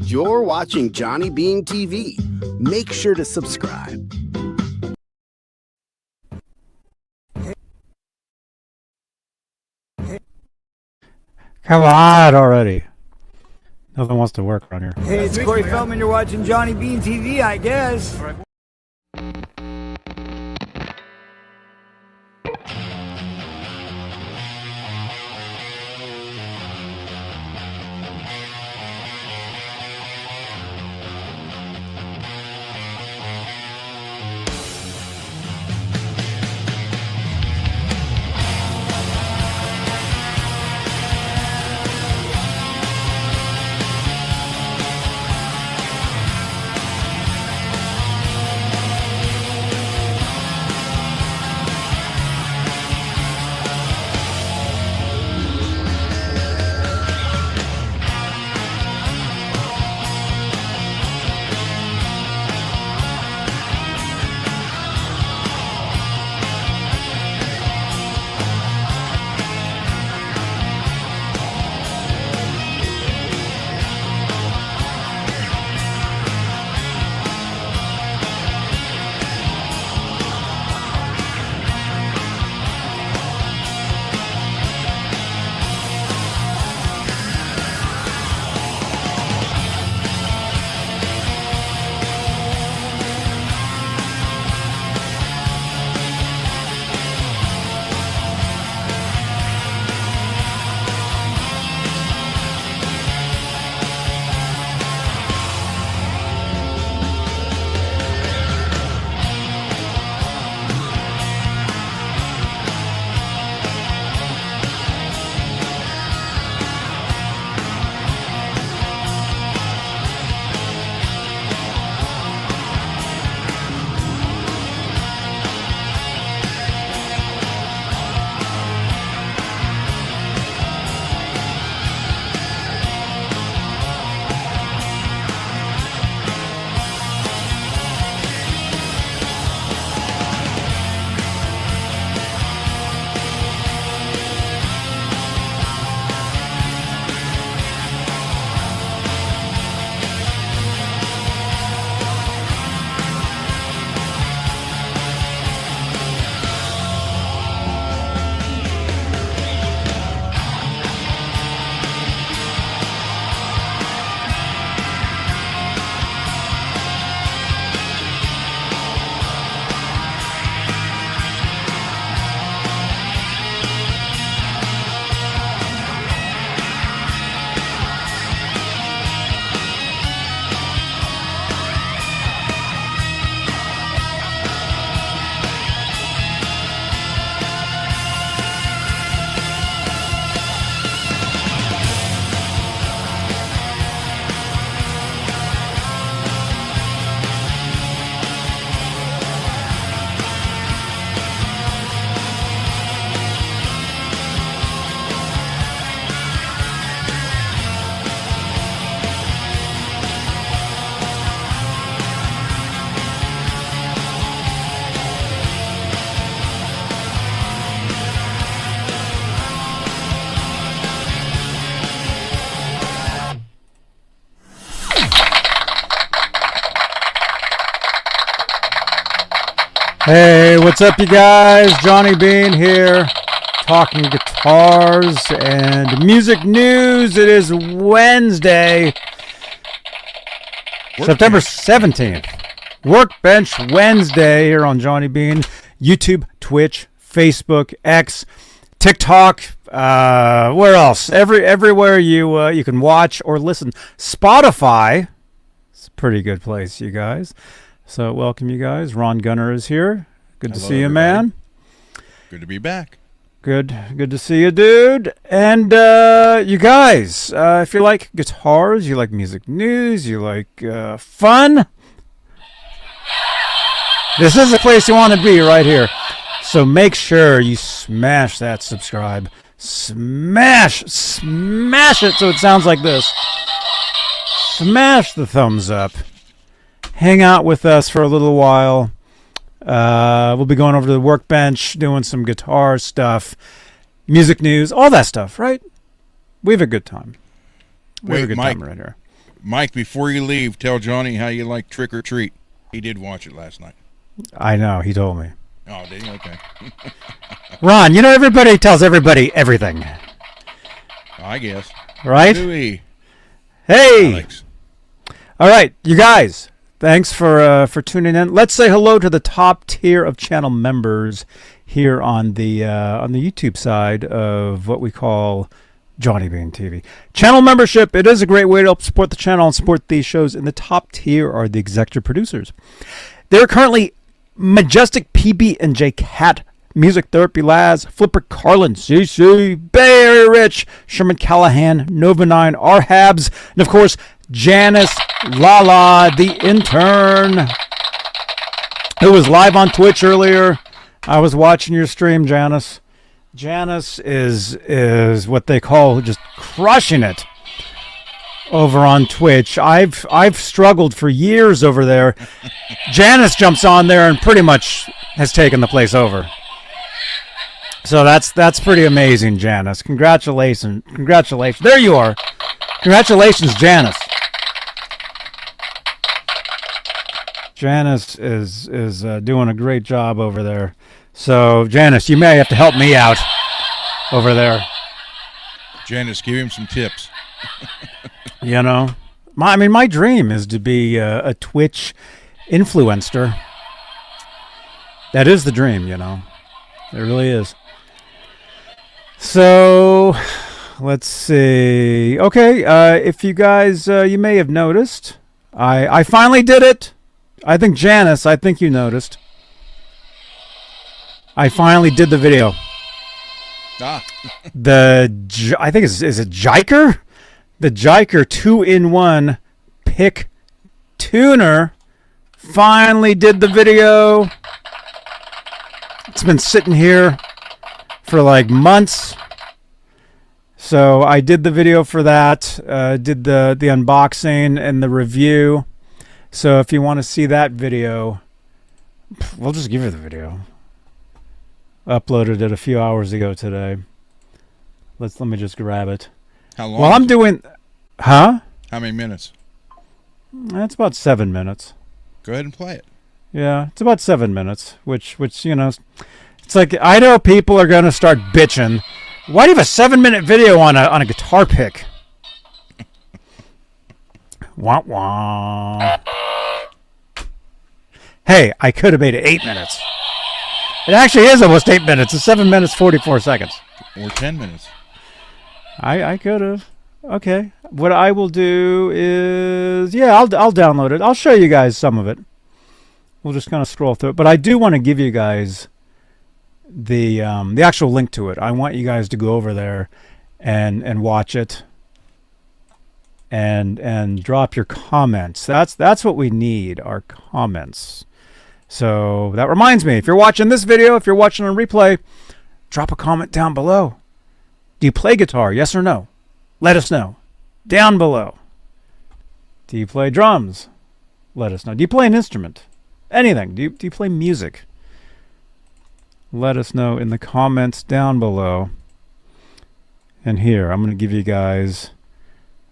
You're watching Johnny Beane TV. Make sure to subscribe. Come on already. Nothing wants to work around here. Hey, it's Corey Feldman. You're watching Johnny Beane TV, I guess. Hey, what's up, you guys? Johnny Beane here, talking guitars and music news. It is Wednesday, September 17th. Workbench Wednesday here on Johnny Beane. YouTube, Twitch, Facebook, X, TikTok, where else? Everywhere you can watch or listen. Spotify, it's a pretty good place, you guys. So welcome, you guys. Ron Gunner is here. Good to see you, man. Good to be back. Good to see you, dude. And you guys, if you like guitars, you like music news, you like fun, this is the place you want to be, right here. So make sure you smash that subscribe. Smash it so it sounds like this. Smash the thumbs up. Hang out with us for a little while. We'll be going over to the workbench, doing some guitar stuff, music news, all that stuff, right? We have a good time. We have a good time right here. Mike, before you leave, tell Johnny how you like Trick or Treat. He did watch it last night. I know. He told me. Oh, did he? Okay. Ron, everybody tells everybody everything. I guess. Right? Louis. Hey! Alex. All right, you guys. Thanks for tuning in. Let's say hello to the top tier of channel members here on the YouTube side of what we call Johnny Beane TV. Channel membership, it is a great way to help support the channel and support these shows. In the top tier are the executive producers. They're currently Majestic PB and J Cat, Music Therapy Laz, Flipper Carlin, CC, Bay Area Rich, Sherman Callahan, Nova 9, R-Habs, and of course, Janice Lala, the intern, who was live on Twitch earlier. I was watching your stream, Janice. Janice is what they call just crushing it over on Twitch. I've struggled for years over there. Janice jumps on there and pretty much has taken the place over. So that's pretty amazing, Janice. Congratulations. There you are. Congratulations, Janice. Janice is doing a great job over there. So, Janice, you may have to help me out over there. Janice, give him some tips. My dream is to be a Twitch influencer. That is the dream, It really is. So, let's see. Okay, if you guys, you may have noticed, I finally did it. I think, Janice, you noticed. I finally did the video. Ah. I think is it JYKER? The JYKER 2-in-1 pick tuner finally did the video. It's been sitting here for like months. So I did the video for that, did the unboxing and the review. So if you want to see that video, we'll just give you the video. Uploaded it a few hours ago today. Let me just grab it. How long? Well, I'm doing... Huh? How many minutes? That's about 7 minutes. Go ahead and play it. Yeah, it's about 7 minutes, which it's like, I know people are going to start bitching. Why do you have a 7-minute video on a guitar pick? Wah wah. Hey, I could have made it 8 minutes. It actually is almost 8 minutes. It's 7 minutes, 44 seconds. Or 10 minutes. I could have. Okay. What I will do is, I'll download it. I'll show you guys some of it. We'll just kind of scroll through it. But I do want to give you guys the actual link to it. I want you guys to go over there and watch it and drop your comments. That's what we need, our comments. So that reminds me, if you're watching this video, if you're watching on replay, drop a comment down below. Do you play guitar? Yes or no? Let us know. Down below. Do you play drums? Let us know. Do you play an instrument? Anything. Do you play music? Let us know in the comments down below. And here, I'm going to give you guys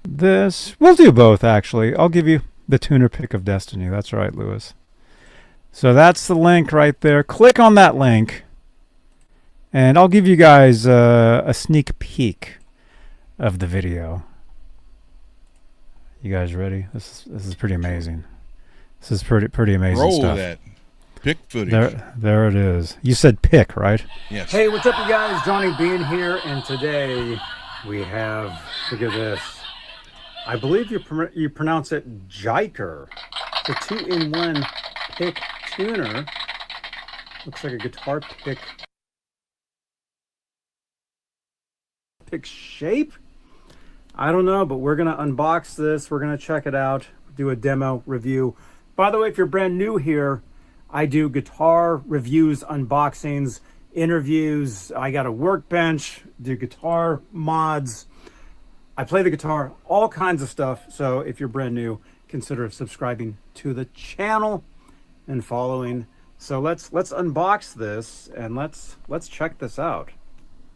this. We'll do both, actually. I'll give you the tuner pick of destiny. That's right, Lewis. So that's the link right there. Click on that link. And I'll give you guys a sneak peek of the video. You guys ready? This is pretty amazing. This is pretty amazing Roll stuff. that pick footage. There it is. You said pick, right? Yes. Hey, what's up, you guys? Johnny Beane here, and today we have, look at this. I believe you pronounce it JYKER. It's a 2-in-1 pick tuner. Looks like a guitar pick shape. I don't know, but we're gonna unbox this. We're gonna check it out, do a demo review. By the way, if you're brand new here, I do guitar reviews, unboxings, interviews. I got a workbench, do guitar mods. I play the guitar, all kinds of stuff. So if you're brand new, consider subscribing to the channel and following. So let's unbox this and let's check this out.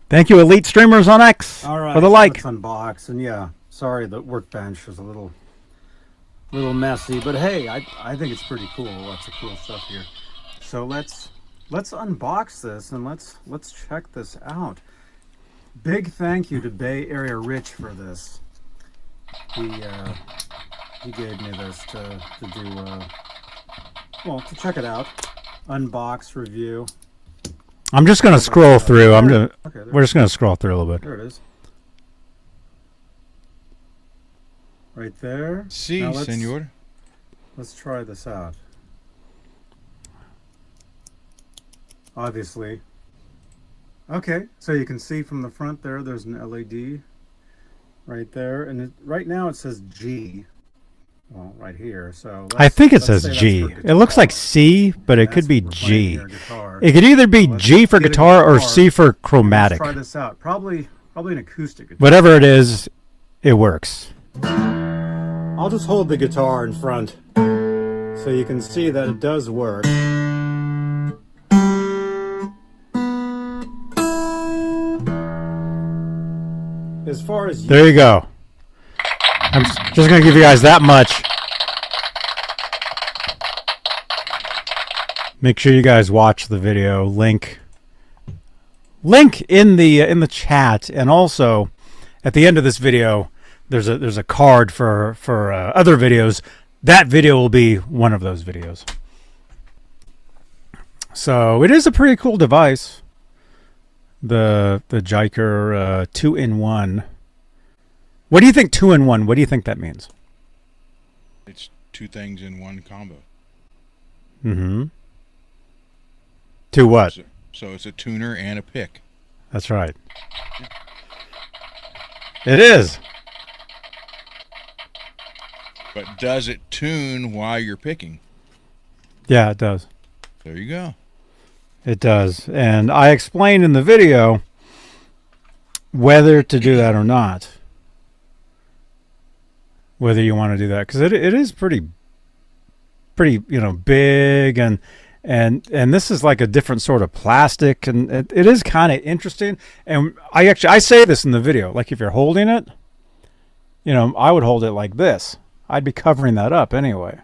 Thank you, Elite Streamers on X, All right, for the like. let's unbox. And yeah, sorry, the workbench was a little little messy, but hey, I think it's pretty cool. Lots of cool stuff here. So let's unbox this and let's check this out. Big thank you to Bay Area Rich for this. He gave me this to do to check it out, unbox, review. I'm just gonna scroll through. We're just gonna scroll through a little bit. There it is. Right there. Si, senor. Let's try this out. Obviously. Okay, so you can see from the front there's an LED right there, and right now it says G. Well, right here. So I think it says G. It looks like C, but it could be G. It could either be G for guitar or C for chromatic. Let's try this out. Probably an acoustic guitar. Whatever it is, it works. I'll just hold the guitar in front so you can see that it does work. As far as there you go. I'm just going to give you guys that much. Make sure you guys watch the video. Link in the chat, and also at the end of this video, there's a card for other videos. That video will be one of those videos. So it is a pretty cool device. The JYKER 2-in-1. What do you think 2-in-1? What do you think that means? It's two things in one combo. Mm-hmm. To what? So it's a tuner and a pick. That's right. It is. But does it tune while you're picking? Yeah, it does. There you go. It does. And I explained in the video whether to do that or not. Whether you want to do that, because it is pretty big, and this is like a different sort of plastic, and it is kind of interesting. And I say this in the video, like if you're holding it, I would hold it like this. I'd be covering that up anyway.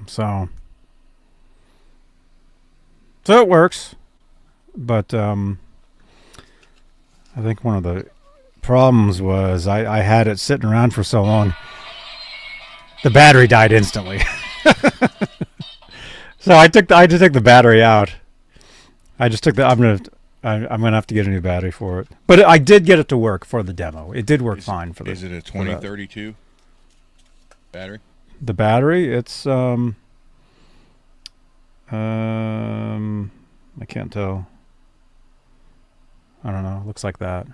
So it works, but I think one of the problems was I had it sitting around for so long, the battery died instantly. So I had to take the battery out. I just took I'm gonna have to get a new battery for it, but I did get it to work for the demo. It did work fine for the. Is it a 2032 battery? The battery, it's I can't tell. I don't know. It looks like that.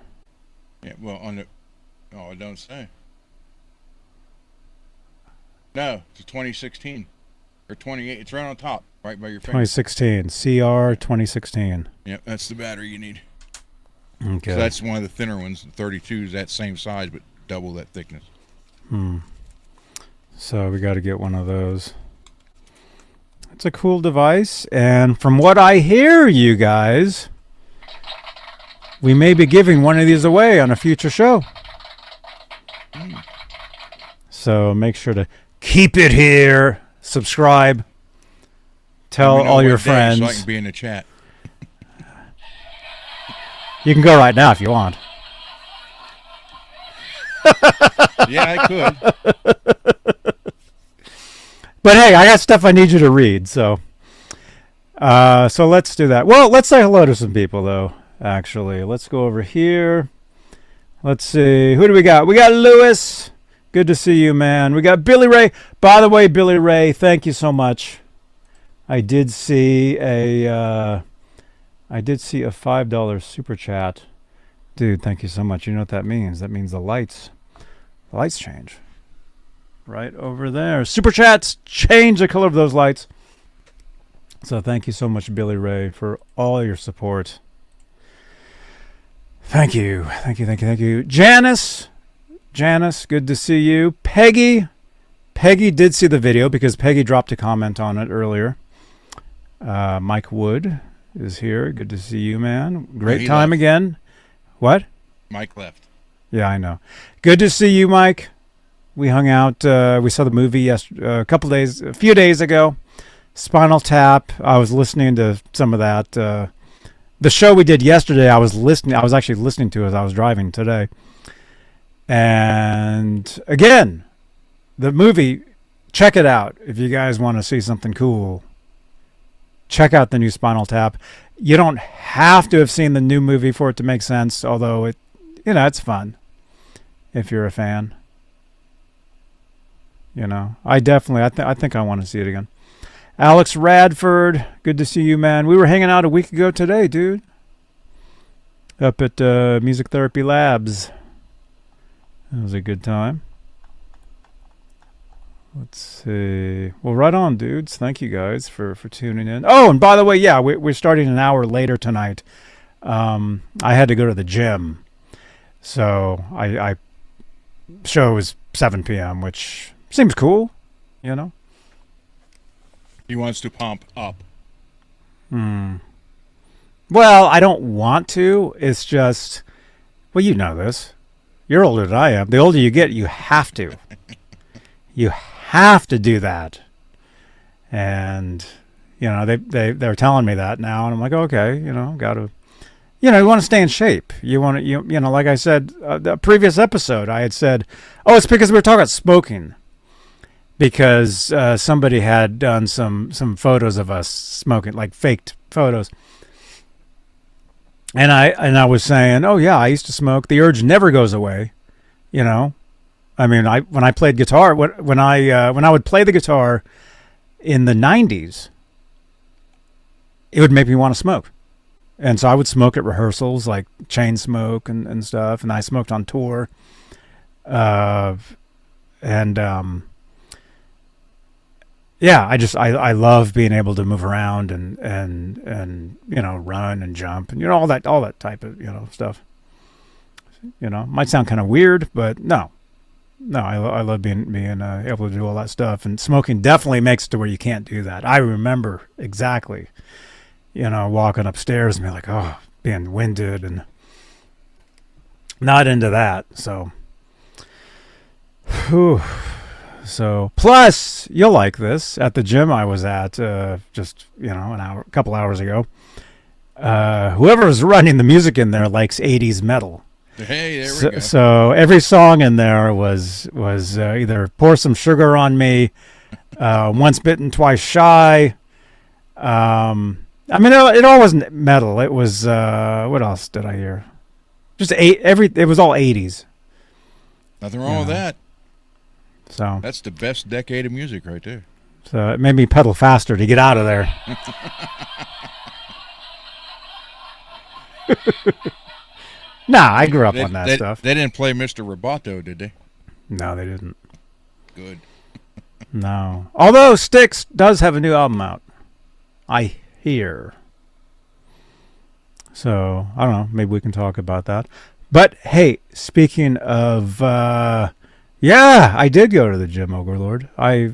Yeah, well, it don't say. No, it's a 2016 or 28. It's right on top, right by your finger. 2016 CR 2016. Yep, that's the battery you need. Okay. So that's one of the thinner ones. The 32 is that same size, but double that thickness. So we got to get one of those. It's a cool device, and from what I hear, you guys, we may be giving one of these away on a future show. So make sure to keep it here, subscribe, tell all your friends. So I can be in the chat. You can go right now if you want. Yeah, I could. But hey, I got stuff I need you to read, so let's do that. Well, let's say hello to some people, though. Actually, let's go over here. Let's see. Who do we got? We got Lewis. Good to see you, man. We got Billy Ray. By the way, Billy Ray, thank you so much. I did see a $5 super chat. Dude, thank you so much. You know what that means? That means the lights change. Right over there. Super chats change the color of those lights. So thank you so much, Billy Ray, for all your support. Thank you. Janice, good to see you. Peggy did see the video because Peggy dropped a comment on it earlier. Mike Wood is here. Good to see you, man. Great time again. What? Mike left. Yeah, I know. Good to see you, Mike. We hung out. We saw the movie a few days ago. Spinal Tap. I was listening to some of that. The show we did yesterday, I was actually listening to as I was driving today. And again, the movie, check it out if you guys want to see something cool. Check out the new Spinal Tap. You don't have to have seen the new movie for it to make sense, although it's fun if you're a fan. I think I want to see it again. Alex Radford, good to see you, man. We were hanging out a week ago today, dude. Up at Music Therapy Labs. That was a good time. Let's see. Well, right on, dudes. Thank you guys for tuning in. Oh, and by the way, yeah, we're starting an hour later tonight. I had to go to the gym. So I show is 7 p.m., which seems cool, He wants to pump up. Well, I don't want to. It's just, well, you know this. You're older than I am. The older you get, you have to. You have to do that. And, they're telling me that now. And I'm like, okay, got to, you want to stay in shape. You want to, like I said, the previous episode, I had said, oh, it's because we were talking about smoking. Because somebody had done some photos of us smoking, like faked photos. And I was saying, oh yeah, I used to smoke. The urge never goes away, I mean, when I played guitar, when I would play the guitar in the 90s, it would make me want to smoke. And so I would smoke at rehearsals, like chain smoke and stuff. And I smoked on tour. Yeah, I love being able to move around and run and jump and all that type of stuff. Might sound kind of weird, but no, I love being able to do all that stuff. And smoking definitely makes it to where you can't do that. I remember exactly, walking upstairs and be like, oh, being winded and not into that. So, whew. So, plus, you'll like this. At the gym I was at just, a couple hours ago, whoever was running the music in there likes 80s metal. Hey, there we go. So every song in there was either Pour Some Sugar on Me, Once Bitten, Twice Shy. I mean, it all wasn't metal. It was, what else did I hear? Just it was all 80s. Nothing wrong with that. So that's the best decade of music right there. So it made me pedal faster to get out of there. Nah, I grew up on that stuff. They didn't play Mr. Roboto, did they? No, they didn't. Good. No. Although Styx does have a new album out, I hear. So, I don't know. Maybe we can talk about that. But, hey, speaking of... yeah, I did go to the gym, Overlord. You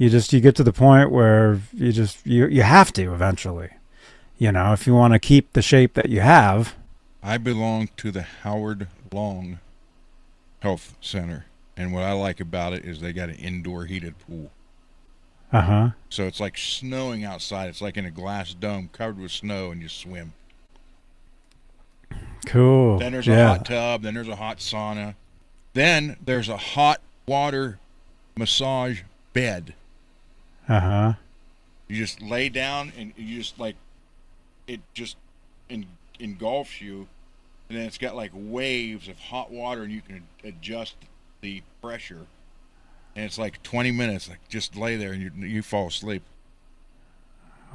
get to the point where you have to eventually. If you want to keep the shape that you have. I belong to the Howard Long Health Center, and what I like about it is they got an indoor heated pool. Uh-huh. So it's like snowing outside. It's like in a glass dome covered with snow, and you swim. Cool. Then there's a hot tub. Then there's a hot sauna. Then there's a hot water massage bed. Uh-huh. You just lay down and you just like, it just engulfs you. And then it's got like waves of hot water and you can adjust the pressure. And it's like 20 minutes. Like just lay there and you fall asleep.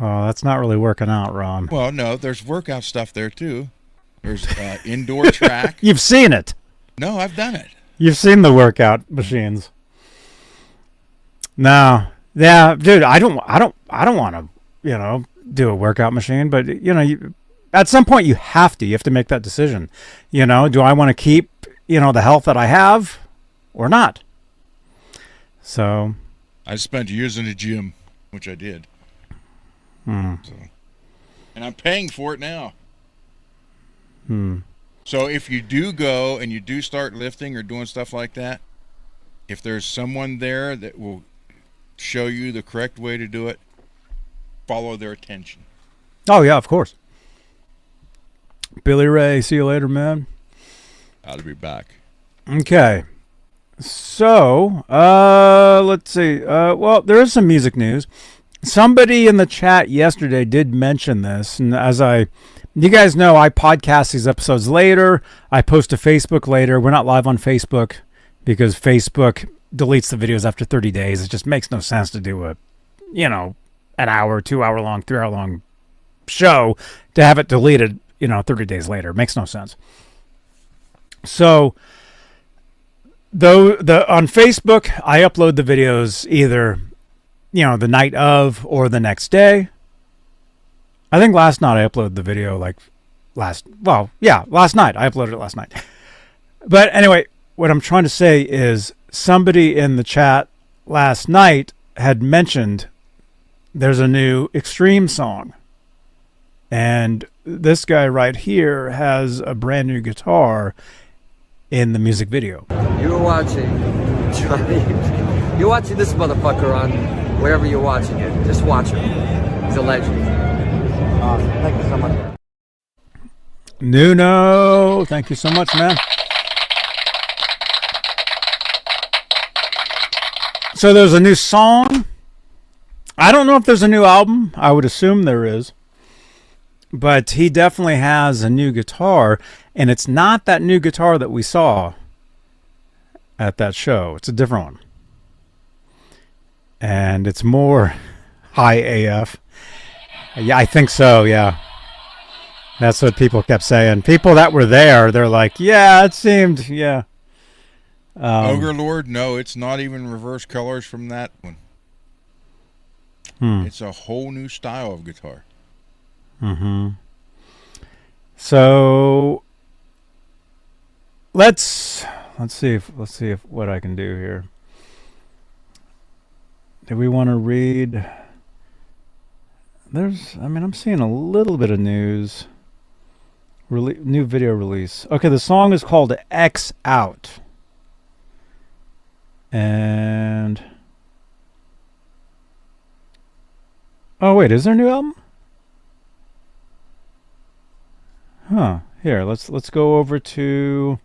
Oh, that's not really working out, Ron. Well, no, there's workout stuff there too. There's indoor track. You've seen it. No, I've done it. You've seen the workout machines. No. Yeah, dude, I don't want to, do a workout machine, but at some point you have to make that decision. Do I want to keep, the health that I have or not? So I spent years in the gym, which I did. So, and I'm paying for it now. So if you do go and you do start lifting or doing stuff like that, if there's someone there that will show you the correct way to do it, follow their attention. Oh, yeah, of course. Billy Ray, see you later, man. I'll be back. Okay. So, let's see. Well, there is some music news. Somebody in the chat yesterday did mention this, and you guys know, I podcast these episodes later. I post to Facebook later. We're not live on Facebook because Facebook deletes the videos after 30 days. It just makes no sense to do an hour, 2 hour long, 3 hour long show to have it deleted, 30 days later. It makes no sense. So, on Facebook, I upload the videos either, the night of or the next day. I think last night I uploaded the video last night. I uploaded it last night. But anyway, what I'm trying to say is somebody in the chat last night had mentioned there's a new Extreme song. And this guy right here has a brand new guitar in the music video. You're watching this motherfucker on wherever you're watching it. Just watch him. He's a legend. Awesome. Thank you so much. Nuno, thank you so much, man. So there's a new song. I don't know if there's a new album. I would assume there is. But he definitely has a new guitar, and it's not that new guitar that we saw at that show. It's a different one. And it's more high AF. Yeah, I think so, yeah. That's what people kept saying. People that were there, they're like, yeah, it seemed, yeah. Ogre Lord, no, it's not even reverse colors from that one. It's a whole new style of guitar. Mm-hmm. So let's see if what I can do here. Do we want to read? I'm seeing a little bit of news. New video release. Okay, the song is called X Out. And oh wait, is there a new album? Huh. Here, let's go over to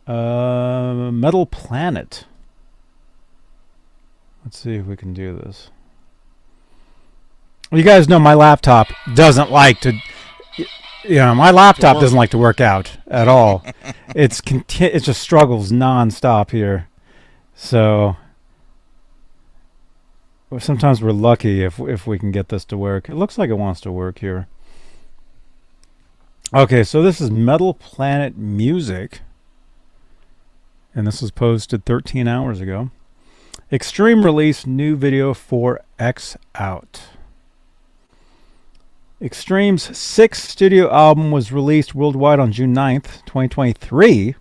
Metal Planet. Let's see if we can do this. You guys know my laptop doesn't like to doesn't like to work out at all. It just struggles nonstop here. So sometimes we're lucky if we can get this to work. It looks like it wants to work here. Okay, so this is Metal Planet Music, and this was posted 13 hours ago. Extreme release new video for X Out. Extreme's 6th studio album was released worldwide on June 9th, 2023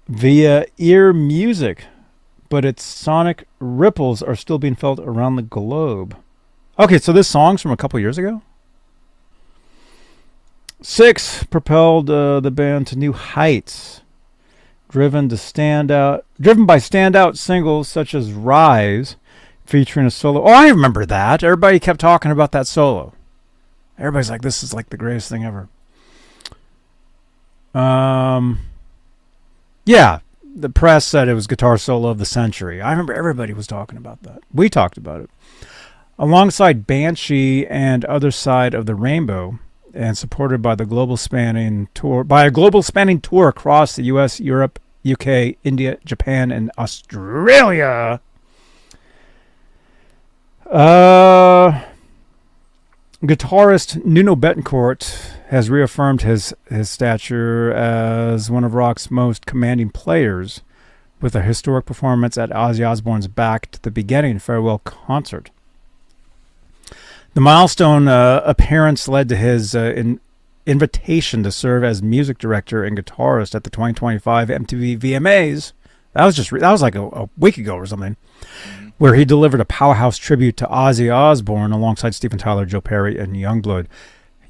via Ear Music, but its sonic ripples are still being felt around the globe. Okay, so this song's from a couple years ago? 6 propelled the band to new heights, driven by standout singles such as Rise, featuring a solo. Oh, I remember that. Everybody kept talking about that solo. Everybody's like, this is like the greatest thing ever. Yeah, the press said it was guitar solo of the century. I remember everybody was talking about that. We talked about it. Alongside Banshee and Other Side of the Rainbow, and supported by a global spanning tour across the US, Europe, UK, India, Japan, and Australia. Guitarist Nuno Bettencourt has reaffirmed his stature as one of rock's most commanding players with a historic performance at Ozzy Osbourne's Back to the Beginning farewell concert. The milestone appearance led to his invitation to serve as music director and guitarist at the 2025 MTV VMAs. That was like a week ago or something, where he delivered a powerhouse tribute to Ozzy Osbourne alongside Steven Tyler, Joe Perry, and Youngblood.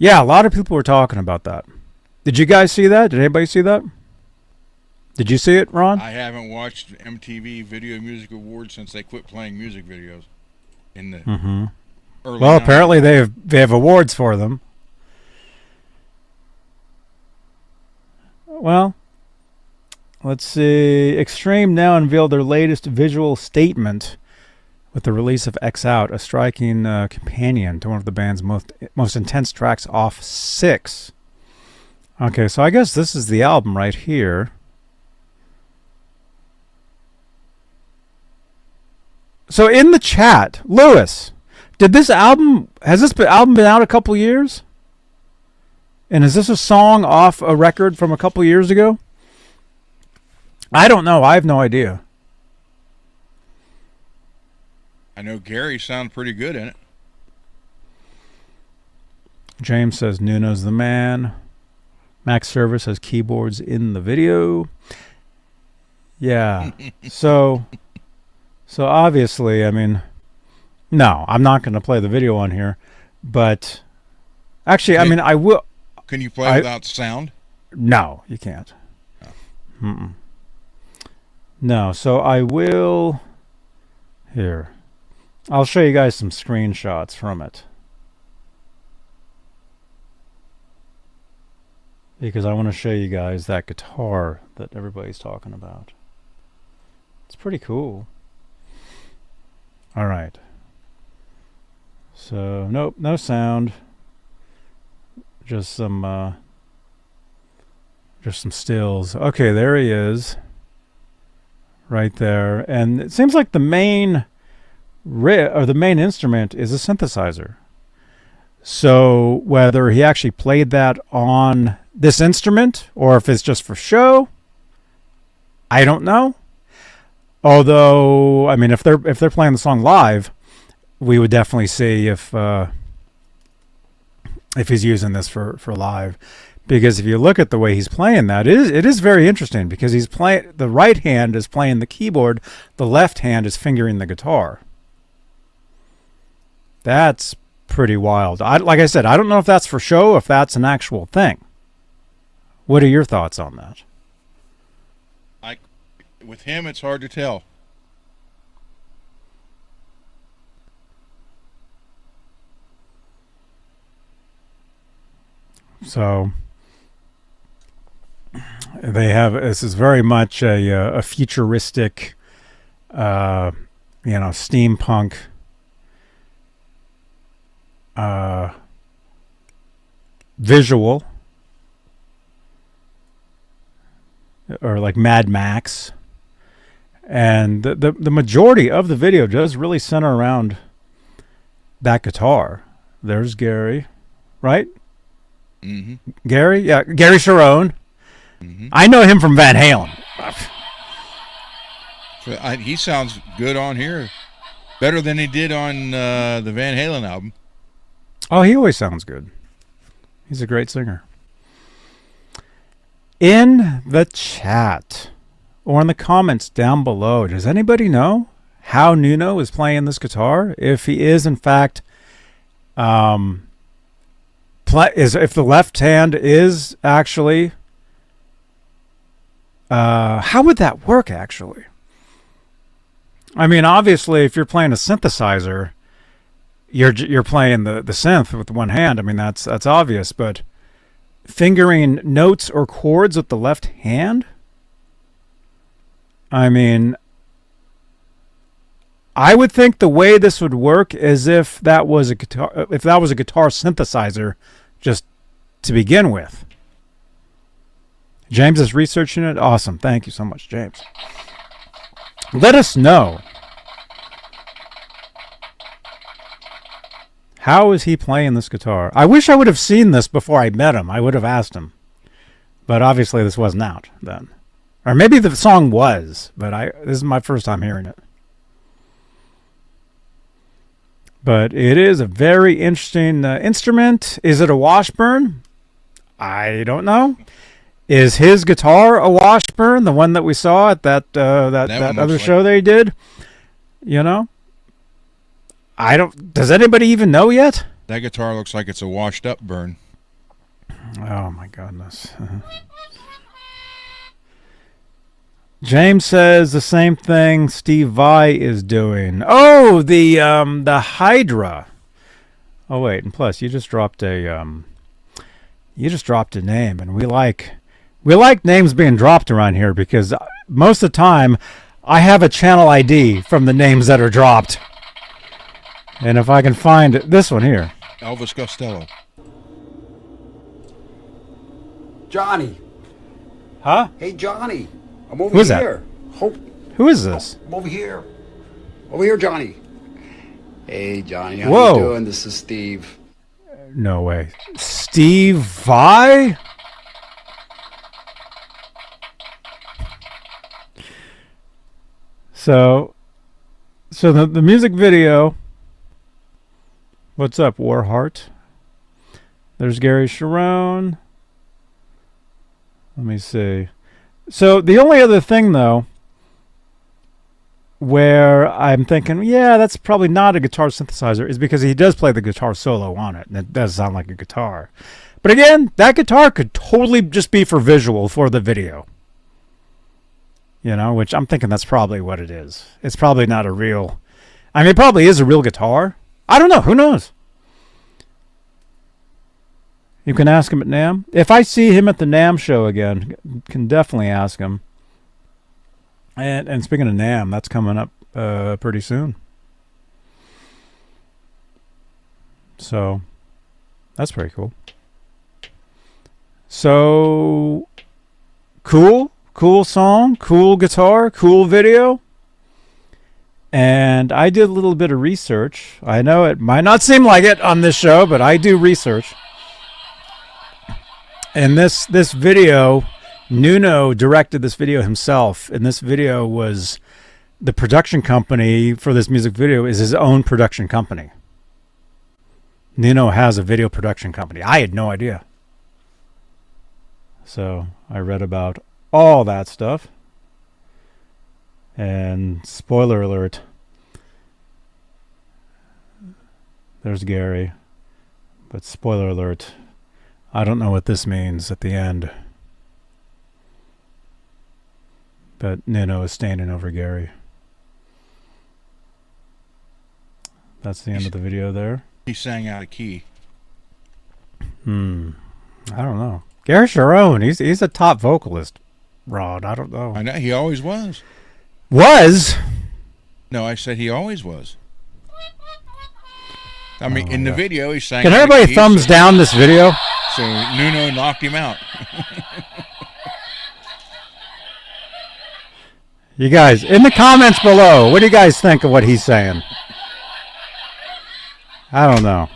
Yeah, a lot of people were talking about that. Did you guys see that? Did anybody see that? Did you see it, Ron? I haven't watched MTV Video Music Awards since they quit playing music videos in the early Well, 90s. apparently they have awards for them. Well, let's see. Extreme now unveiled their latest visual statement with the release of X Out, a striking companion to one of the band's most intense tracks off 6. Okay, so I guess this is the album right here. So in the chat, Lewis, has this album been out a couple years? And is this a song off a record from a couple years ago? I don't know. I have no idea. I know Gary sounded pretty good in it. James says Nuno's the man. Max Service has keyboards in the video. Yeah. So obviously, I mean, no, I'm not going to play the video on here. But actually, I mean, I will. Can you play without sound? No, you can't. No, so I will. Here. I'll show you guys some screenshots from it. Because I want to show you guys that guitar that everybody's talking about. It's pretty cool. All right. So, nope, no sound. Just some stills. Okay, there he is. Right there. And it seems like the main instrument is a synthesizer. So whether he actually played that on this instrument or if it's just for show, I don't know. Although, I mean, if they're playing the song live, we would definitely see if he's using this for live. Because if you look at the way he's playing that, it is very interesting because the right hand is playing the keyboard, the left hand is fingering the guitar. That's pretty wild. Like I said, I don't know if that's for show, if that's an actual thing. What are your thoughts on that? With him, it's hard to tell. So this is very much a futuristic, steampunk visual, or like Mad Max, and the majority of the video does really center around that guitar. There's Gary, right? Mm-hmm. Gary, yeah, Gary Sharon. Mm-hmm. I know him from Van Halen. So he sounds good on here, better than he did on the Van Halen album. Oh, he always sounds good. He's a great singer. In the chat or in the comments down below, does anybody know how Nuno is playing this guitar? If he is, in fact, if the left hand is actually, how would that work actually? I mean, obviously, if you're playing a synthesizer, you're playing the synth with one hand. I mean, that's obvious, but fingering notes or chords with the left hand? I mean, I would think the way this would work is if that was a guitar synthesizer just to begin with. James is researching it. Awesome. Thank you so much, James. Let us know. How is he playing this guitar? I wish I would have seen this before I met him. I would have asked him. But obviously this wasn't out then. Or maybe the song was, but this is my first time hearing it. But it is a very interesting instrument. Is it a Washburn? I don't know. Is his guitar a Washburn, the one that we saw at that other show they did? You know? Does anybody even know yet? That guitar looks like it's a washed up burn. Oh my goodness. James says the same thing Steve Vai is doing. Oh, the Hydra. Oh wait, and plus you just dropped a name, and we like names being dropped around here because most of the time I have a channel ID from the names that are dropped. And if I can find this one here. Elvis Costello. Johnny. Huh? Hey, Johnny. I'm over Who's that? here. Who is this? I'm over here. Over here, Johnny. Hey, Johnny. How Whoa. you doing? This is Steve. No way. Steve Vai? So the music video. What's up, Warheart? There's Gary Sharon. Let me see. So the only other thing, though, where I'm thinking, yeah, that's probably not a guitar synthesizer, is because he does play the guitar solo on it, and it does sound like a guitar. But again, that guitar could totally just be for visual for the video. You know, which I'm thinking that's probably what it is. It's probably not a real... I mean, it probably is a real guitar. I don't know. Who knows? You can ask him at NAMM. If I see him at the NAMM show again, can definitely ask him. And speaking of NAMM, that's coming up pretty soon. So, that's pretty cool. So, cool song, cool guitar, cool video. And I did a little bit of research. I know it might not seem like it on this show, but I do research. And this video, Nuno directed this video himself, and this video was the production company for this music video is his own production company. Nuno has a video production company. I had no idea. So I read about all that stuff. And spoiler alert, there's Gary. But spoiler alert, I don't know what this means at the end. But Nuno is standing over Gary. That's the end of the video there. He sang out of key. I don't know. Gary Sharon, he's a top vocalist, Rod. I don't know. I know, he always was. Was? No, I said he always was. I mean, in the video, he sang Can out of everybody key, thumbs down this video? So Nuno knocked him out. You guys, in the comments below, what do you guys think of what he's saying? I don't know.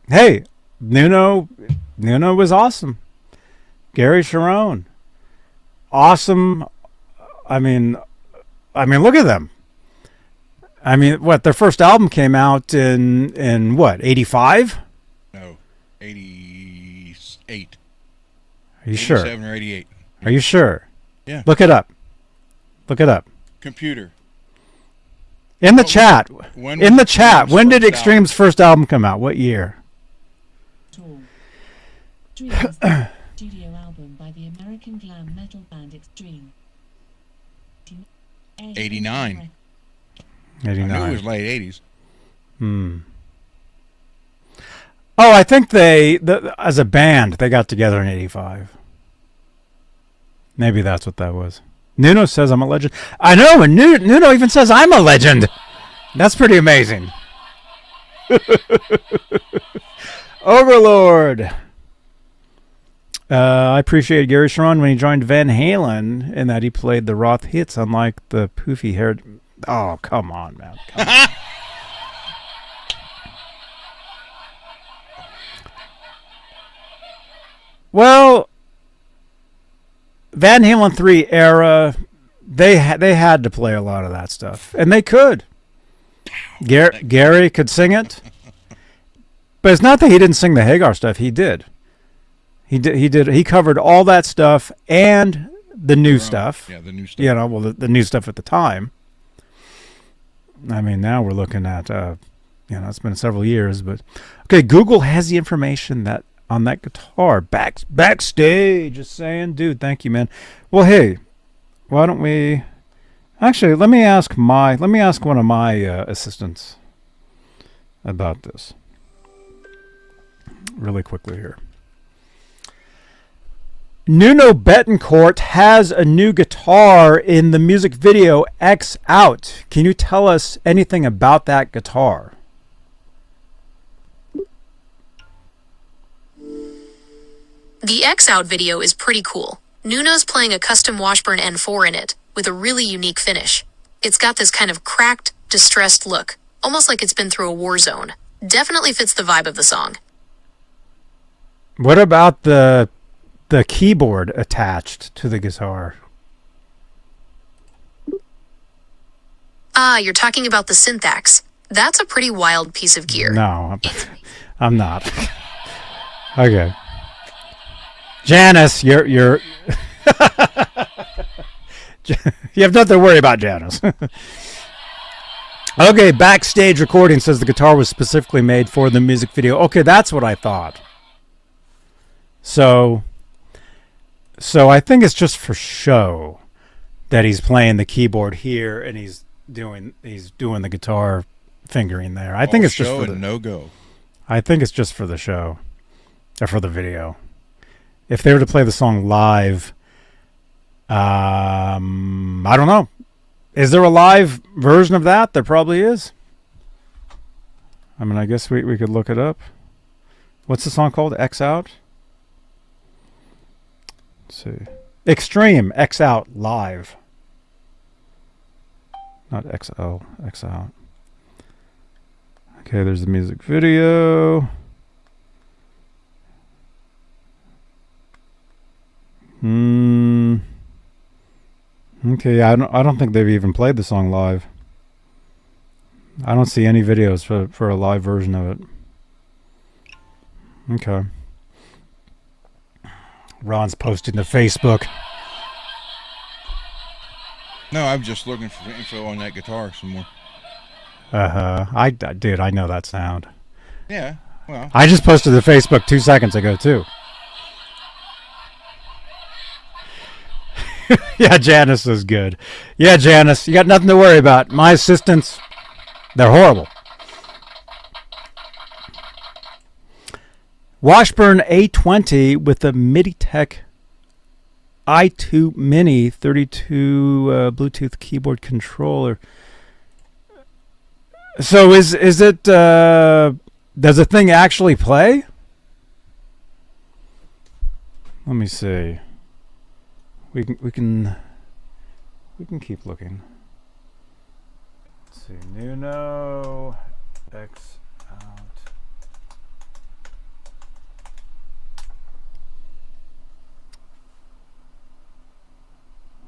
Hey, Nuno was awesome. Gary Sharon, awesome. I mean, look at them. I mean, what, their first album came out in what, 85? No, 88. Are you sure? 87 or 88. Are you sure? Yeah. Look it up. Computer. In the chat. When did Extreme's first album come out? What year? Dreams, the studio album by the American glam metal band Extreme. 89. 89. I knew it was late 80s. Oh, I think as a band, they got together in 85. Maybe that's what that was. Nuno says I'm a legend. I know, and Nuno even says I'm a legend. That's pretty amazing. Overlord. I appreciate Gary Sharon when he joined Van Halen in that he played the Roth hits, unlike the poofy haired. Oh, come on, man. Come on. Well, Van Halen 3 era, they had to play a lot of that stuff, and they could. Gary could sing it, but it's not that he didn't sing the Hagar stuff. He did. He covered all that stuff and the new stuff. Yeah, the new stuff. You know, well, the new stuff at the time. I mean, now we're looking at, it's been several years. But okay, Google has the information that on that guitar backstage. Just saying, dude. Thank you, man. Well, hey, why don't we? Actually, let me ask one of my assistants about this really quickly here. Nuno Bettencourt has a new guitar in the music video X Out. Can you tell us anything about that guitar? The X Out video is pretty cool. Nuno's playing a custom Washburn N4 in it, with a really unique finish. It's got this kind of cracked, distressed look, almost like it's been through a war zone. Definitely fits the vibe of the song. What about the keyboard attached to the guitar? Ah, you're talking about the synth. That's a pretty wild piece of gear. No, I'm not. Okay. Janice, you're you have nothing to worry about, Janice. Okay, backstage recording says the guitar was specifically made for the music video. Okay, that's what I thought. So I think it's just for show that he's playing the keyboard here and he's doing the guitar fingering there. I think it's just for the no-go. I think it's just for the show or for the video. If they were to play the song live, I don't know. Is there a live version of that? There probably is. I mean, I guess we could look it up. What's the song called? X Out? Let's see. Extreme X Out live. Not XL, X Out. Okay, there's the music video. Okay, I don't think they've even played the song live. I don't see any videos for a live version of it. Okay. Ron's posting to Facebook. No, I'm just looking for info on that guitar some more. Dude, I know that sound. Yeah, well. I just posted to Facebook 2 seconds ago, too. Yeah, Janice is good. Yeah, Janice, you got nothing to worry about. My assistants, they're horrible. Washburn A20 with a MIDI-Tech i2 Mini 32 Bluetooth keyboard controller. So is it does the thing actually play? Let me see. We can keep looking. Let's see. Nuno X Out.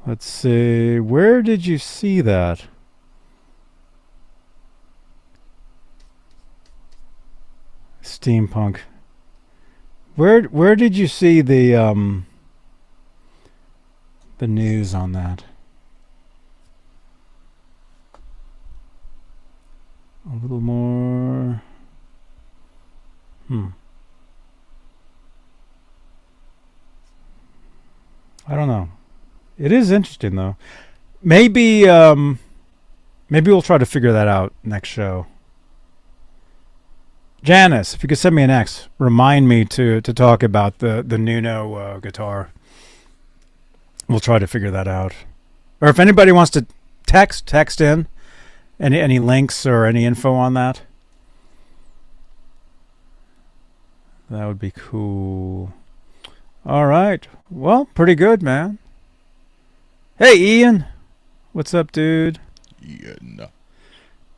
Let's see. Where did you see that? Steampunk. Where did you see the news on that? A little more. I don't know. It is interesting though. Maybe we'll try to figure that out next show. Janice, if you could send me an X, remind me to talk about the Nuno guitar. We'll try to figure that out. Or if anybody wants to text in any links or any info on that. That would be cool. All right. Well, pretty good, man. Hey, Ian. What's up, dude? Ian.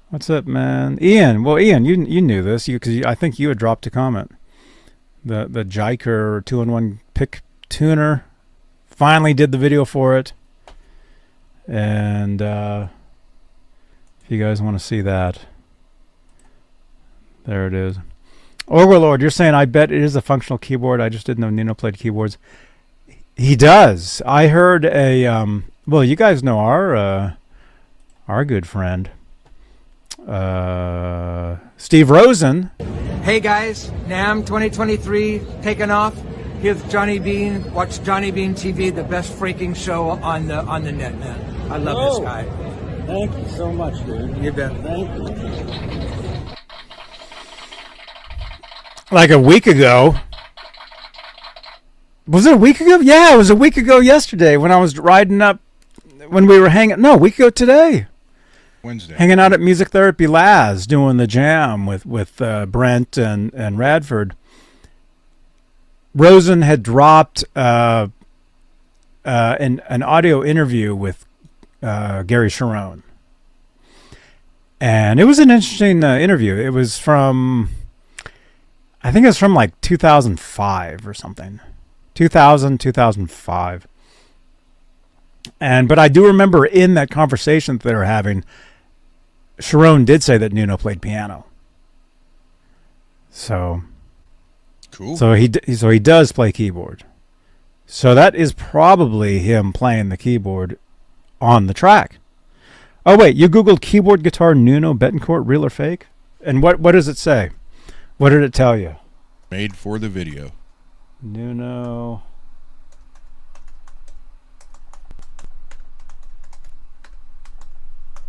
What's up, man? Ian. Well, Ian, you knew this because I think you had dropped a comment. The JYKER 2-in-1 pick tuner. Finally did the video for it. And if you guys want to see that, there it is. Overlord, you're saying I bet it is a functional keyboard. I just didn't know Nuno played keyboards. He does. I heard well, you guys know our good friend Steve Rosen. Hey guys, NAMM 2023 taking off. Here's Johnny Beane. Watch Johnny Beane TV, the best freaking show on the net, man. I love this guy. Thank you so much, dude. You bet. Thank you. Like a week ago. Was it a week ago? Yeah, it was a week ago yesterday when I was riding up, when we were hanging, no, a week ago today. Wednesday. Hanging out at Music Therapy Laz, doing the jam with Brent and Radford. Rosen had dropped an audio interview with Gary Sharon. And it was an interesting interview. It was from, I think it was from like 2005 or something. 2005. But I do remember in that conversation that they were having, Sharon did say that Nuno played piano. So Cool. So he does play keyboard. So that is probably him playing the keyboard on the track. Oh wait, you Googled keyboard guitar Nuno Bettencourt, real or fake? And what does it say? What did it tell you? Made for the video. Nuno.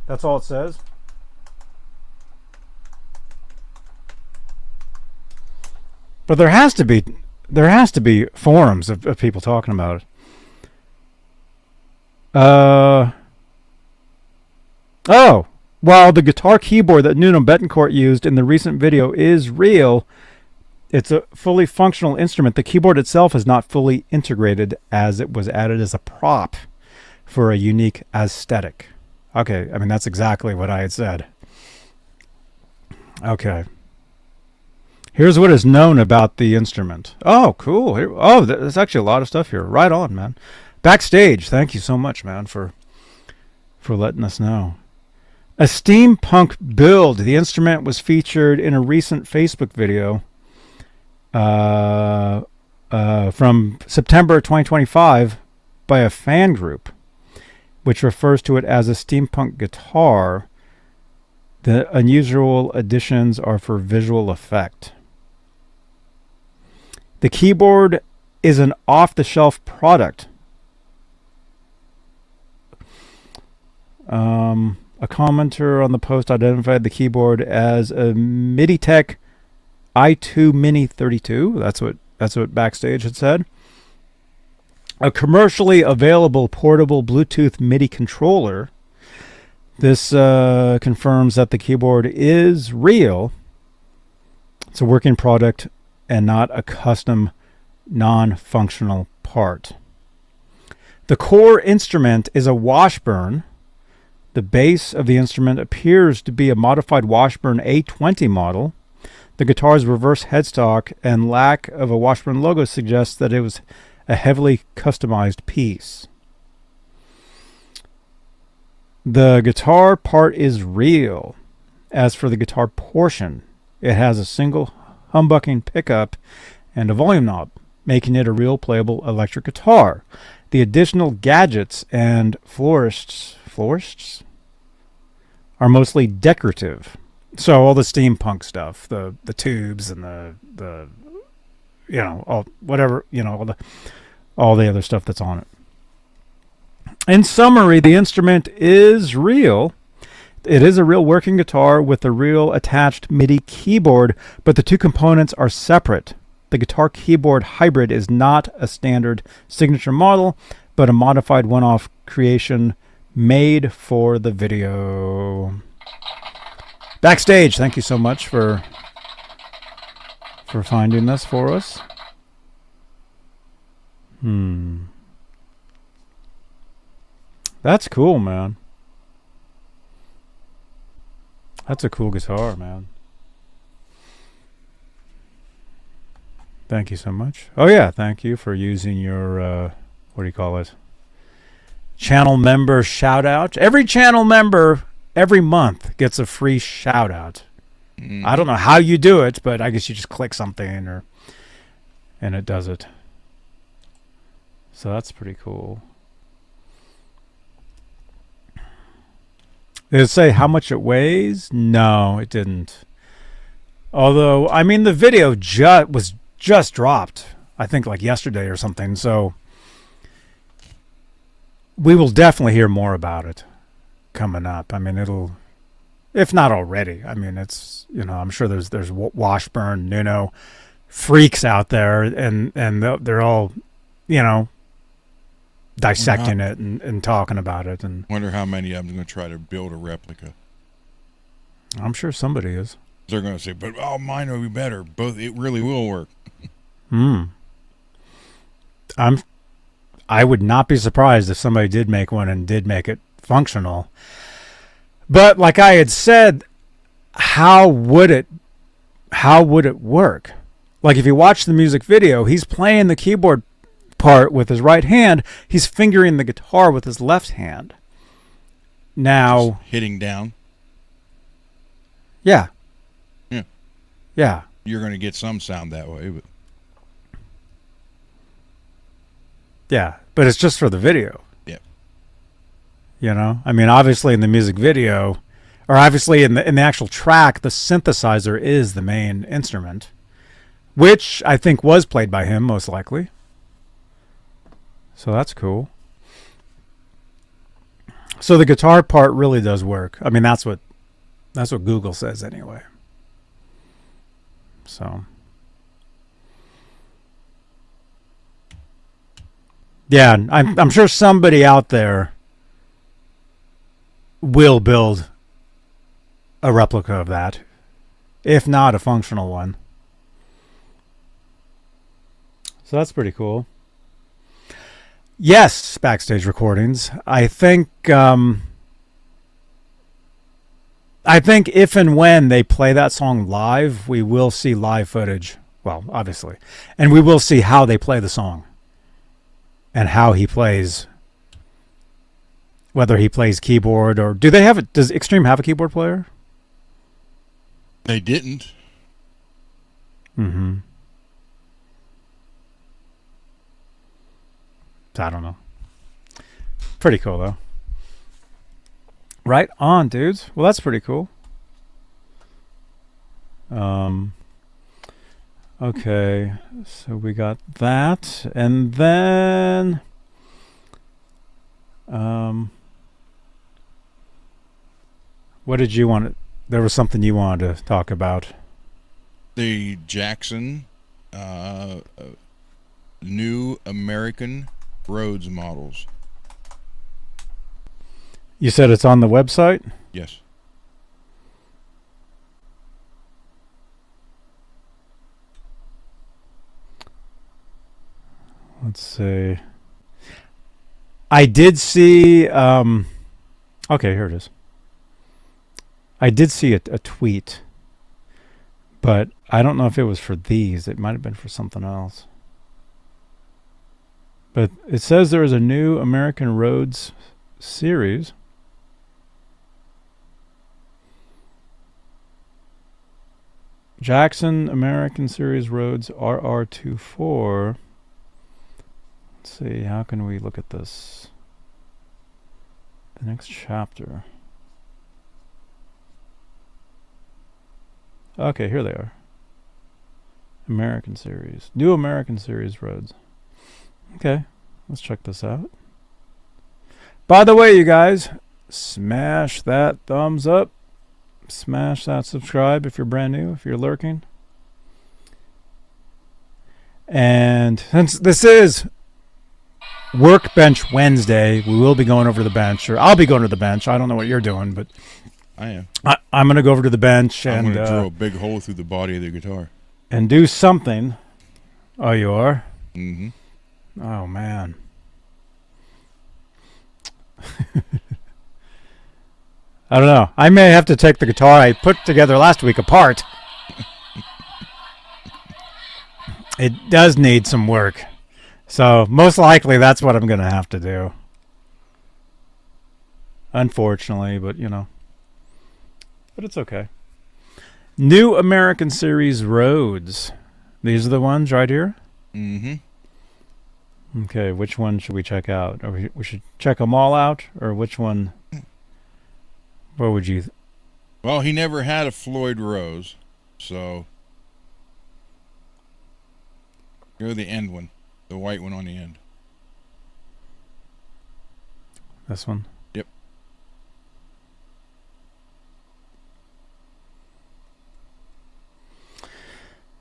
That's all it says? But there has to be forums of people talking about it. While the guitar keyboard that Nuno Bettencourt used in the recent video is real, it's a fully functional instrument. The keyboard itself is not fully integrated, as it was added as a prop for a unique aesthetic. Okay, I mean, that's exactly what I had said. Okay. Here's what is known about the instrument. Oh, cool. There's actually a lot of stuff here. Right on, man. Backstage. Thank you so much, man, for letting us know. A steampunk build. The instrument was featured in a recent Facebook video from September 2025 by a fan group, which refers to it as a steampunk guitar. The unusual additions are for visual effect. The keyboard is an off-the-shelf product. A commenter on the post identified the keyboard as a MIDI-Tech i2 Mini 32. That's what Backstage had said. A commercially available portable Bluetooth MIDI controller. This confirms that the keyboard is real. It's a working product and not a custom, non-functional part. The core instrument is a Washburn. The base of the instrument appears to be a modified Washburn A20 model. The guitar's reverse headstock and lack of a Washburn logo suggests that it was a heavily customized piece. The guitar part is real. As for the guitar portion, it has a single humbucking pickup and a volume knob, making it a real playable electric guitar. The additional gadgets and florists are mostly decorative. So all the steampunk stuff, the tubes and the all the other stuff that's on it. In summary, the instrument is real. It is a real working guitar with a real attached MIDI keyboard, but the two components are separate. The guitar keyboard hybrid is not a standard signature model, but a modified one-off creation made for the video. Backstage, thank you so much for finding this for us. That's cool, man. That's a cool guitar, man. Thank you so much. Oh yeah, thank you for using your what do you call it? Channel member shout out. Every channel member every month gets a free shout out. I don't know how you do it, but I guess you just click something and it does it. So that's pretty cool. Did it say how much it weighs? No, it didn't. Although, I mean, the video was just dropped, I think like yesterday or something, so we will definitely hear more about it coming up. I mean, it'll, if not already, I mean, it's, you know, I'm sure there's Washburn, Nuno, freaks out there, and they're all, you know, dissecting it and talking about it. And wonder how many of them are going to try to build a replica. I'm sure somebody is. They're going to say, but mine will be better. Both, it really will work. I would not be surprised if somebody did make one and did make it functional. But like I had said, how would it work? Like if you watch the music video, he's playing the keyboard part with his right hand, he's fingering the guitar with his left hand. Now, just hitting down. Yeah. Yeah. Yeah. You're going to get some sound that way, but yeah, but it's just for the video. Yeah. You know, I mean, obviously in the music video, or obviously in the actual track, the synthesizer is the main instrument, which I think was played by him most likely. So that's cool. So the guitar part really does work. I mean, that's what Google says anyway. So yeah, I'm sure somebody out there will build a replica of that, if not a functional one. So that's pretty cool. Yes, backstage recordings. I think if and when they play that song live, we will see live footage. Well, obviously. And we will see how they play the song. And how he plays. Whether he plays keyboard or... Does Extreme have a keyboard player? They didn't. Mm-hmm. I don't know. Pretty cool, though. Right on, dudes. Well, that's pretty cool. Okay, so we got that, and then what did you want? There was something you wanted to talk about. The Jackson new American Rhoads models. You said it's on the website? Yes. Let's see. I did see... okay, here it is. I did see a tweet, but I don't know if it was for these. It might have been for something else. But it says there is a new American Rhoads series. Jackson American Series Rhoads RR24. Let's see, how can we look at this? The next chapter. Okay, here they are. American Series. New American Series Rhoads. Okay, let's check this out. By the way, you guys, smash that thumbs up. Smash that subscribe if you're brand new, if you're lurking. And since this is Workbench Wednesday, we will be going over to the bench, or I'll be going to the bench. I don't know what you're doing, but I am. I'm going to go over to the bench I'm and going to drill a big hole through the body of the guitar. And do something. Oh, you are? Mm-hmm. Oh, man. I don't know. I may have to take the guitar I put together last week apart. It does need some work. So most likely that's what I'm going to have to do. Unfortunately, but you know. But it's okay. New American Series Rhoads. These are the ones right here? Mm-hmm. Okay, which one should we check out? Or we should check them all out, or which one What would you? Well, he never had a Floyd Rose, so go the end one, the white one on the end. This one? Yep.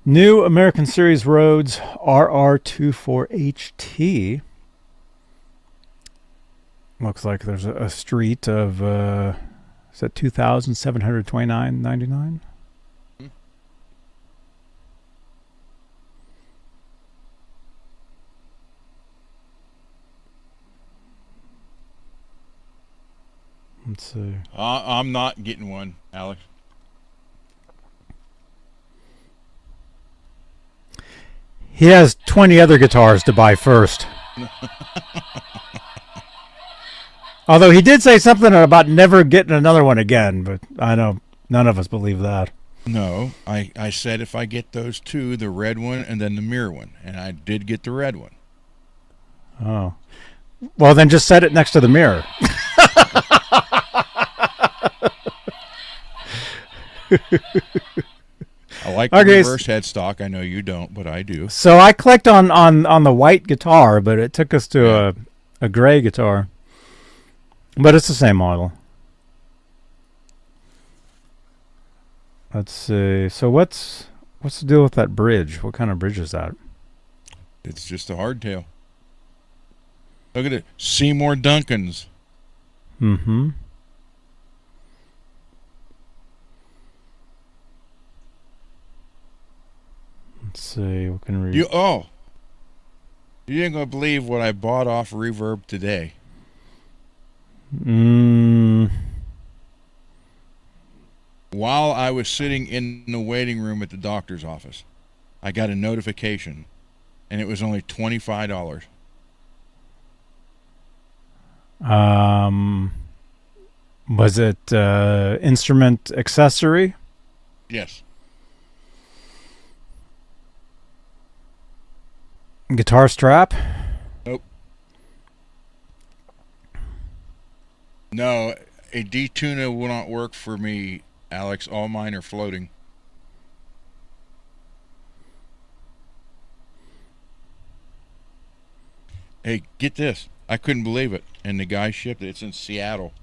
New American Series Rhoads RR24HT. Looks like there's a street of, is that $2,729.99? Let's see. I'm not getting one, Alex. He has 20 other guitars to buy first. Although he did say something about never getting another one again, but I know none of us believe that. No, I said if I get those two, the red one and then the mirror one, and I did get the red one. Oh. Well, then just set it next to the mirror. I like the reverse headstock. I know you don't, but I do. So I clicked on the white guitar, but it took us to a gray guitar. But it's the same model. Let's see. So what's the deal with that bridge? What kind of bridge is that? It's just a hardtail. Look at it. Seymour Duncan's. Mm-hmm. Let's see. What can we... You ain't gonna believe what I bought off Reverb today. While I was sitting in the waiting room at the doctor's office, I got a notification, and it was only $25. Was it instrument accessory? Yes. Guitar strap? Nope. No, a D-tuner will not work for me, Alex. All mine are floating. Hey, get this. I couldn't believe it. And the guy shipped it. It's in Seattle.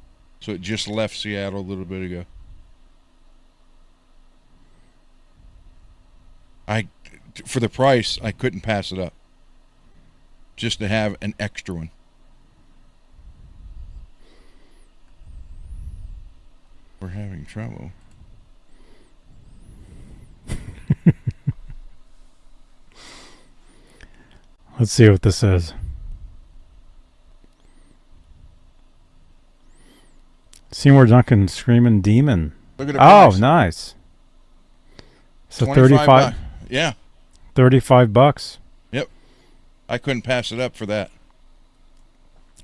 So it just left Seattle a little bit ago. For the price, I couldn't pass it up. Just to have an extra one. We're having trouble. Let's see what this is. Seymour Duncan Screaming Demon. Look at the price. price. Nice. So 35. Yeah. $35. Yep. I couldn't pass it up for that.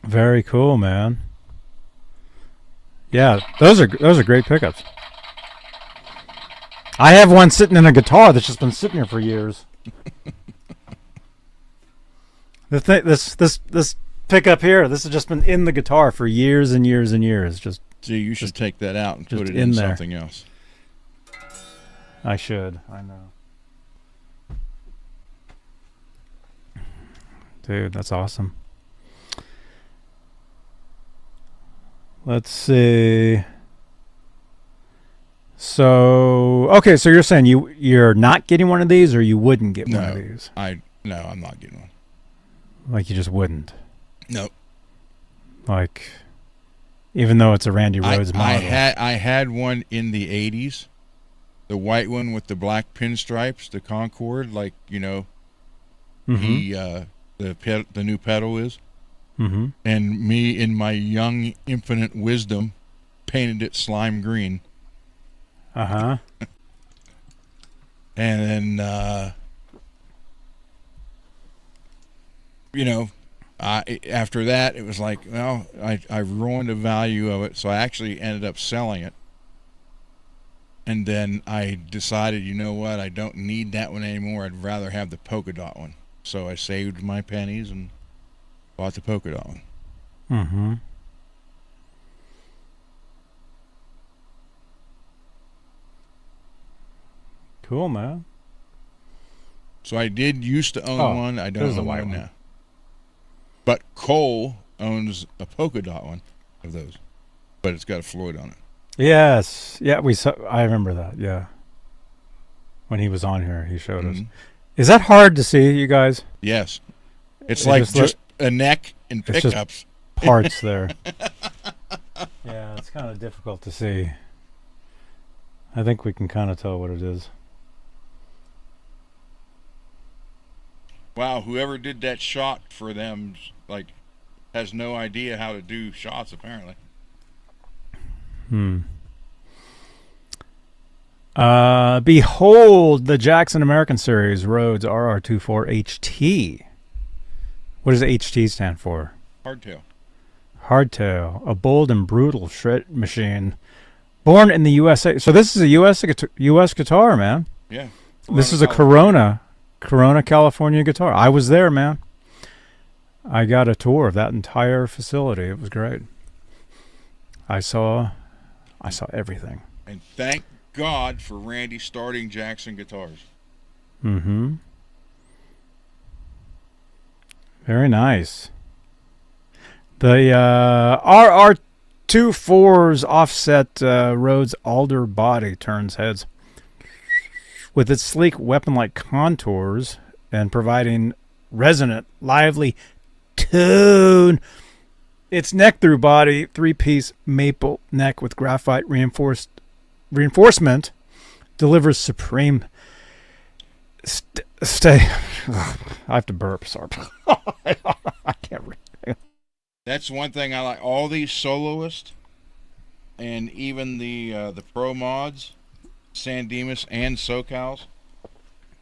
Very cool, man. Yeah, those are great pickups. I have one sitting in a guitar that's just been sitting here for years. This pickup here, this has just been in the guitar for years and years and years. Just see, you should take that out and put it in in there. something else. I should. I know. Dude, that's awesome. Let's see. So, okay, so you're saying you're not getting one of these, or you wouldn't get one of these? No, I'm not getting one. Like you just wouldn't? Nope. Like, even though it's a Randy Rhoads model. I had one in the 80s. The white one with the black pinstripes, the Concorde, like, you know, the new pedal is. Mm-hmm. And me, in my young, infinite wisdom, painted it slime green. Uh-huh. And then, you know, after that, it was like, well, I ruined the value of it, so I actually ended up selling it. And then I decided, you know what, I don't need that one anymore. I'd rather have the polka dot one. So I saved my pennies and bought the polka dot one. Mm-hmm. Cool, man. So I did used to own one. I don't there's the own white one one. now. But Cole owns a polka dot one of those, but it's got a Floyd on it. Yes. Yeah, I remember that. Yeah. When he was on here, he showed us. Is that hard to see, you guys? Yes. It's like just a neck and it's pickups. Just parts there. Yeah, it's kind of difficult to see. I think we can kind of tell what it is. Wow, whoever did that shot for them, like, has no idea how to do shots, apparently. Behold the Jackson American Series Rhoads RR24 HT. What does HT stand for? Hardtail. Hardtail, a bold and brutal shred machine. Born in the USA. So this is a US guitar, man. Yeah. This is a Corona, California guitar. I was there, man. I got a tour of that entire facility. It was great. I saw everything. And thank God for Randy starting Jackson Guitars. Very nice. The RR24's offset Rhoads alder body turns heads with its sleek weapon-like contours and providing resonant, lively tone. Its neck-through body, three-piece maple neck with graphite reinforcement delivers supreme stay. I have to burp. Sorry. I can't read. That's one thing I like. All these soloists and even the pro mods, San Dimas and SoCals,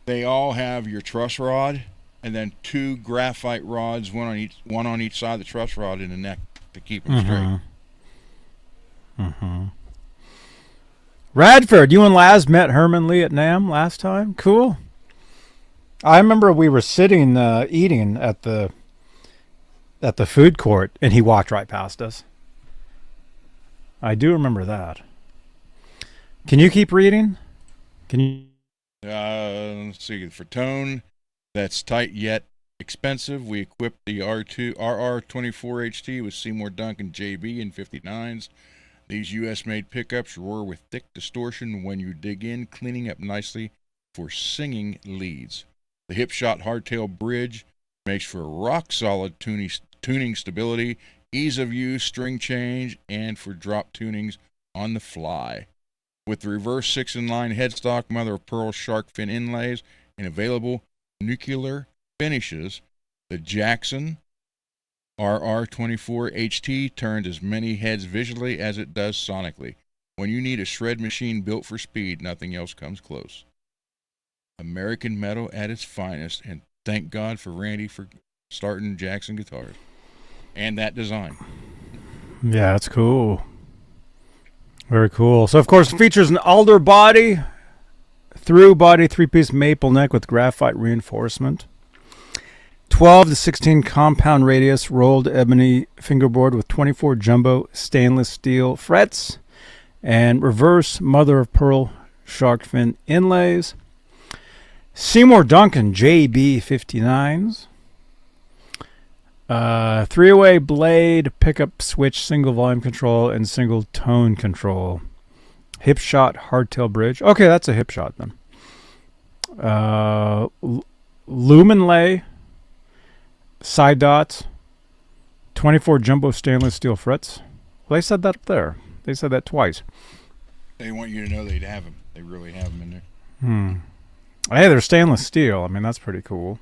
they all have your truss rod and then two graphite rods, one on each side of the truss rod in the neck to keep them straight. Radford, you and Laz met Herman Lee at NAMM last time. Cool. I remember we were sitting eating at the food court, and he walked right past us. I do remember that. Can you keep reading? Can you? Let's see. For tone that's tight yet expensive, we equipped the RR24 HT with Seymour Duncan JB in 59s. These US-made pickups roar with thick distortion when you dig in, cleaning up nicely for singing leads. The hip-shot hardtail bridge makes for rock-solid tuning stability, ease of use, string change, and for drop tunings on the fly. With the reverse 6-in-line headstock, mother-of-pearl shark fin inlays, and available nuclear finishes, the Jackson RR24 HT turned as many heads visually as it does sonically. When you need a shred machine built for speed, nothing else comes close. American metal at its finest, and thank God for Randy for starting Jackson Guitars and that design. Yeah, that's cool. Very cool. So, of course, it features an alder body, through body, three-piece maple neck with graphite reinforcement. 12 to 16 compound radius rolled ebony fingerboard with 24 jumbo stainless steel frets and reverse mother of pearl shark fin inlays. Seymour Duncan JB59s. 3-way blade pickup switch, single volume control and single tone control. Hip shot hardtail bridge. Okay, that's a hip shot then. Lumen lay. Side dots, 24 jumbo stainless steel frets. Well, they said that up there. They said that twice. They want you to know they'd have them. They really have them in there. Hey, they're stainless steel. I mean, that's pretty cool.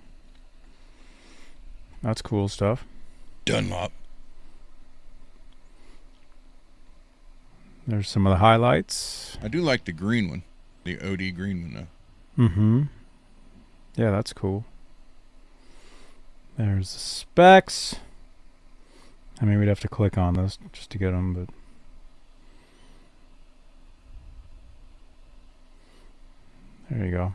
That's cool stuff. Dunlop. There's some of the highlights. I do like the green one, the OD green one, though. Yeah, that's cool. There's the specs. I mean, we'd have to click on this just to get them, but there you go.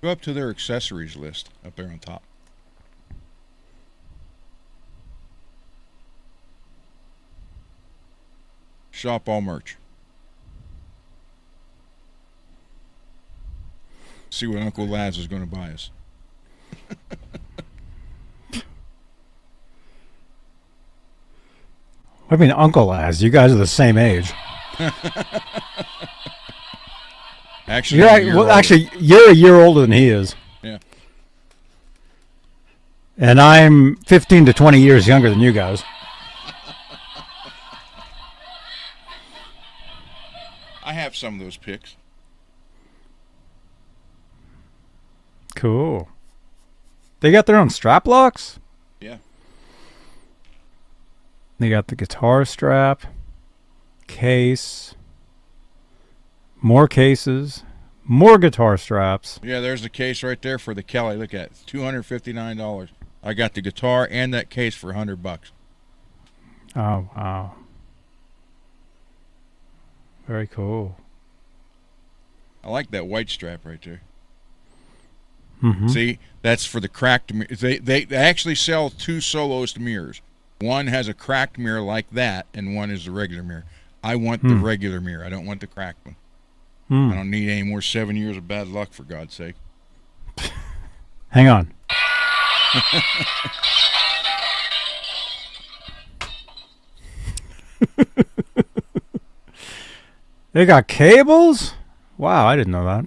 Go up to their accessories list up there on top. Shop all merch. See what Uncle Laz is going to buy us. I mean, Uncle Laz, you guys are the same age. Actually, you're a year older than he is. Yeah. And I'm 15 to 20 years younger than you guys. I have some of those picks. Cool. They got their own strap locks? Yeah. They got the guitar strap, case, more cases, more guitar straps. Yeah, there's the case right there for the Kelly. Look at it. It's $259. I got the guitar and that case for $100. Oh, wow. Very cool. I like that white strap right there. Mm-hmm. See, that's for the cracked mirrors. They actually sell two soloist mirrors. One has a cracked mirror like that, and one is the regular mirror. I want the regular mirror. I don't want the cracked one. I don't need any more 7 years of bad luck, for God's sake. Hang on. They got cables? Wow, I didn't know that.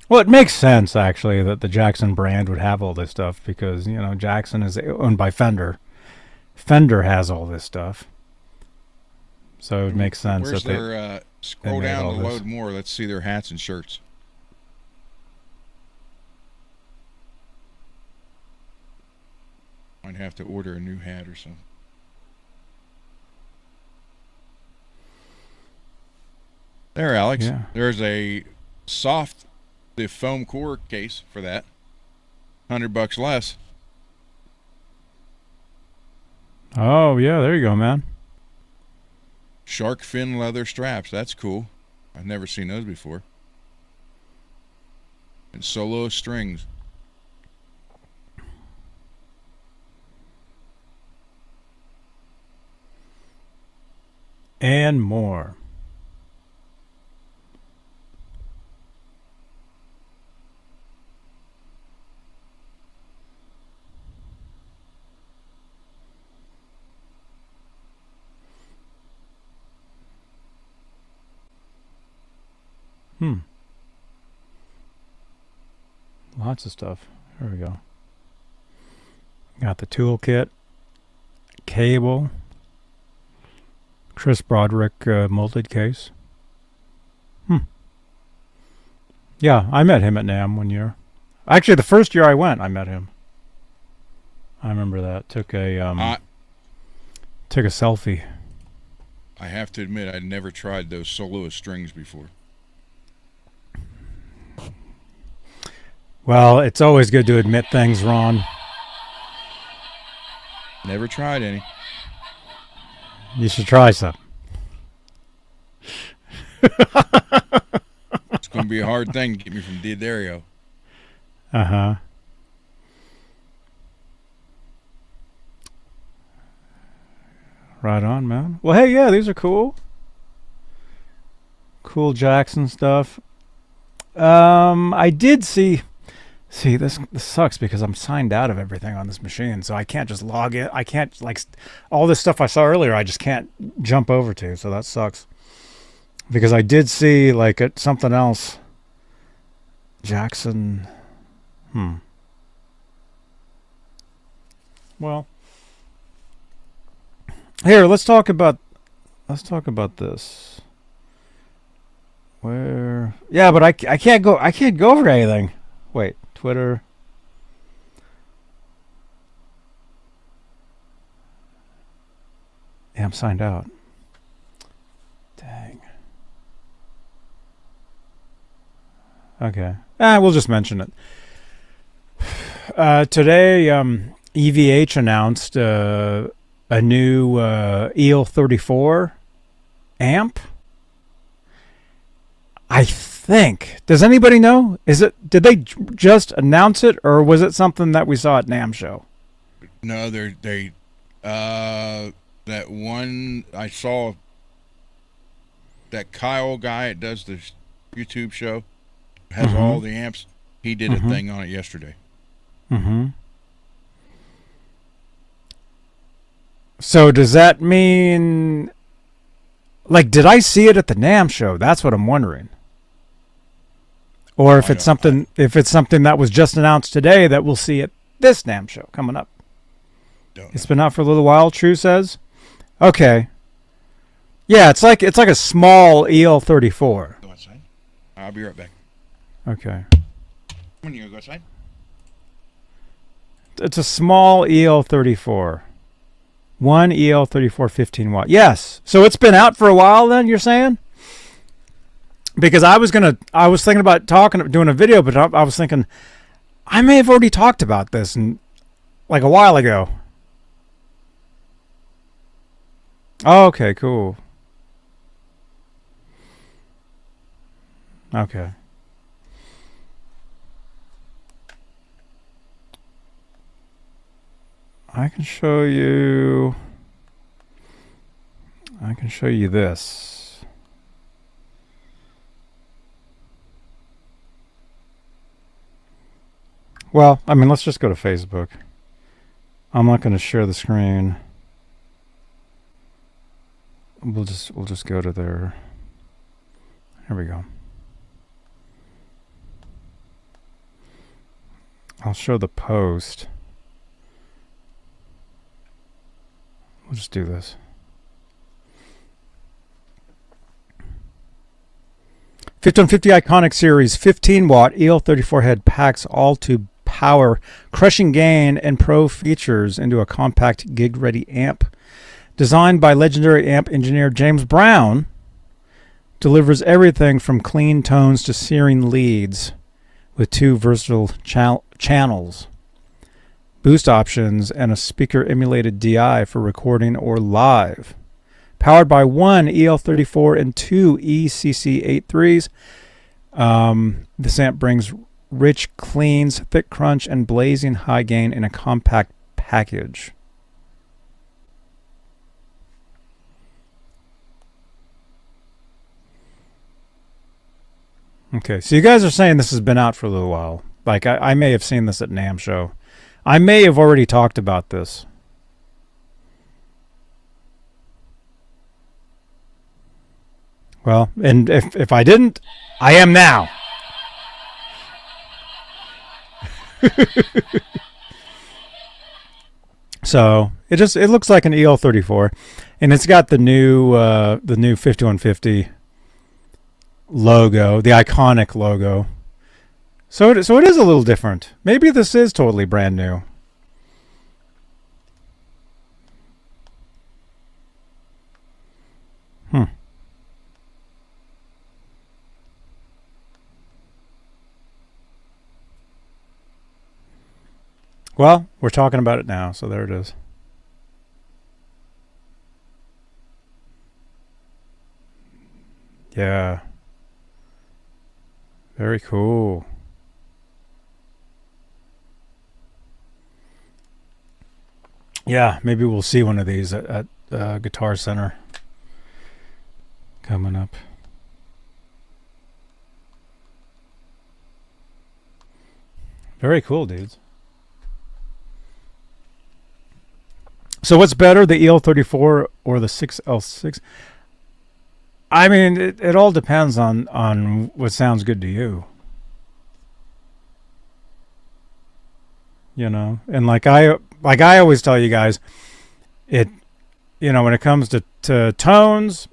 Well, it makes sense, actually, that the Jackson brand would have all this stuff because, you know, Jackson is owned by Fender. Fender has all this stuff. So it makes sense. Where's that their, scroll they down made to all load this. more. Let's see their hats and shirts. Might have to order a new hat or something. There, Alex. Yeah. There's a the foam core case for that. $100 less. Oh, yeah, there you go, man. Shark fin leather straps. That's cool. I've never seen those before. And solo strings. And more. Lots of stuff. There we go. Got the toolkit, cable, Chris Broderick molded case. Yeah, I met him at NAMM one year. Actually, the first year I went, I met him. I remember that. Took a selfie. I have to admit, I'd never tried those soloist strings before. Well, it's always good to admit things, Ron. Never tried any. You should try some. It's going to be a hard thing to get me from D'Addario. Uh-huh. Right on, man. Well, hey, yeah, these are cool. Cool Jackson stuff. I did see... See, this sucks because I'm signed out of everything on this machine, so I can't just log in. I can't, like, all this stuff I saw earlier, I just can't jump over to, so that sucks. Because I did see, like, something else. Jackson. Well. Here, let's talk about this. Where? Yeah, but I can't go over anything. Wait. Twitter. Yeah, I'm signed out. Dang. Okay. We'll just mention it. Today, EVH announced a new EL34 amp. I think. Does anybody know? Did they just announce it, or was it something that we saw at NAMM show? No, that one I saw, that Kyle guy that does the YouTube show. Has all the amps. He did a thing on it yesterday. So does that mean, like, did I see it at the NAMM show? That's what I'm wondering. Or if it's something that was just announced today that we'll see at this NAMM show coming up. It's been out for a little while, True says. Okay. Yeah, it's like a small EL34. Go outside. I'll be right back. Okay. When you go outside? It's a small EL34. One EL34 15 watt. Yes. So it's been out for a while then, you're saying? Because I was thinking about doing a video, but I was thinking I may have already talked about this like a while ago. Oh, okay, cool. Okay. I can show you this. Well, I mean, let's just go to Facebook. I'm not going to share the screen. We'll just go to there. Here we go. I'll show the post. We'll just do this. 5150 Iconic Series 15 watt EL34 head packs all to power, crushing gain, and pro features into a compact gig ready amp. Designed by legendary amp engineer James Brown, delivers everything from clean tones to searing leads with two versatile channels, boost options, and a speaker emulated DI for recording or live. Powered by one EL34 and two ECC83s, this amp brings rich cleans, thick crunch, and blazing high gain in a compact package. Okay, so you guys are saying this has been out for a little while. Like, I may have seen this at NAMM show. I may have already talked about this. Well, and if I didn't, I am now. So it looks like an EL34, and it's got the new 5150 logo, the iconic logo. So it is a little different. Maybe this is totally brand new. Well, we're talking about it now, so there it is. Yeah. Very cool. Yeah, maybe we'll see one of these at Guitar Center coming up. Very cool, dudes. So what's better, the EL34 or the 6L6? I mean, it all depends on what sounds good to you. You know, and like I always tell you guys, when it comes to tones,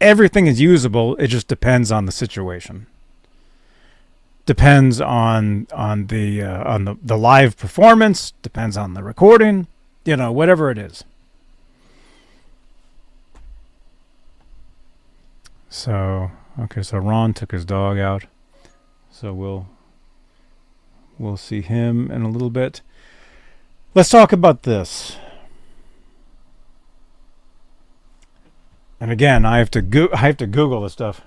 everything is usable. It just depends on the situation. Depends on the live performance. Depends on the recording. Whatever it is. So, okay, so Ron took his dog out. So we'll see him in a little bit. Let's talk about this. And again, I have to Google this stuff.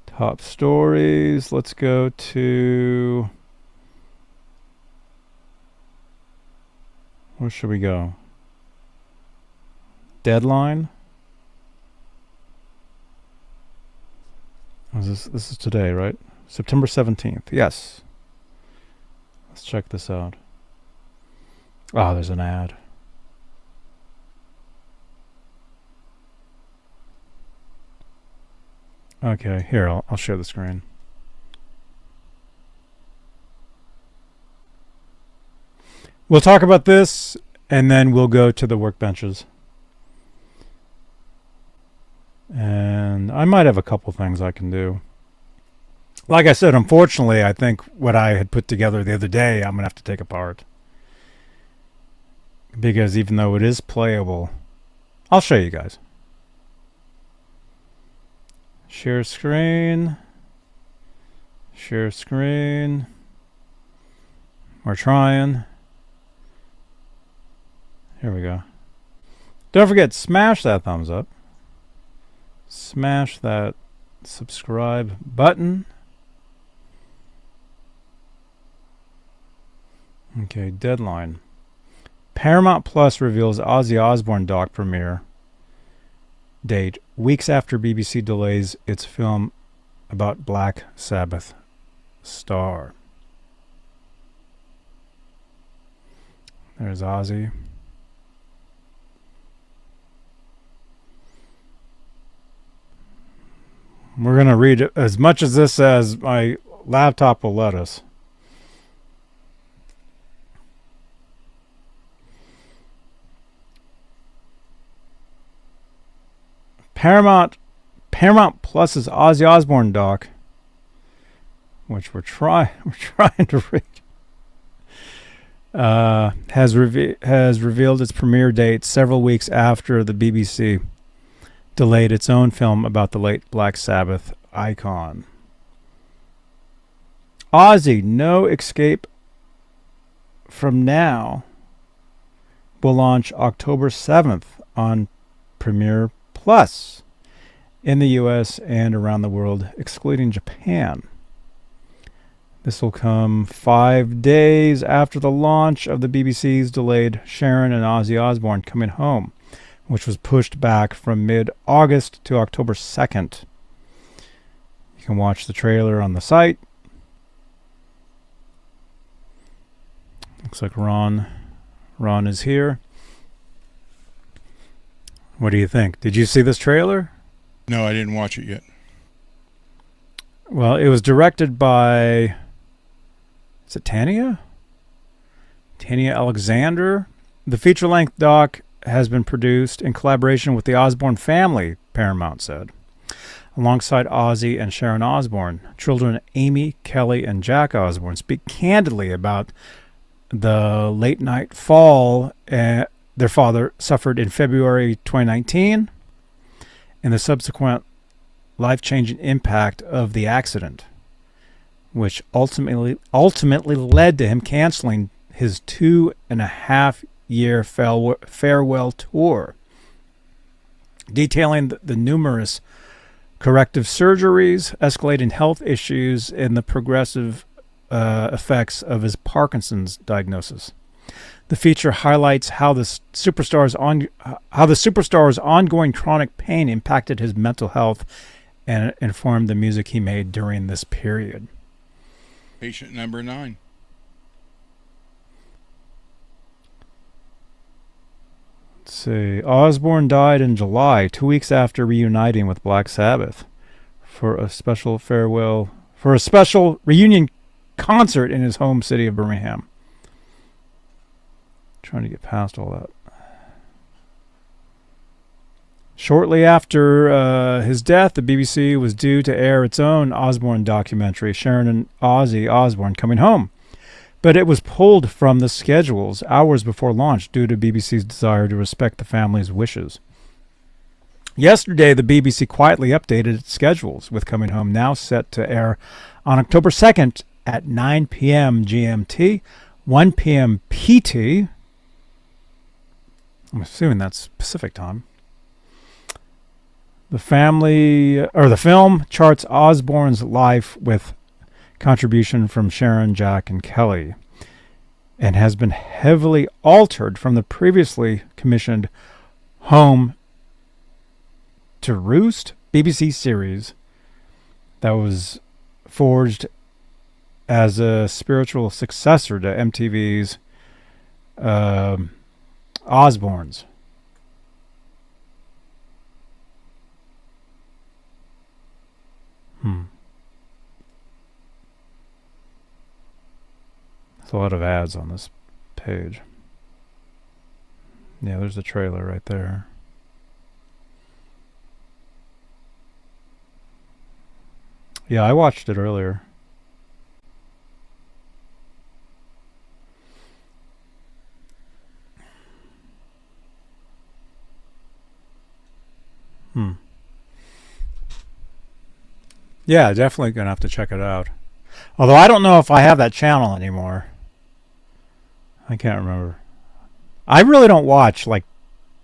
Top stories. Let's go to... Where should we go? Deadline. This is today, right? September 17th. Yes. Let's check this out. Oh, there's an ad. Okay, here, I'll share the screen. We'll talk about this, and then we'll go to the workbenches. And I might have a couple things I can do. Like I said, unfortunately, I think what I had put together the other day, I'm going to have to take apart. Because even though it is playable, I'll show you guys. Share screen. Share screen. We're trying. Here we go. Don't forget, smash that thumbs up. Smash that subscribe button. Okay, deadline. Paramount Plus reveals Ozzy Osbourne doc premiere date weeks after BBC delays its film about Black Sabbath star. There's Ozzy. We're going to read as much of this as my laptop will let us. Paramount Plus's Ozzy Osbourne doc, which we're trying to read, has revealed its premiere date several weeks after the BBC delayed its own film about the late Black Sabbath icon. Ozzy, No Escape From Now will launch October 7th on Premiere Plus in the US and around the world, excluding Japan. This will come 5 days after the launch of the BBC's delayed Sharon and Ozzy Osbourne Coming Home, which was pushed back from mid-August to October 2nd. You can watch the trailer on the site. Looks like Ron is here. What do you think? Did you see this trailer? No, I didn't watch it yet. Well, it was directed by... Is it Tanya? Tanya Alexander. The feature-length doc has been produced in collaboration with the Osbourne family, Paramount said, alongside Ozzy and Sharon Osbourne. Children Amy, Kelly, and Jack Osbourne speak candidly about the late-night fall their father suffered in February 2019 and the subsequent life-changing impact of the accident, which ultimately led to him canceling his 2.5-year farewell tour, detailing the numerous corrective surgeries, escalating health issues, and the progressive effects of his Parkinson's diagnosis. The feature highlights how the superstar's ongoing chronic pain impacted his mental health and informed the music he made during this period. Patient number 9. Let's see. Osbourne died in July, 2 weeks after reuniting with Black Sabbath for a special reunion concert in his home city of Birmingham. Trying to get past all that. Shortly after his death, the BBC was due to air its own Osbourne documentary, Sharon and Ozzy Osbourne Coming Home. But it was pulled from the schedules hours before launch due to BBC's desire to respect the family's wishes. Yesterday, the BBC quietly updated its schedules, with Coming Home now set to air on October 2nd at 9 p.m. GMT, 1 p.m. PT. I'm assuming that's Pacific time. The film charts Osbourne's life with contribution from Sharon, Jack, and Kelly, and has been heavily altered from the previously commissioned home to Roost, BBC series that was forged as a spiritual successor to MTV's Osbournes. There's a lot of ads on this page. Yeah, there's the trailer right there. Yeah, I watched it earlier. Yeah, definitely gonna have to check it out. Although I don't know if I have that channel anymore. I can't remember. I really don't watch like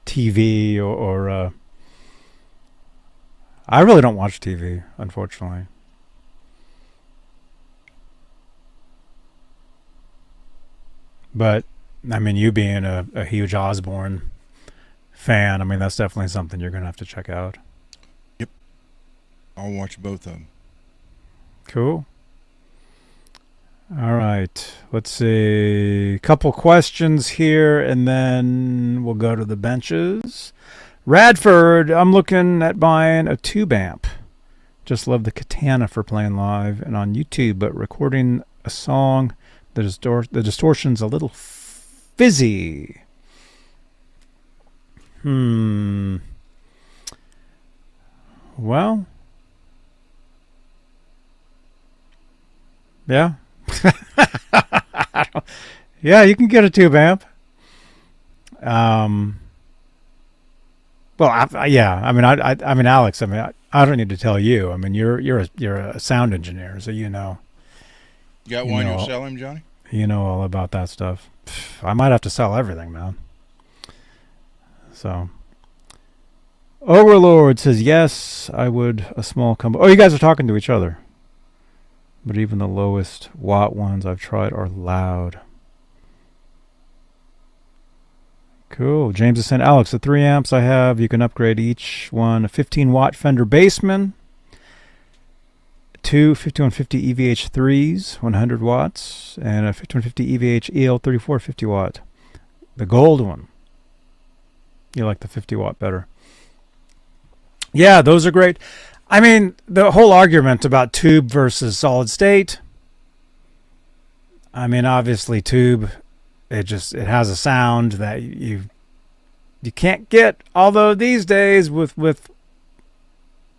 TV or I really don't watch TV, unfortunately. But I mean, you being a huge Osbourne fan, I mean, that's definitely something you're gonna have to check out. Yep, I'll watch both of them. Cool. All right. Let's see. A couple questions here, and then we'll go to the benches. Radford, I'm looking at buying a tube amp. Just love the Katana for playing live and on YouTube, but recording a song, the distortion's a little fizzy. Well, yeah. Yeah, you can get a tube amp. Well, yeah. I mean, Alex. I mean, I don't need to tell you. I mean, you're a sound engineer, so you know. You got one you'll sell him, Johnny? You know all about that stuff. I might have to sell everything, man. So, Overlord says yes, I would. A small company. Oh, you guys are talking to each other. But even the lowest watt ones I've tried are loud. Cool. James is saying, Alex, the 3 amps I have, you can upgrade each one a 15-watt Fender Bassman, 2 5150 EVH3s, 100 watts, and a 5150 EVH EL34 50 watt. The gold one. You like the 50 watt better. Yeah, those are great. I mean, the whole argument about tube versus solid state. I mean, obviously tube, it has a sound that you can't get. Although these days with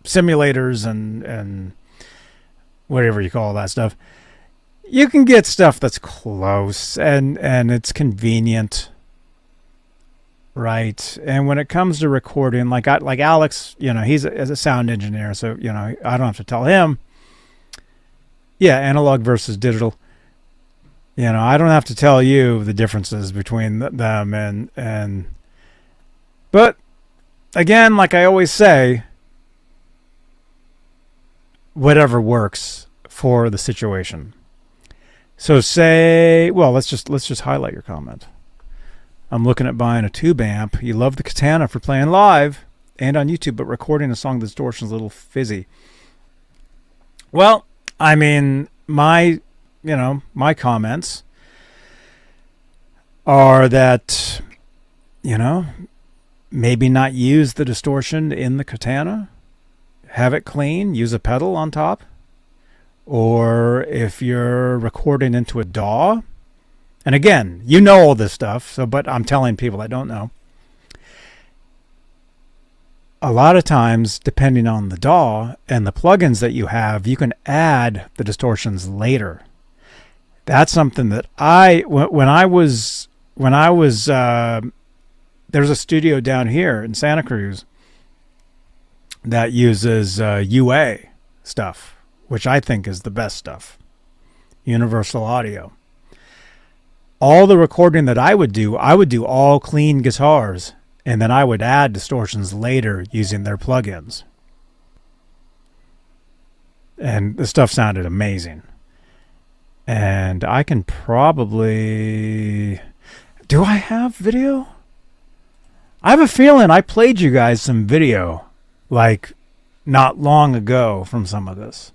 simulators and whatever you call that stuff, you can get stuff that's close and it's convenient. Right, and when it comes to recording, like Alex, you know, he's a sound engineer, so you know I don't have to tell him. Yeah, analog versus digital. You know, I don't have to tell you the differences between them and. But again, like I always say, whatever works for the situation. So say, well, let's just highlight your comment. I'm looking at buying a tube amp. You love the Katana for playing live and on YouTube, but recording a song, the distortion's a little fizzy. Well, I mean, my comments are that, you know, maybe not use the distortion in the Katana. Have it clean. Use a pedal on top. Or if you're recording into a DAW, and again, you know all this stuff, but I'm telling people that don't know. A lot of times, depending on the DAW and the plugins that you have, you can add the distortions later. That's something that when I was there's a studio down here in Santa Cruz that uses UA stuff, which I think is the best stuff. Universal Audio. All the recording that I would do all clean guitars, and then I would add distortions later using their plugins. And the stuff sounded amazing. And I can probably... Do I have video? I have a feeling I played you guys some video, like, not long ago from some of this.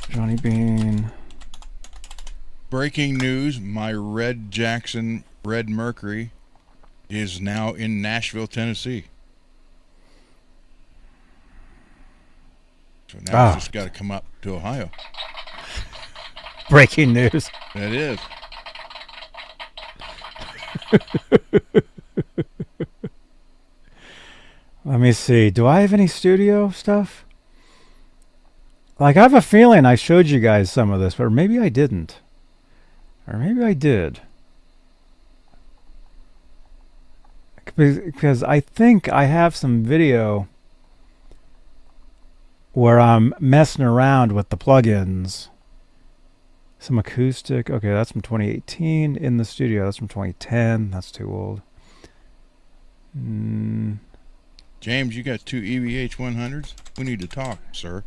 Johnny Beane. Breaking news, my Red Jackson Red Mercury is now in Nashville, Tennessee. So now it's just got to come up to Ohio. Breaking news. That is. Let me see. Do I have any studio stuff? Like, I have a feeling I showed you guys some of this, but maybe I didn't. Or maybe I did. Because I think I have some video where I'm messing around with the plugins. Some acoustic. Okay, that's from 2018 in the studio. That's from 2010. That's too old. James, you got 2 EVH 100s? We need to talk, sir.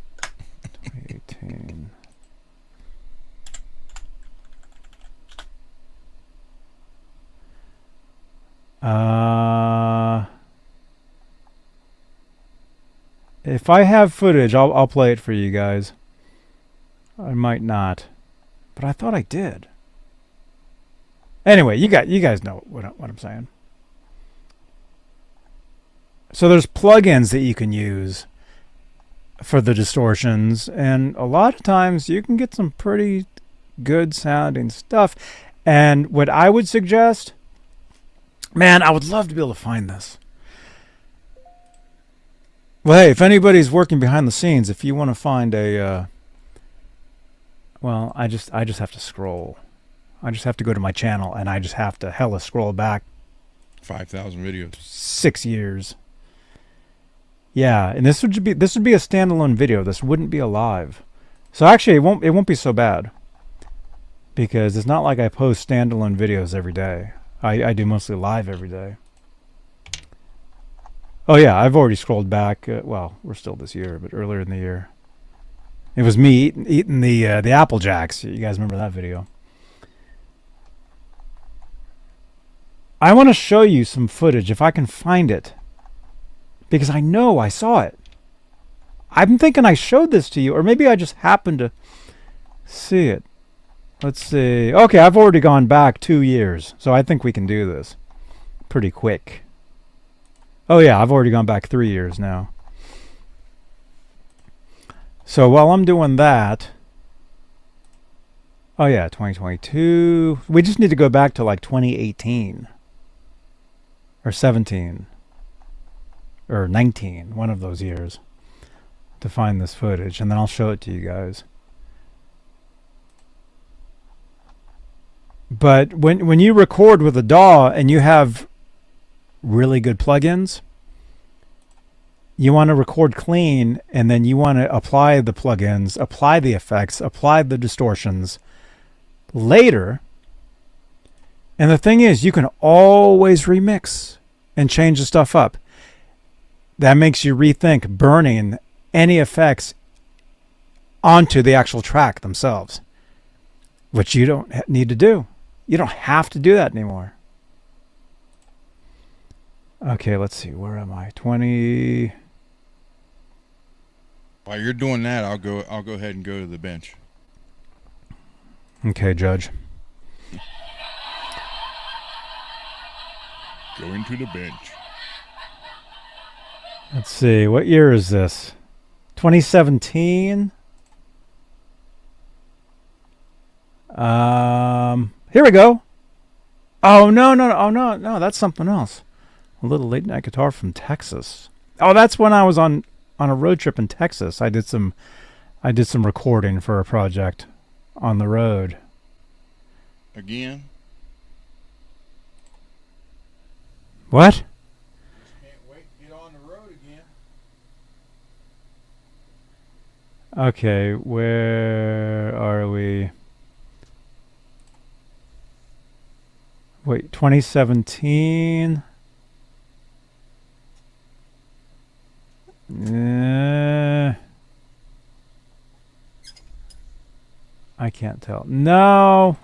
2018. If I have footage, I'll play it for you guys. I might not, but I thought I did. Anyway, you guys know what I'm saying. So there's plugins that you can use for the distortions, and a lot of times you can get some pretty good sounding stuff. And what I would suggest, man, I would love to be able to find this. Well, hey, if anybody's working behind the scenes, if you want to find a, well, I just have to scroll. I just have to go to my channel, and I just have to hella scroll back 5,000 videos. 6 years. Yeah, and this would be a standalone video. This wouldn't be a live. So actually, it won't be so bad, because it's not like I post standalone videos every day. I do mostly live every day. Oh yeah, I've already scrolled back. Well, we're still this year, but earlier in the year, it was me eating the Apple Jacks. You guys remember that video? I want to show you some footage if I can find it, because I know I saw it. I'm thinking I showed this to you, or maybe I just happened to see it. Let's see. Okay, I've already gone back 2 years, so I think we can do this pretty quick. Oh yeah, I've already gone back 3 years now. So while I'm doing that, oh yeah, 2022. We just need to go back to like 2018 or 17 or 19, one of those years, to find this footage, and then I'll show it to you guys. But when you record with a DAW and you have really good plugins, you want to record clean, and then you want to apply the plugins, apply the effects, apply the distortions later. And the thing is, you can always remix and change the stuff up. That makes you rethink burning any effects onto the actual track themselves, which you don't need to do. You don't have to do that anymore. Okay, let's see. Where am I? 20. While you're doing that, I'll go ahead and go to the bench. Okay, Judge. Going to the bench. Let's see. What year is this? 2017. Here we go. Oh no! That's something else. A little late night guitar from Texas. Oh, that's when I was on a road trip in Texas. I did some recording for a project on the road. Again? What? Just can't wait to get on the road again. Okay, where are we? Wait, 2017. I can't tell. No.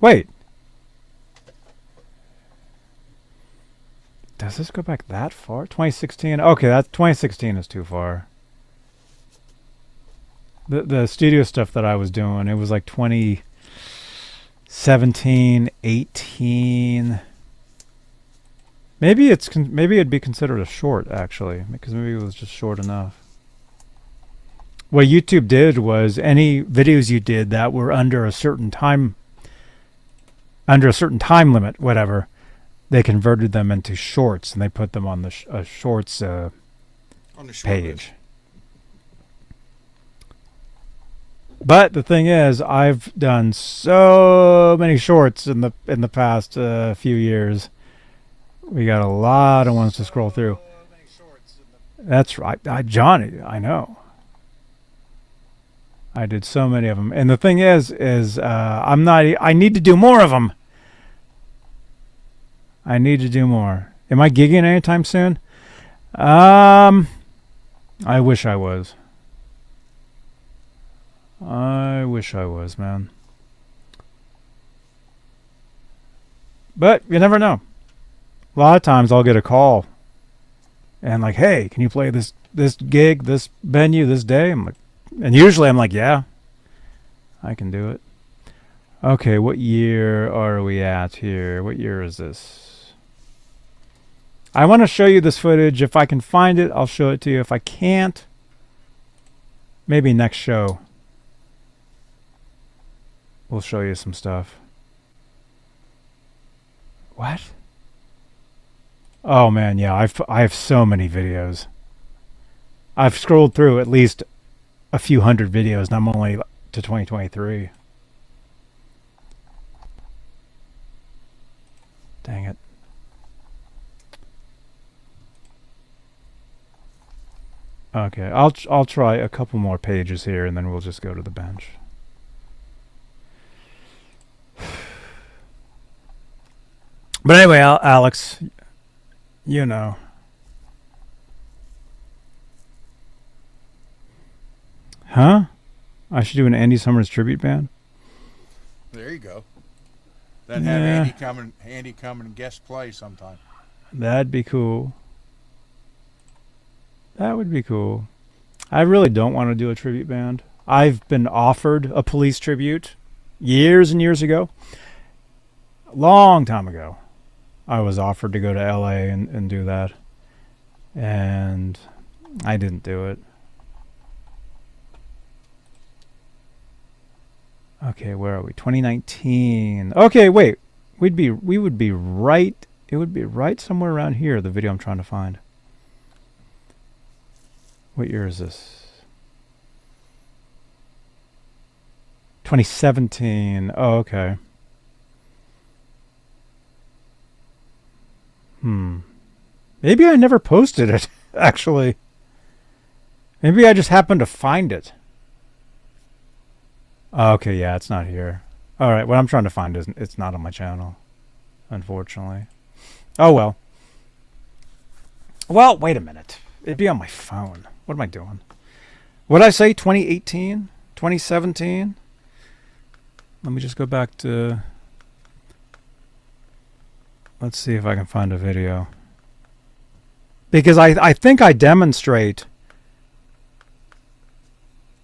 Wait. Does this go back that far? 2016? Okay, that 2016 is too far. The studio stuff that I was doing, it was like 2017, 18. Maybe it'd be considered a short, actually, because maybe it was just short enough. What YouTube did was any videos you did that were under a certain time limit, whatever, they converted them into shorts and they put them on the shorts On the short page. list. But the thing is, I've done so many shorts in the past few years. We got a lot of ones to scroll through. That's right, Johnny. I know. I did so many of them, and the thing is I'm not. I need to do more of them. I need to do more. Am I gigging anytime soon? I wish I was. I wish I was, man. But you never know. A lot of times I'll get a call and like, hey, can you play this gig, this venue, this day? I'm like, and usually I'm like, yeah, I can do it. Okay, what year are we at here? What year is this? I want to show you this footage. If I can find it, I'll show it to you. If I can't, maybe next show we'll show you some stuff. What? Oh man, yeah, I have so many videos. I've scrolled through at least a few hundred videos, and I'm only to 2023. Dang it. Okay, I'll try a couple more pages here, and then we'll just go to the bench. But anyway, Alex, you know. Huh? I should do an Andy Summers tribute band? There you go. Then have Andy come and guest play sometime. That'd be cool. That would be cool. I really don't want to do a tribute band. I've been offered a Police tribute years and years ago. A long time ago. I was offered to go to LA and do that. And I didn't do it. Okay, where are we? 2019. Okay, wait. We would be right. It would be right somewhere around here, the video I'm trying to find. What year is this? 2017. Oh, okay. Maybe I never posted it, actually. Maybe I just happened to find it. Okay, yeah, it's not here. All right, what I'm trying to find is it's not on my channel, unfortunately. Oh, well. Well, wait a minute. It'd be on my phone. What am I doing? What did I say? 2018? 2017? Let me just go back to... Let's see if I can find a video. Because I think I demonstrate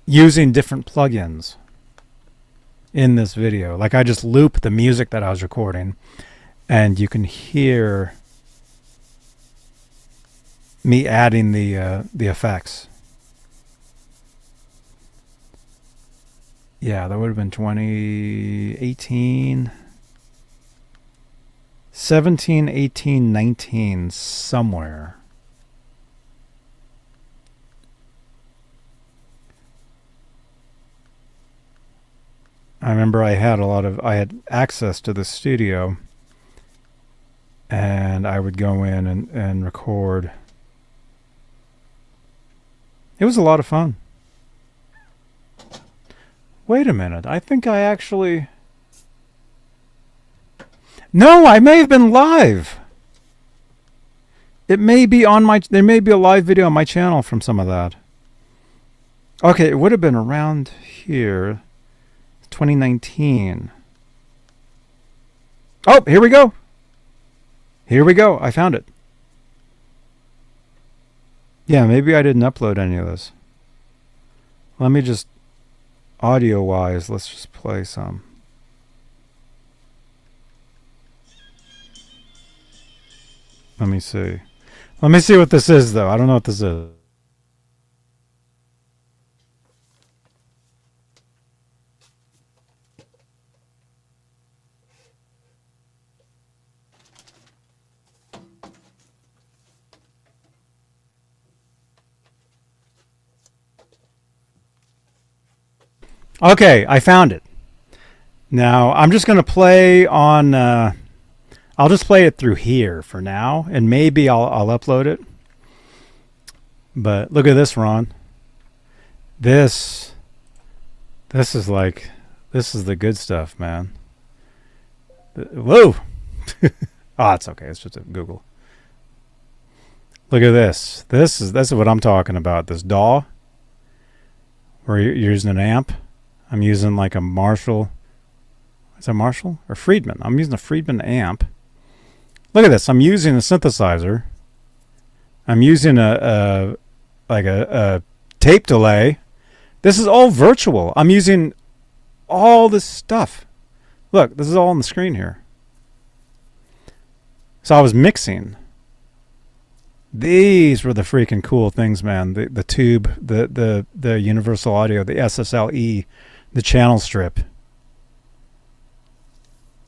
using different plugins in this video. Like I just loop the music that I was recording and you can hear me adding the effects. Yeah, that would have been 2018, 17, 18, 19, somewhere. I remember I had access to the studio and I would go in and record. It was a lot of fun. Wait a minute. I think I actually... No, I may have been live. It may be on my... There may be a live video on my channel from some of that. Okay, it would have been around here. 2019. Oh, here we go. Here we go. I found it. Yeah, maybe I didn't upload any of this. Let me just, audio-wise, let's just play some. Let me see. Let me see what this is, though. I don't know what this is. Okay, I found it. Now, I'm just going to play on... I'll just play it through here for now, and maybe I'll upload it. But look at this, Ron. This is like... This is the good stuff, man. Whoa! Oh, it's okay. It's just a Google. Look at this. This is what I'm talking about. This DAW, where you're using an amp. I'm using like a Marshall. Is that Marshall or Friedman? I'm using a Friedman amp. Look at this. I'm using a synthesizer. I'm using a tape delay. This is all virtual. I'm using all this stuff. Look, this is all on the screen here. So I was mixing. These were the freaking cool things, man. The tube, the Universal Audio, the SSLE, the channel strip.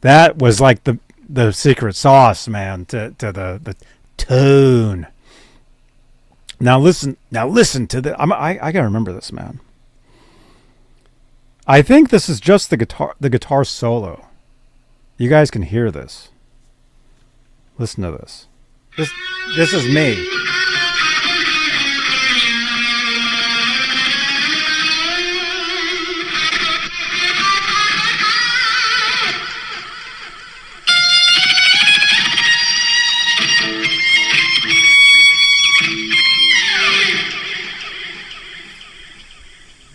That was like the secret sauce, man, to the tone. Now listen to the. I gotta remember this, man. I think this is just the guitar solo. You guys can hear this. Listen to this. This is me.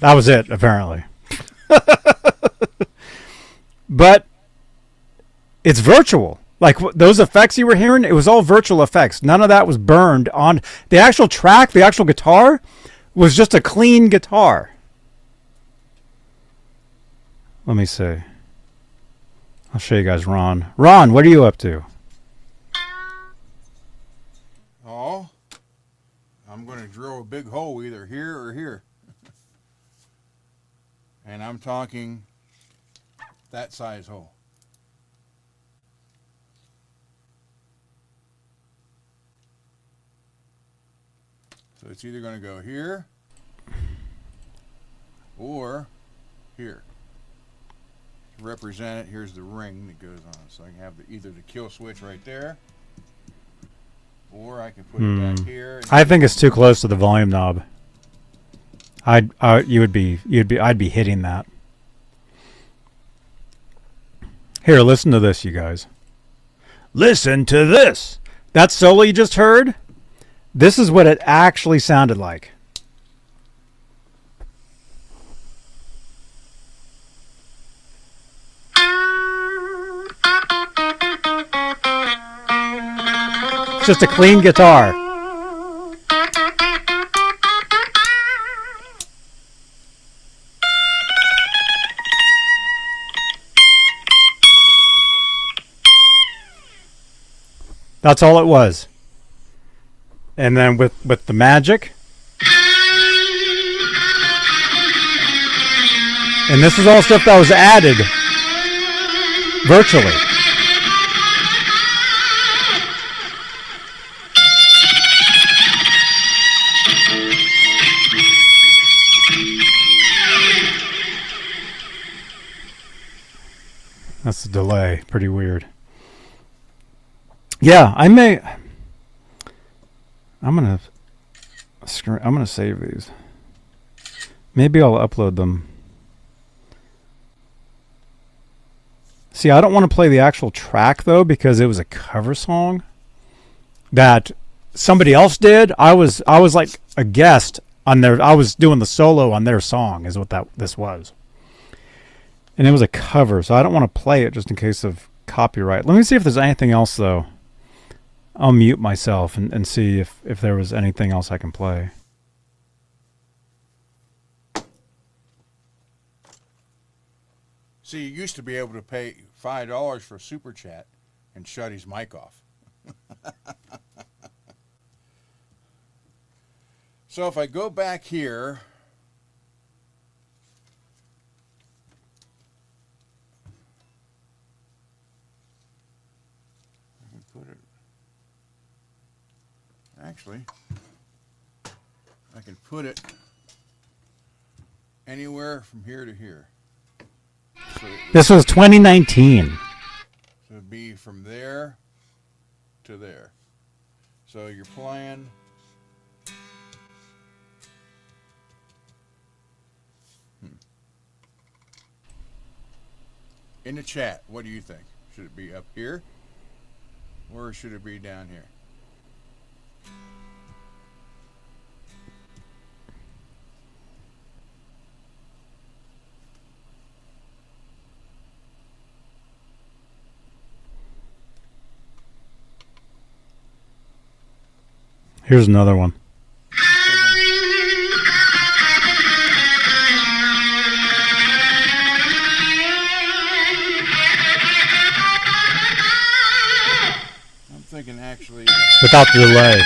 That was it, apparently. But it's virtual. Like those effects you were hearing, it was all virtual effects. None of that was burned on the actual track. The actual guitar was just a clean guitar. Let me see. I'll show you guys Ron. Ron, what are you up to? Oh, I'm going to drill a big hole either here or here. And I'm talking that size hole. So it's either going to go here or here. To represent it, here's the ring that goes on. So I can have either the kill switch right there, or I can put it back here. I think it's too close to the volume knob. I'd be hitting that. Here, listen to this, you guys. Listen to this. That solo you just heard, this is what it actually sounded like. It's just a clean guitar. That's all it was. And then with the magic. And this is all stuff that was added virtually. That's the delay. Pretty weird. Yeah, I'm gonna save these. Maybe I'll upload them. See, I don't want to play the actual track though because it was a cover song that somebody else did. I was like a guest on their. I was doing the solo on their song, is what this was, and it was a cover. So I don't want to play it just in case of copyright. Let me see if there's anything else though. I'll mute myself and see if there was anything else I can play. See, you used to be able to pay $5 for a super chat and shut his mic off. So if I go back here, I can put it, actually, I can put it anywhere from here to here. So This was 2019. So it'd be from there to there. So you're playing. In the chat, what do you think? Should it be up here? Or should it be down here? Here's another one. I'm thinking actually Without the delay.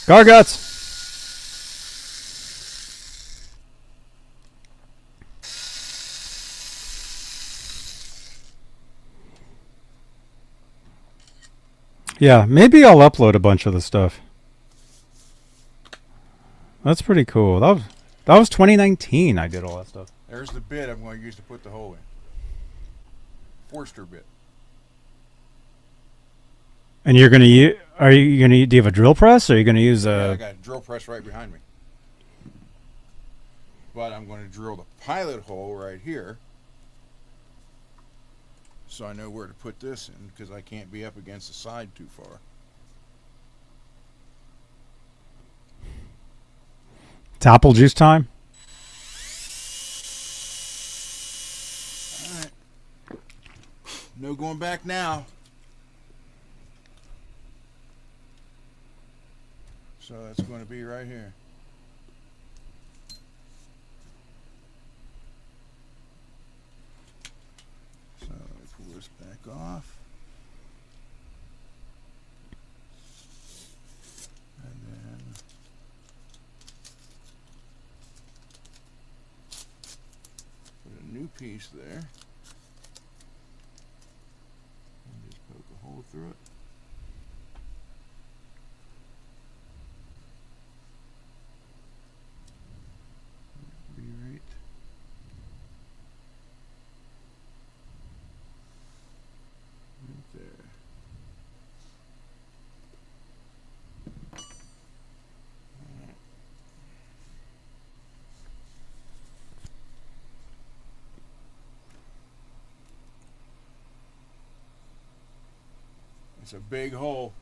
Garguts! Yeah, maybe I'll upload a bunch of the stuff. That's pretty cool. That was 2019 I did all that stuff. there's the bit I'm going to use to put the hole in. Forster bit. And you're going to use, do you have a drill press or are you going to use Yeah, I a... got a drill press right behind me. But I'm going to drill the pilot hole right here. So I know where to put this in because I can't be up against the side too far. It's apple juice time? Alright. No going back now. So that's going to be right here. So let me pull this back off. And then put a new piece there. And just poke a hole through it. Be right. Right there. Alright. It's a big hole.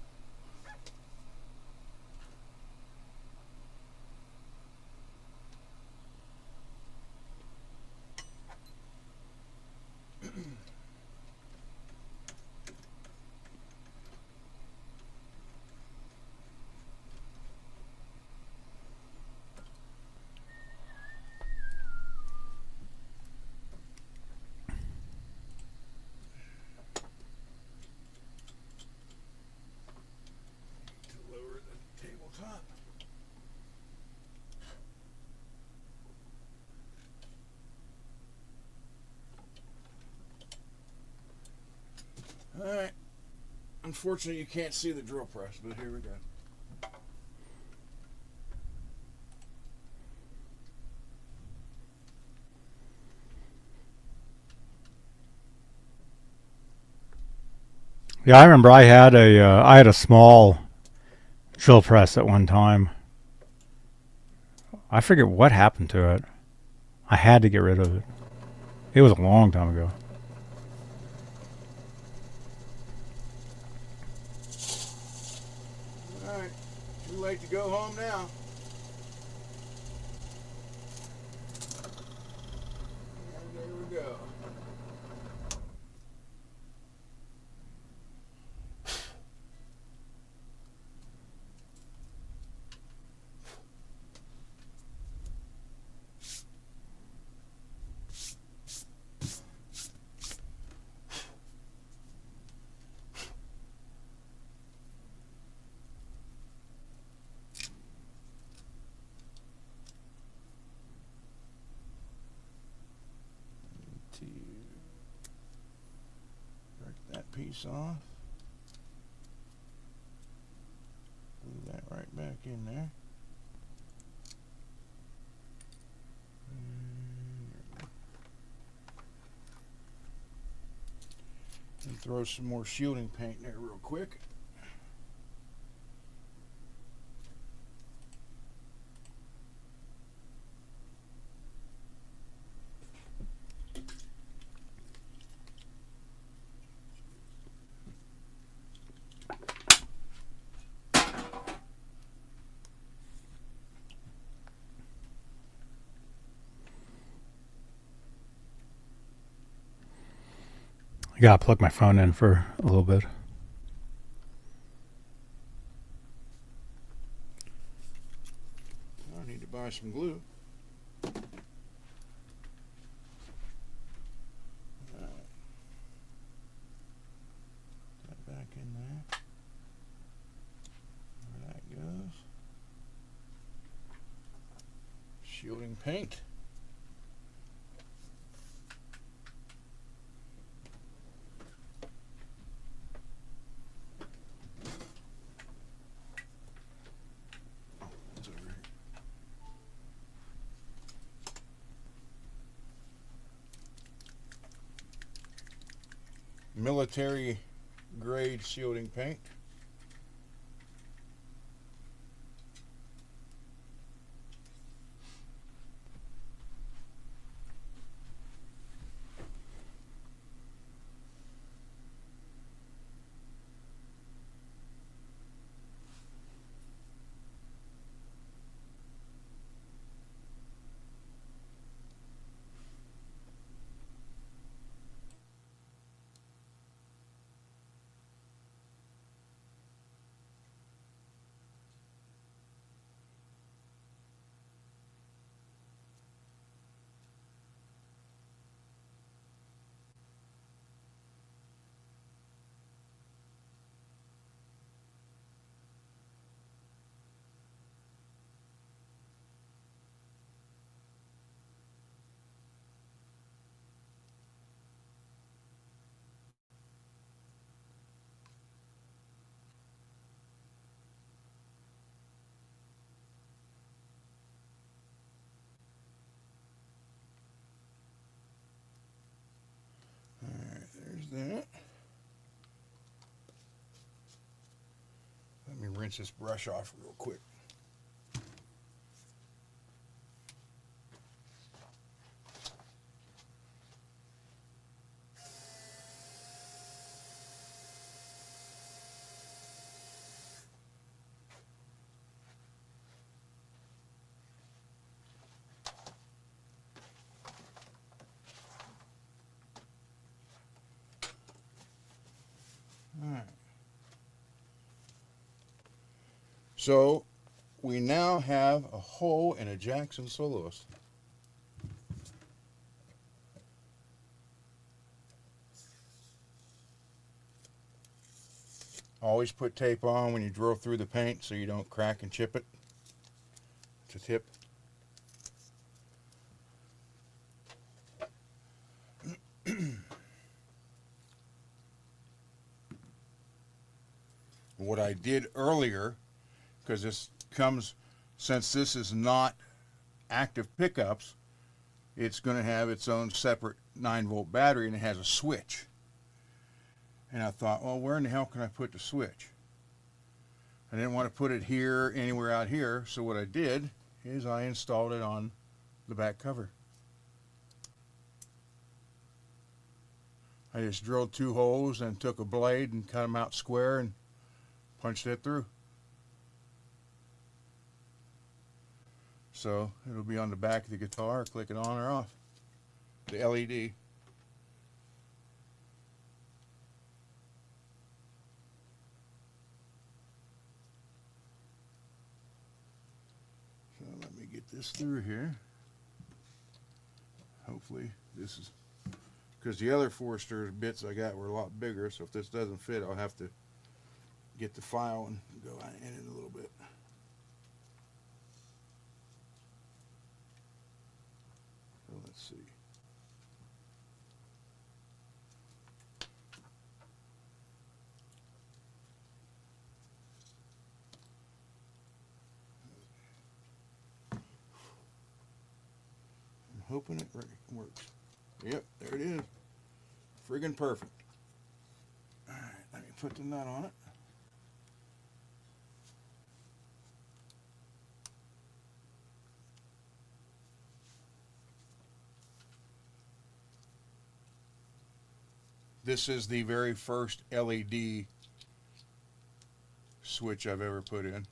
To lower the tabletop. Alright. Unfortunately, you can't see the drill press, but here we go. Yeah, I remember I had a small drill press at one time. I forget what happened to it. I had to get rid of it. It was a long time ago. Alright. Too late to go home now. piece off. Glue that right back in there. And throw some more shielding paint in there real quick. I gotta plug my phone in for a little bit. I need to buy some glue. That back in there. There that goes. Shielding paint. Military grade shielding paint. That. Let me rinse this brush off real quick. So we now have a hole in a Jackson soloist. Always put tape on when you drill through the paint so you don't crack and chip it. It's a tip. What I did earlier, because this comes, since this is not active pickups, it's going to have its own separate 9-volt battery, and it has a switch. And I thought, well, where in the hell can I put the switch? I didn't want to put it here, anywhere out here, so what I did is I installed it on the back cover. I just drilled 2 holes and took a blade and cut them out square and punched it through. So it'll be on the back of the guitar. Click it on or off. The LED. So let me get this through here. Hopefully this is, because the other Forester bits I got were a lot bigger, so if this doesn't fit, I'll have to get the file and go in it a little bit. So let's see. hoping it works. Yep, there it is. Friggin' perfect. All right, let me put the nut on it. This is the very first LED switch I've ever put in.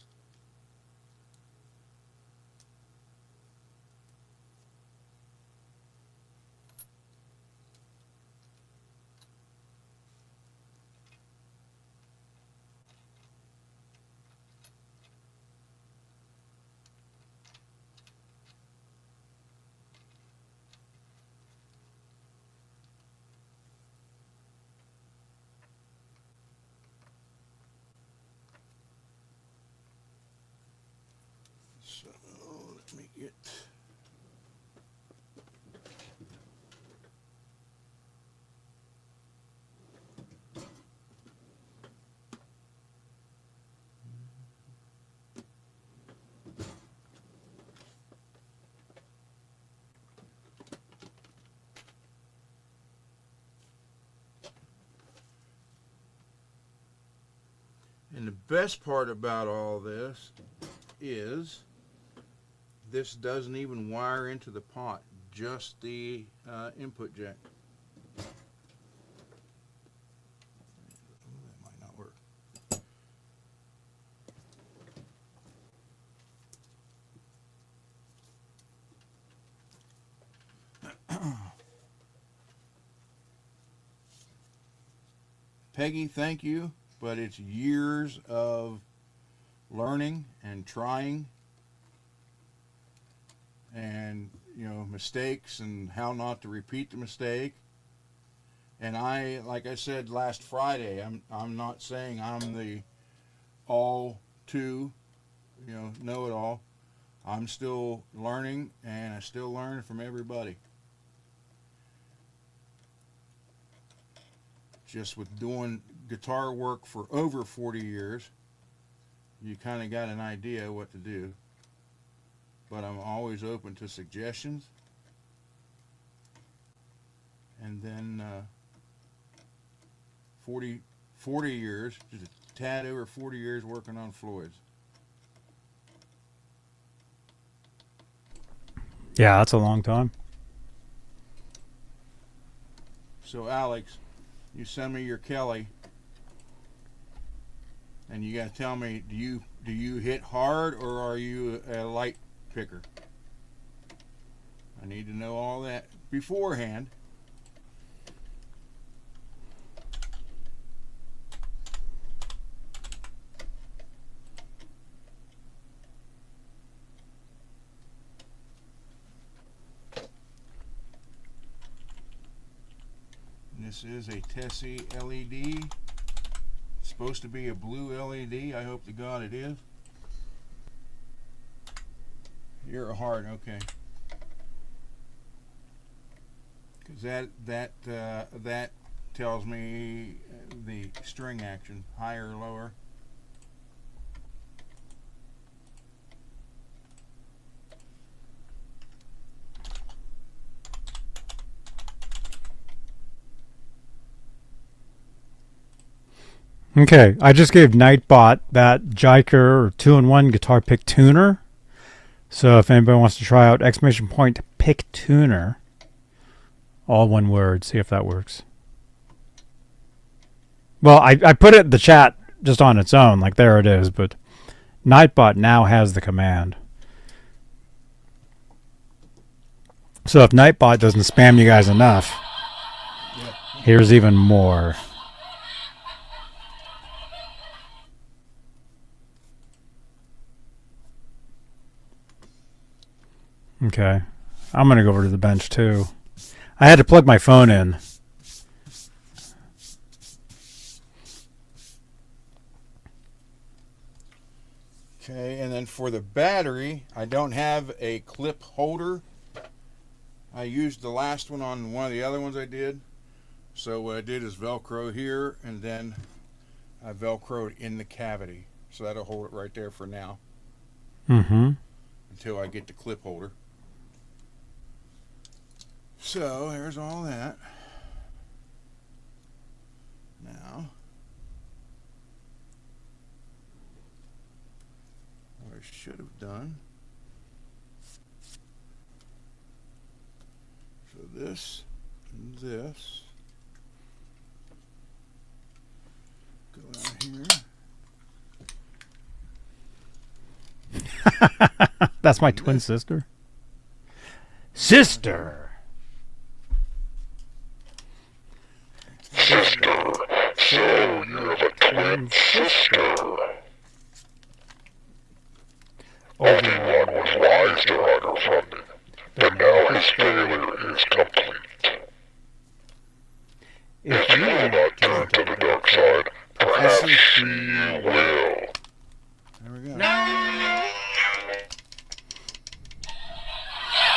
So let me get and the best part about all this is this doesn't even wire into the pot, just the input jack. That might not work. Peggy, thank you, but it's years of learning and trying, and mistakes and how not to repeat the mistake. And I, like I said last Friday, I'm not saying I'm the all too know it all. I'm still learning, and I still learn from everybody. Just with doing guitar work for over 40 years, you kind of got an idea what to do. But I'm always open to suggestions. And then 40 years, just a tad over 40 years working on Floyd's. Yeah, that's a long time. So Alex, you send me your Kelly, and you got to tell me, do you hit hard, or are you a light picker? I need to know all that beforehand. This is a Tessie LED. It's supposed to be a blue LED. I hope to God it is. You're a hard, okay. Because that tells me the string action, higher or lower. Okay, I just gave Nightbot that JYKER or 2-in-1 guitar pick tuner. So if anybody wants to try out ! Pick tuner, all one word, see if that works. Well, I put it in the chat just on its own, like there it is, but Nightbot now has the command. So if Nightbot doesn't spam you guys enough, here's even more. Okay, I'm going to go over to the bench too. I had to plug my phone in. Okay, and then for the battery, I don't have a clip holder. I used the last one on one of the other ones I did. So what I did is Velcro here, and then I Velcroed in the cavity. So that'll hold it right there for now. Mm-hmm. Until I get the clip holder. So there's all that. Now, what I should have done. So this and this go out here. That's my twin sister. Sister. Sister, so you have a twin sister. Obi-Wan was wise to hide her from me, but now his failure is complete. If you will not turn to the dark side, perhaps she will. There we go.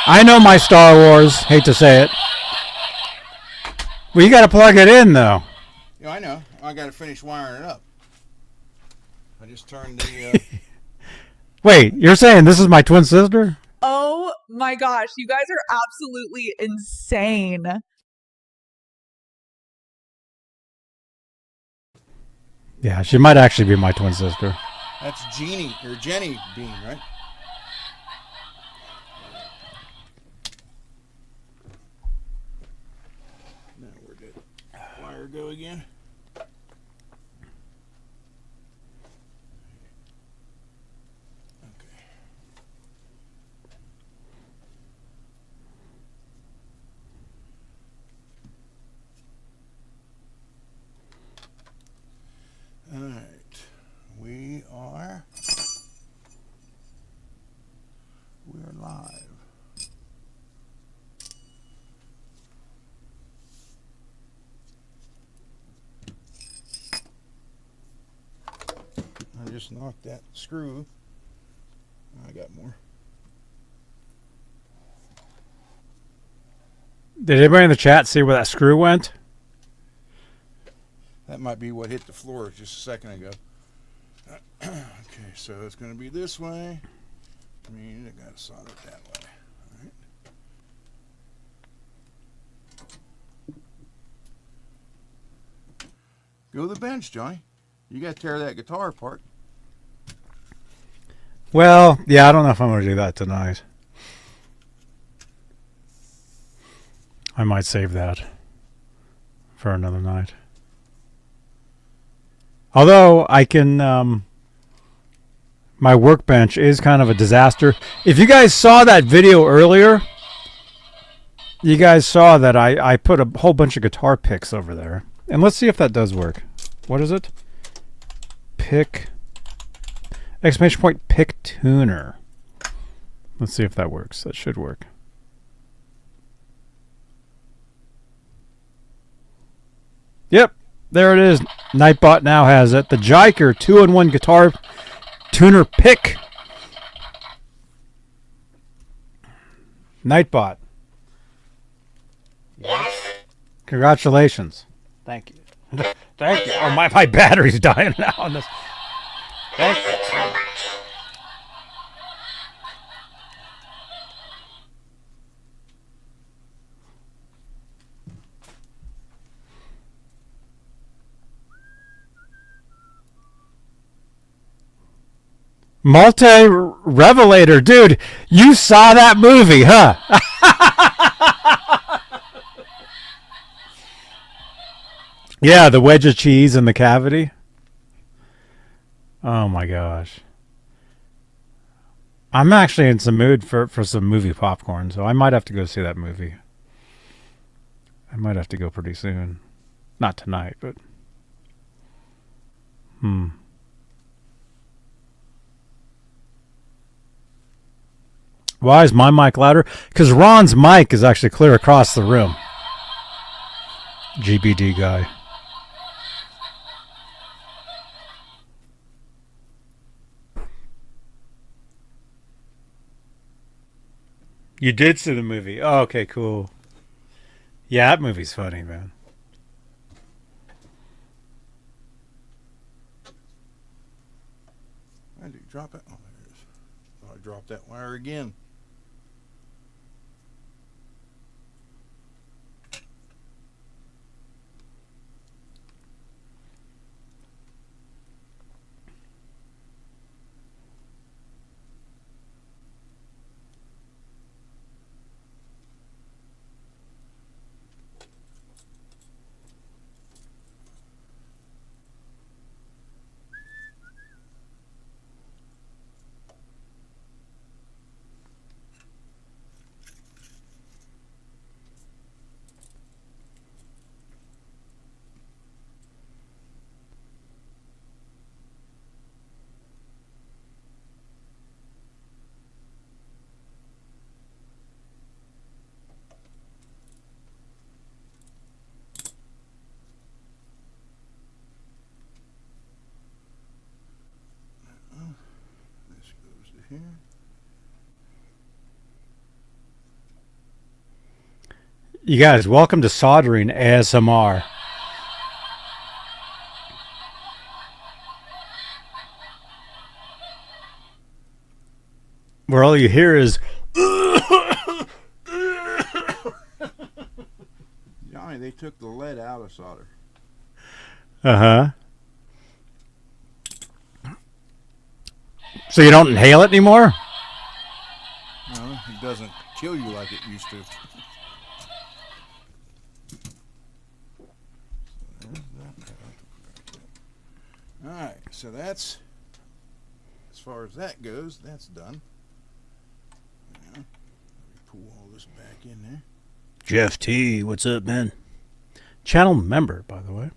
I know my Star Wars. Hate to say it. Well, you got to plug it in, though. Yeah, I know. I got to finish wiring it up. I just turned the. Wait, you're saying this is my twin sister? Oh my gosh, you guys are absolutely insane. Yeah, she might actually be my twin sister. That's Jeannie or Jenny Beane, right? Now where did wire go again? Okay. All right. We're live. I just knocked that screw. I got more. Did anybody in the chat see where that screw went? That might be what hit the floor just a second ago. Okay, so it's going to be this way. I mean, I got to solder it that way. All right. Go to the bench, Johnny. You got to tear that guitar apart. Well, yeah, I don't know if I'm going to do that tonight. I might save that for another night. Although I can, my workbench is kind of a disaster. If you guys saw that video earlier, you guys saw that I put a whole bunch of guitar picks over there. And let's see if that does work. What is it? Pick, exclamation point, pick tuner. Let's see if that works. That should work. Yep. There it is. Nightbot now has it. The JYKER 2-in-1 guitar tuner pick. Nightbot. Congratulations. Thank you. Thank you. Oh, my battery's dying now on this. Thank you. Multi-Revelator. Dude, you saw that movie, huh? Yeah, the wedge of cheese in the cavity. Oh my gosh. I'm actually in some mood for some movie popcorn, so I might have to go see that movie. I might have to go pretty soon. Not tonight, but... Why is my mic louder? Because Ron's mic is actually clear across the room. GBD guy. You did see the movie. Oh, okay, cool. Yeah, that movie's funny, man. Why did you drop it? Oh, there it is. Oh, I dropped that wire again. You guys, welcome to Soldering ASMR. Where all you hear is... Johnny, they took the lead out of solder. Uh-huh. So you don't inhale it anymore? No, it doesn't kill you like it used to. Alright, so that's, as far as that goes, that's done. Now, let me pull all this back in there. Jeff T, what's up, man? Channel member, by the way.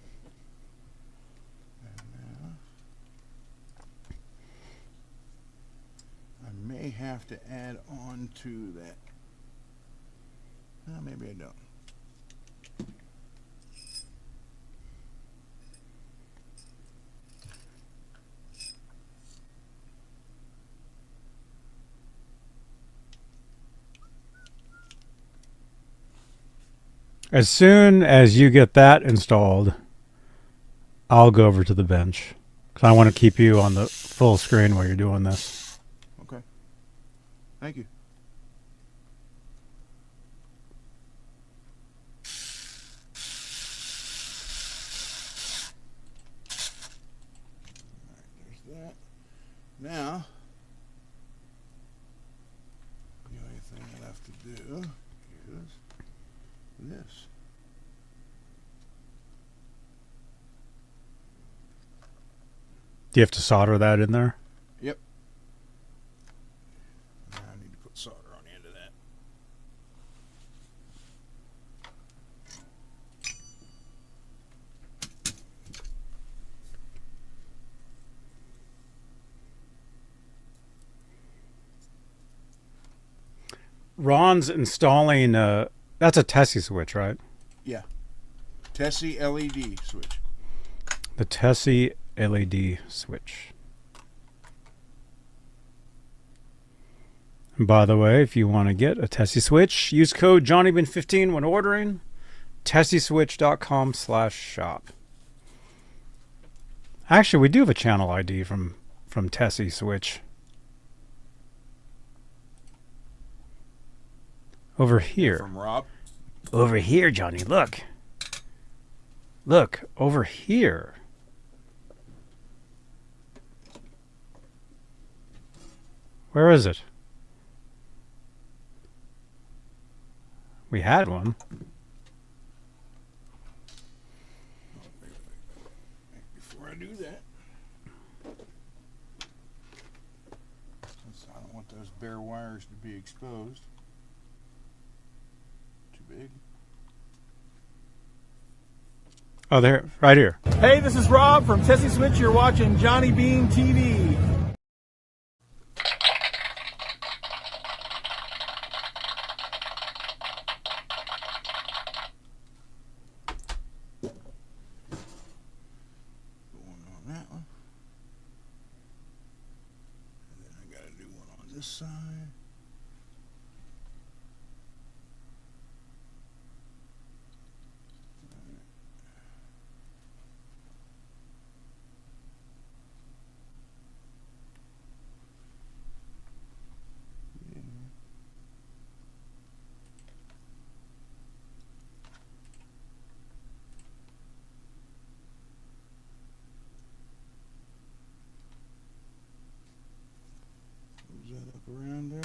May have to add on to that. Maybe I don't. As soon as you get that installed, I'll go over to the bench. Because I want to keep you on the full screen while you're doing this. Okay. Thank you. Alright, there's that. Now, the only thing left to do is this. Do you have to solder that in there? Yep. Now I need to put solder on the end of that. Ron's installing that's a Tessie switch, right? Yeah. Tessie LED switch. The Tessie LED switch. And by the way, if you want to get a Tessie switch, use code JohnnyBean15 when ordering. TessieSwitch.com/shop. Actually, we do have a channel ID from Tessie Switch. Over here. From Rob. Over here, Johnny. Look. Look, over here. Where is it? We had one. Before I do that, since I don't want those bare wires to be exposed. Too big. Oh, there, right here. Hey, this is Rob from Tessie Switch. You're watching Johnny Bean TV. This side. Close that up around there.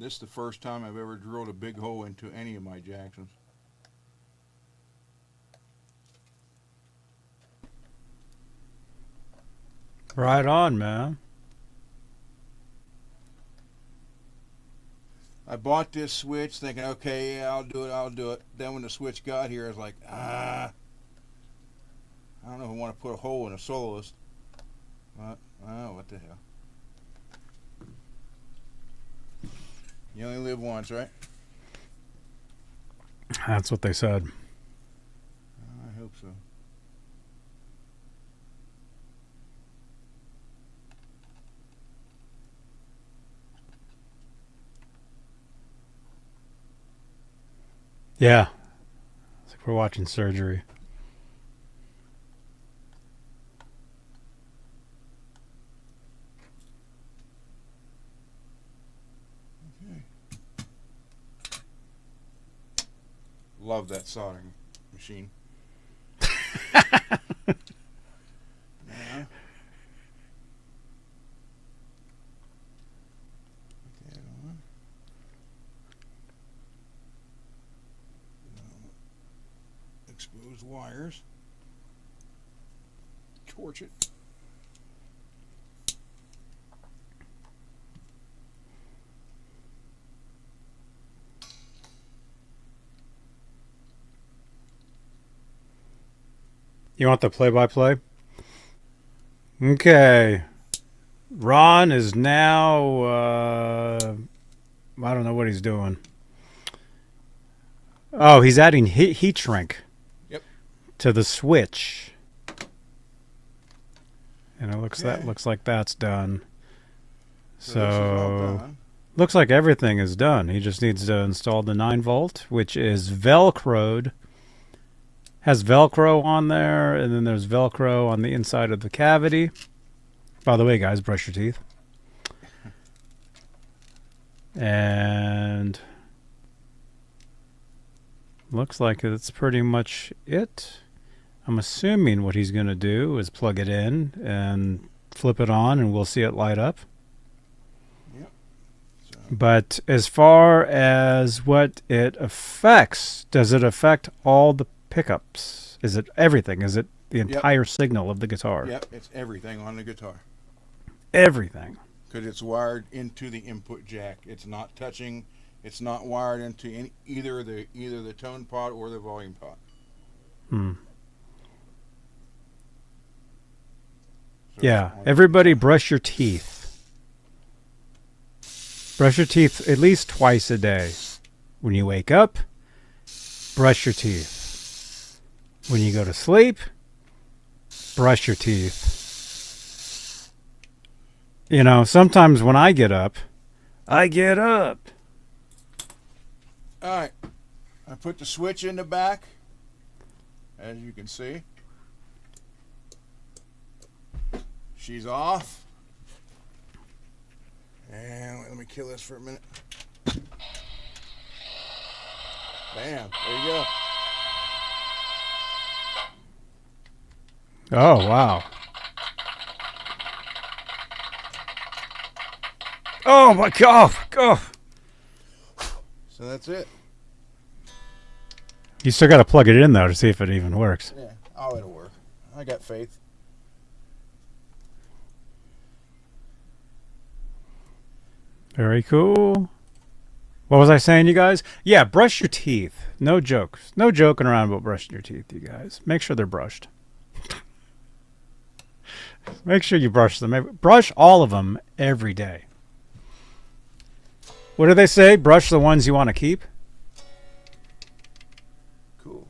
This is the first time I've ever drilled a big hole into any of my Jacksons. Right on, man. I bought this switch thinking, okay, yeah, I'll do it. Then when the switch got here, I was like, I don't know if I want to put a hole in a soloist. But, what the hell. You only live once, right? That's what they said. I hope so. Yeah. It's like we're watching surgery. Okay. Love that soldering machine. Yeah. Exposed wires. Torch it. You want the play-by-play? Okay. Ron is now, I don't know what he's doing. Oh, he's adding heat shrink. Yep. To the switch. And it looks looks like that's done. So looks like everything is done. He just needs to install the 9-volt, which is Velcroed. Has Velcro on there, and then there's Velcro on the inside of the cavity. By the way, guys, brush your teeth. And looks like it's pretty much it. I'm assuming what he's going to do is plug it in and flip it on, and we'll see it light up. Yep. So. But as far as what it affects, does it affect all the pickups? Is it everything? Is it the entire signal of the guitar? Yep, it's everything on the guitar. Everything. Because it's wired into the input jack. It's not touching. It's not wired into either the tone pot or the volume pot. So yeah, everybody brush your teeth. Brush your teeth at least twice a day. When you wake up, brush your teeth. When you go to sleep, brush your teeth. You know, sometimes when I get up. All right. I put the switch in the back, as you can see. She's off. And let me kill this for a minute. Bam. There you go. Oh, wow. Oh, my God. Oh. So that's it. You still got to plug it in, though, to see if it even works. Yeah. Oh, it'll work. I got faith. Very cool. What was I saying, you guys? Yeah, brush your teeth. No jokes. No joking around about brushing your teeth, you guys. Make sure they're brushed. Make sure you brush them. Brush all of them every day. What do they say? Brush the ones you want to keep? Cool.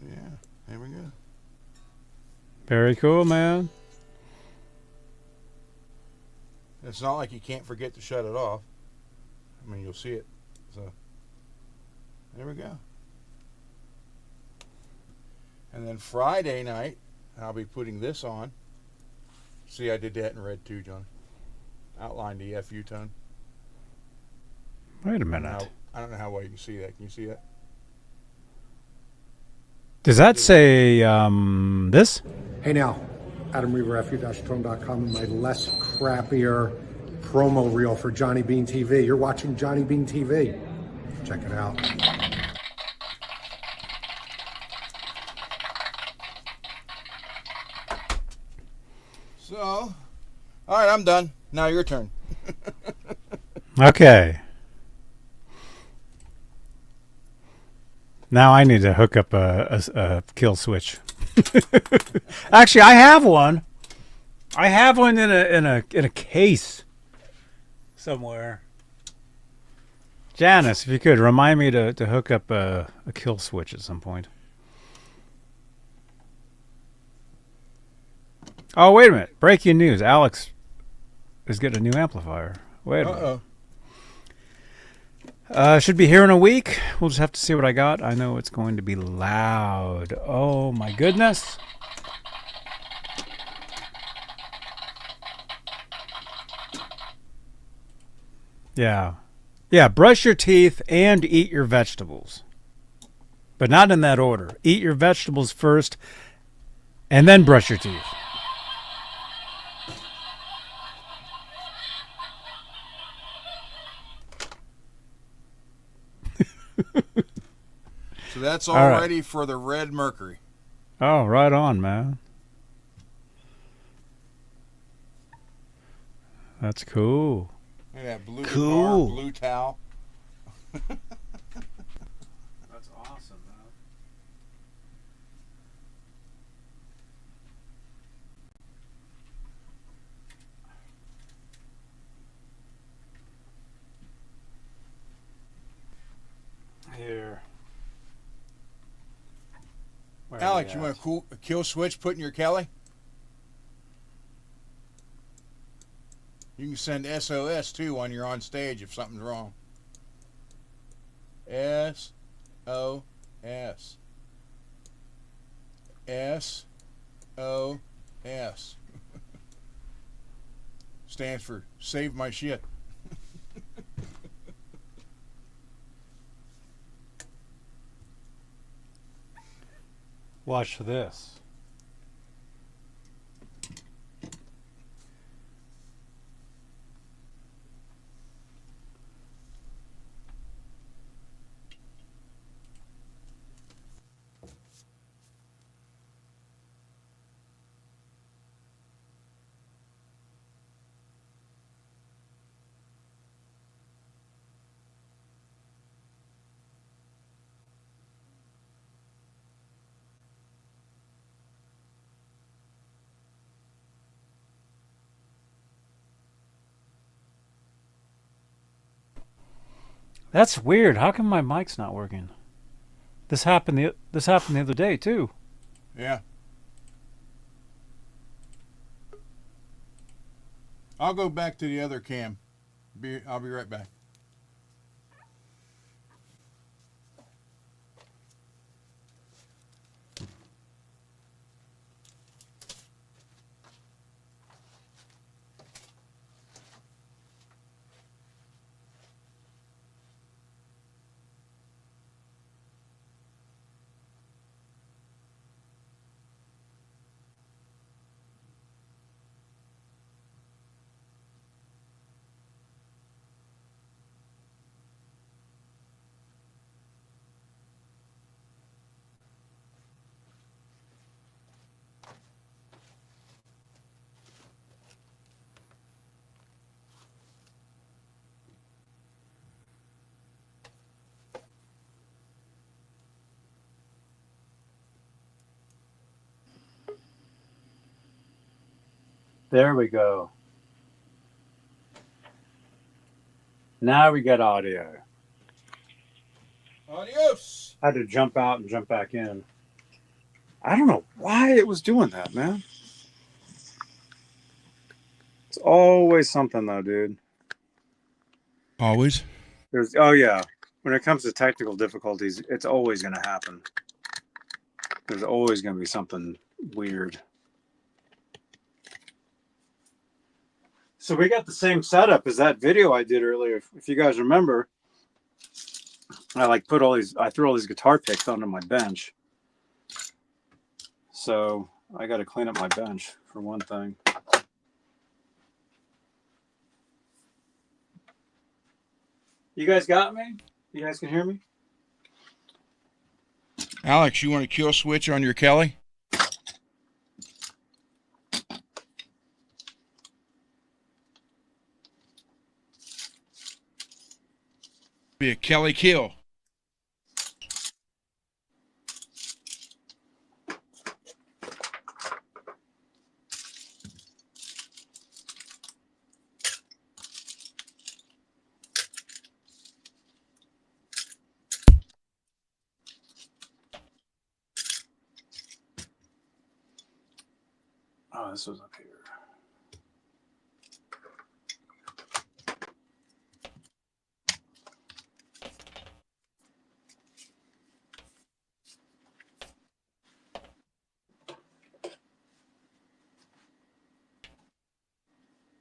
Yeah, there we go. Very cool, man. It's not like you can't forget to shut it off. I mean, you'll see it. So, there we go. And then Friday night, I'll be putting this on. See, I did that in red too, John. Outlined the FU tone. Wait a minute. I don't know how well you can see that. Can you see that? Does that say this? Hey now, Adam Reaver, fu-tone.com, and my less crappier promo reel for Johnny Beane TV. You're watching Johnny Beane TV. Check it out. So, all right, I'm done. Now your turn. Okay. Now I need to hook up a kill switch. Actually, I have one. I have one in a case somewhere. Janice, if you could remind me to hook up a kill switch at some point. Oh, wait a minute. Breaking news. Alex is getting a new amplifier. Wait a minute. Should be here in a week. We'll just have to see what I got. I know it's going to be loud. Oh, my goodness. Yeah. Yeah, brush your teeth and eat your vegetables. But not in that order. Eat your vegetables first and then brush your teeth. So that's all right. ready for the Red Mercury. Oh, right on, man. That's cool. Look at that blue Cool. guitar, blue towel. That's awesome, man. Here. Where are Alex, we you at? want a kill switch put in your Kelly? You can send SOS too when you're on stage if something's wrong. SOS. SOS. Stands for save my shit. Watch this. That's weird. How come my mic's not working? This happened the other day too. Yeah. I'll go back to the other cam. I'll be right back. There we go. Now we got audio. Adios. I had to jump out and jump back in. I don't know why it was doing that, man. It's always something though, dude. Always? Oh yeah. When it comes to technical difficulties, it's always going to happen. There's always going to be something weird. So we got the same setup as that video I did earlier. If you guys remember, I threw all these guitar picks onto my bench. So I got to clean up my bench for one thing. You guys got me? You guys can hear me? Alex, you want a kill switch on your Kelly? Be a Kelly kill. Oh, this was up here.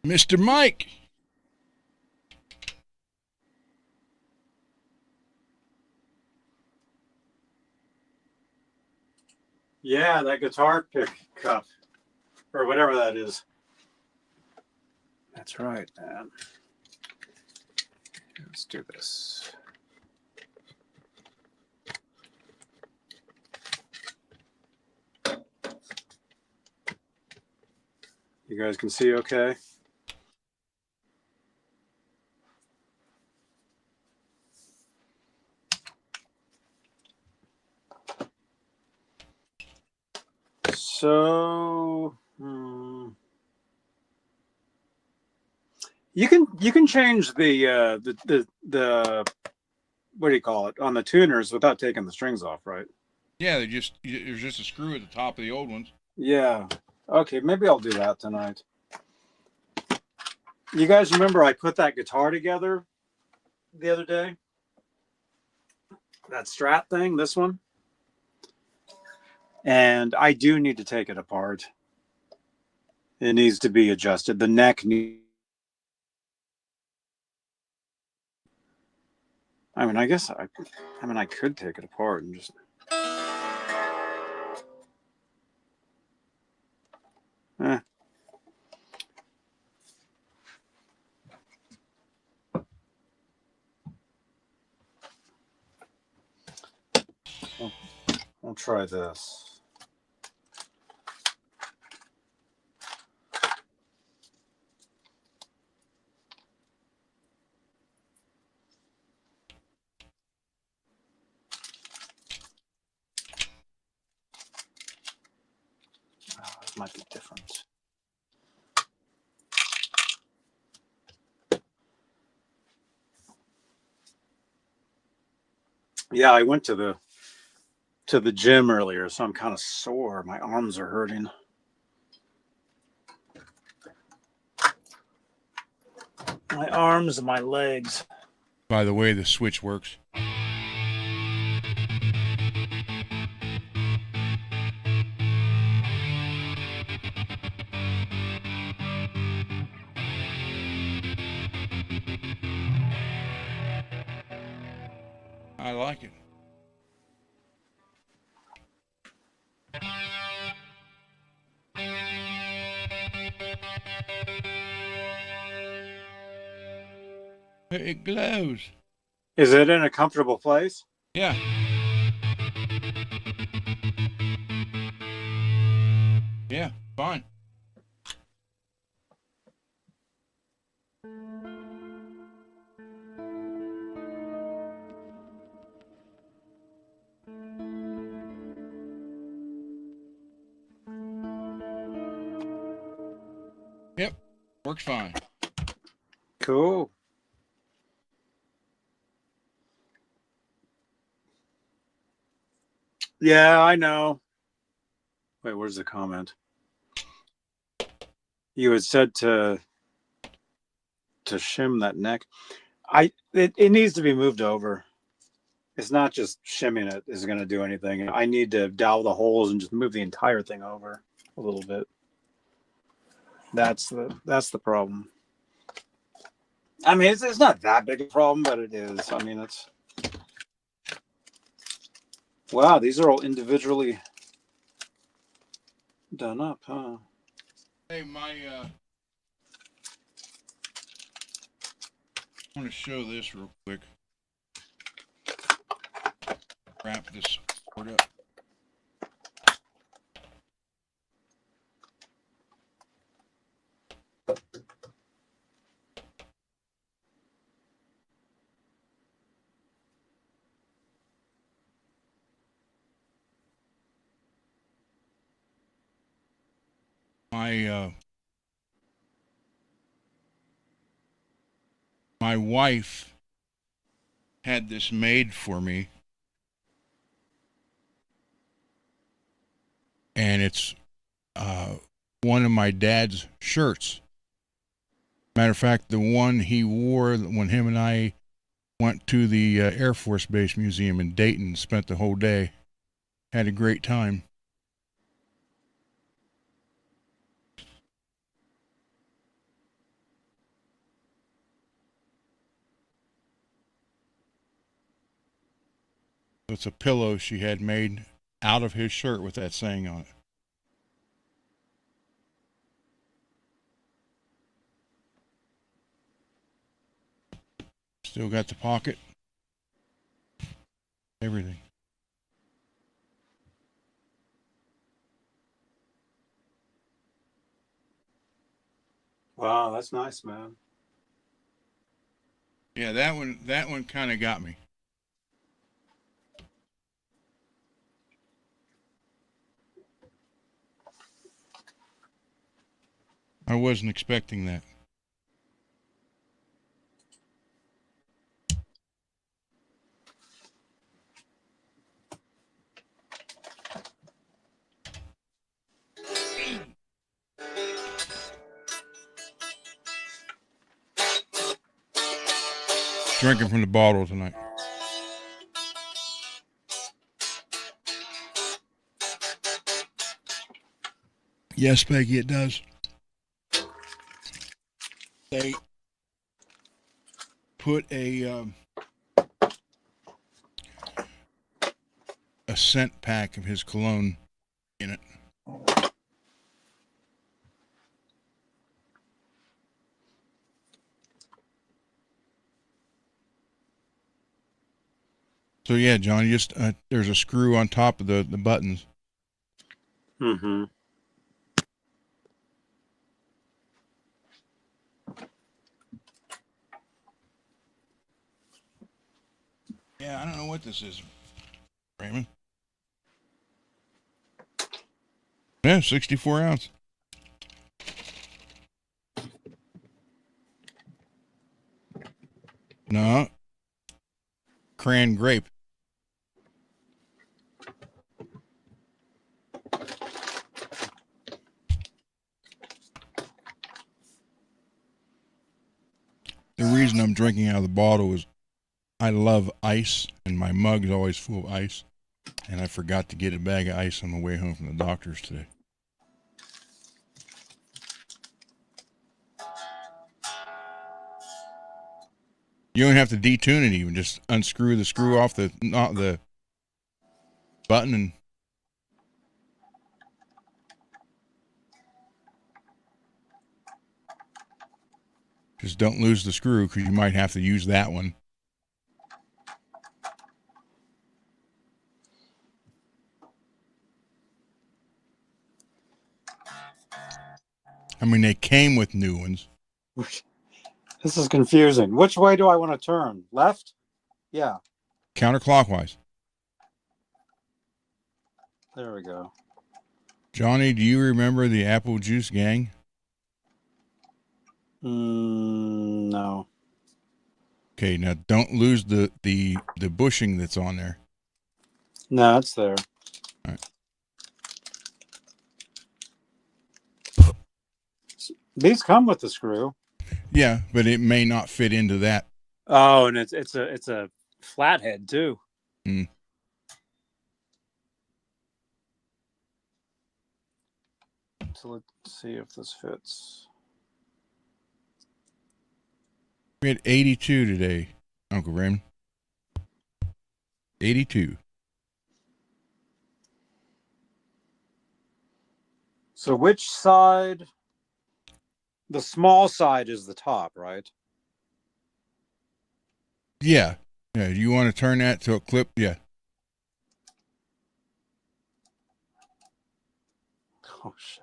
Mr. Mike. Yeah, that guitar pickup. Or whatever that is. That's right, man. Let's do this. You guys can see okay? So you can change the what do you call it on the tuners without taking the strings off, right? Yeah, there's just a screw at the top of the old ones. Yeah. Okay, maybe I'll do that tonight. You guys remember I put that guitar together the other day? That Strat thing, this one? And I do need to take it apart. It needs to be adjusted. The neck needs... I mean, I could take it apart and just... I'll try this. It might be different. Yeah, I went to the gym earlier, so I'm kind of sore. My arms are hurting. My arms and my legs. By the way, the switch works. I like it. It glows. Is it in a comfortable place? Yeah. Yeah, fine. Yep, works fine. Cool. Yeah, I know. Wait, where's the comment? You had said to shim that neck. It needs to be moved over. It's not just shimming it is going to do anything. I need to dowel the holes and just move the entire thing over a little bit. That's the problem. I mean, it's not that big a problem, but it is. I mean, it's... Wow, these are all individually done up, huh? Hey, my I want to show this real quick. Wrap this board up. My wife had this made for me, and it's one of my dad's shirts. Matter of fact, the one he wore when him and I went to the Air Force Base Museum in Dayton, spent the whole day, had a great time. It's a pillow she had made out of his shirt with that saying on it. Still got the pocket. Everything. Wow, that's nice, man. Yeah, that one kind of got me. I wasn't expecting that. Drinking from the bottle tonight. Yes, Peggy, it does. They put a scent pack of his cologne in it. So yeah, John, just there's a screw on top of the buttons. Mm-hmm. Yeah, I don't know what this is, Raymond. Yeah, 64 ounce. No. Cran grape. The reason I'm drinking out of the bottle is I love ice, and my mug's always full of ice. And I forgot to get a bag of ice on the way home from the doctor's today. You don't have to detune it even. Just unscrew the screw off the button and just don't lose the screw because you might have to use that one. I mean, they came with new ones. This is confusing. Which way do I want to turn? Left? Yeah. Counterclockwise. There we go. Johnny, do you remember the Apple Juice Gang? No. Okay, now don't lose the bushing that's on there. No, it's there. All right. These come with the screw. Yeah, but it may not fit into that. Oh, and it's a flathead too. Mm. So let's see if this fits. We had 82 today, Uncle Raymond. 82. So which side? The small side is the top, right? Yeah. Yeah. You want to turn that to a clip? Yeah. Oh, shit.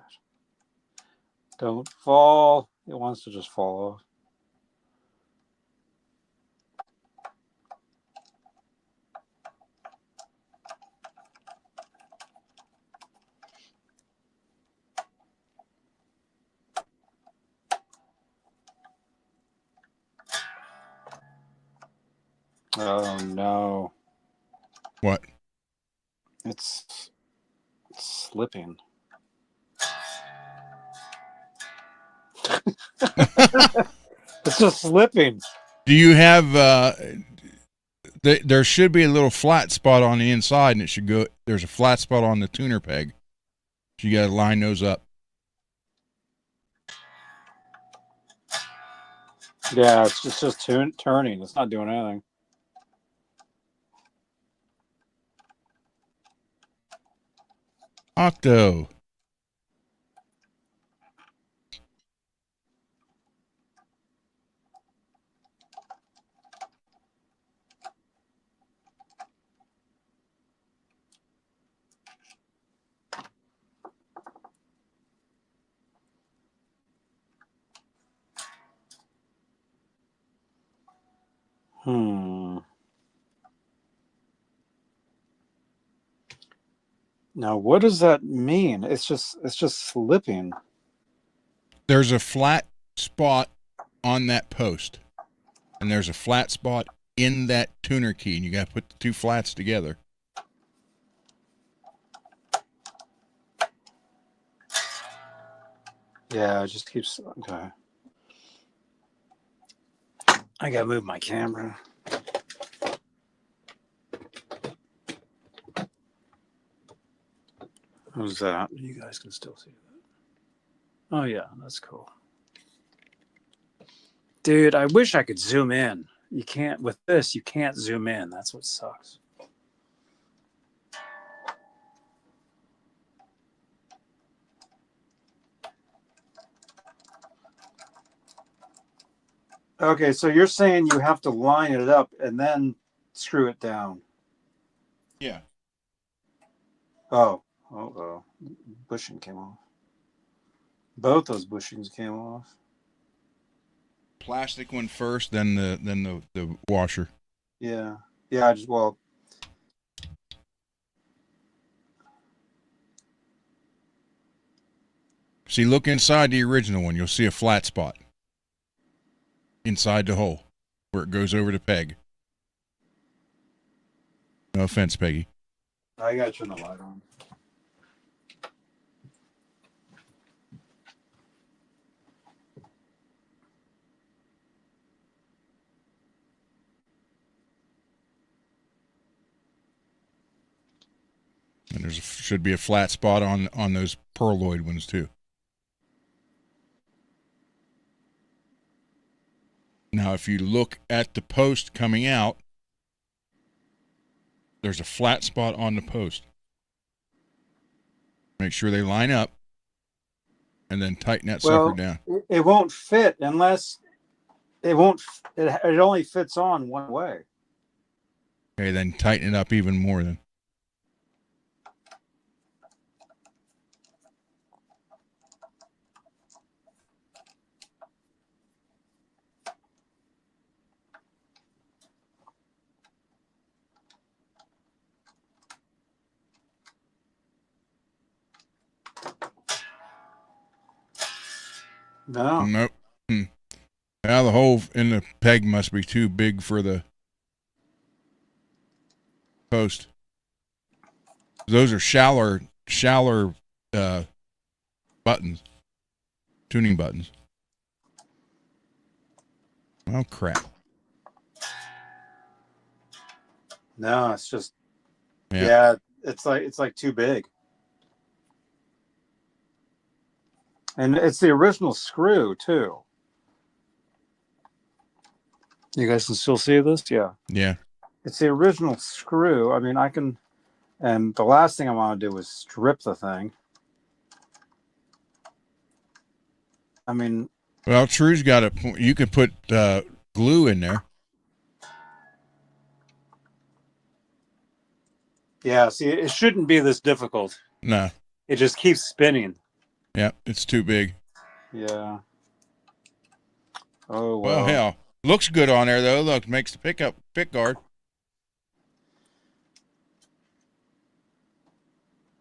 Don't fall. It wants to just fall off. Oh, no. What? It's slipping. It's just slipping. Do you have, there should be a little flat spot on the inside, and it should go, there's a flat spot on the tuner peg. So you got to line those up. Yeah, it's just turning. It's not doing anything. Octo. Now, what does that mean? It's just slipping. There's a flat spot on that post, and there's a flat spot in that tuner key, and you got to put the two flats together. Yeah, it just keeps. Okay. I gotta move my camera. How's that? You guys can still see that. Oh, yeah, that's cool. Dude, I wish I could zoom in. You can't, with this, you can't zoom in. That's what sucks. Okay, so you're saying you have to line it up and then screw it down. Yeah. Oh, bushing came off. Both those bushings came off. Plastic one first, then the washer. Yeah. See, look inside the original one. You'll see a flat spot inside the hole where it goes over the peg. No offense, Peggy. I gotta turn the light on. And should be a flat spot on those perloid ones too. Now, if you look at the post coming out, there's a flat spot on the post. Make sure they line up, and then tighten that sucker down. It won't fit unless it won't. It only fits on one way. Okay, then tighten it up even more. Then. No. Nope. Now the hole in the peg must be too big for the post. Those are shallower buttons, tuning buttons. Oh crap! No, it's just yeah. It's like too big. And it's the original screw, too. You guys can still see this? Yeah. Yeah. It's the original screw. I mean, I can... And the last thing I want to do is strip the thing. I mean... Well, True's got you could put glue in there. Yeah, see, it shouldn't be this difficult. No. It just keeps spinning. Yeah, it's too big. Yeah. Oh, Well, well. hell. Looks good on there, though. Look, makes the pick guard.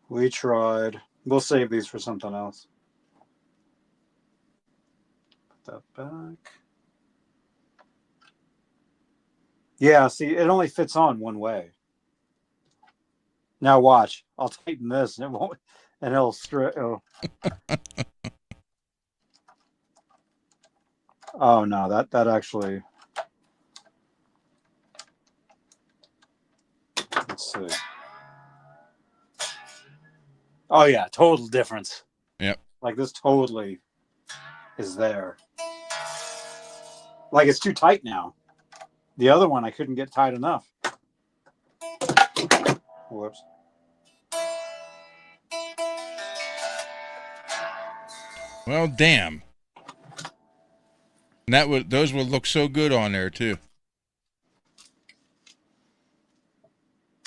We tried. We'll save these for something else. Put that back. Yeah, see, it only fits on one way. Now watch. I'll tighten this and it won't, and it'll straight. Oh no, that actually. Let's see. Oh yeah, total difference. Yep. Like this totally is there. Like it's too tight now. The other one I couldn't get tight enough. Whoops. Well, damn. And those would look so good on there too.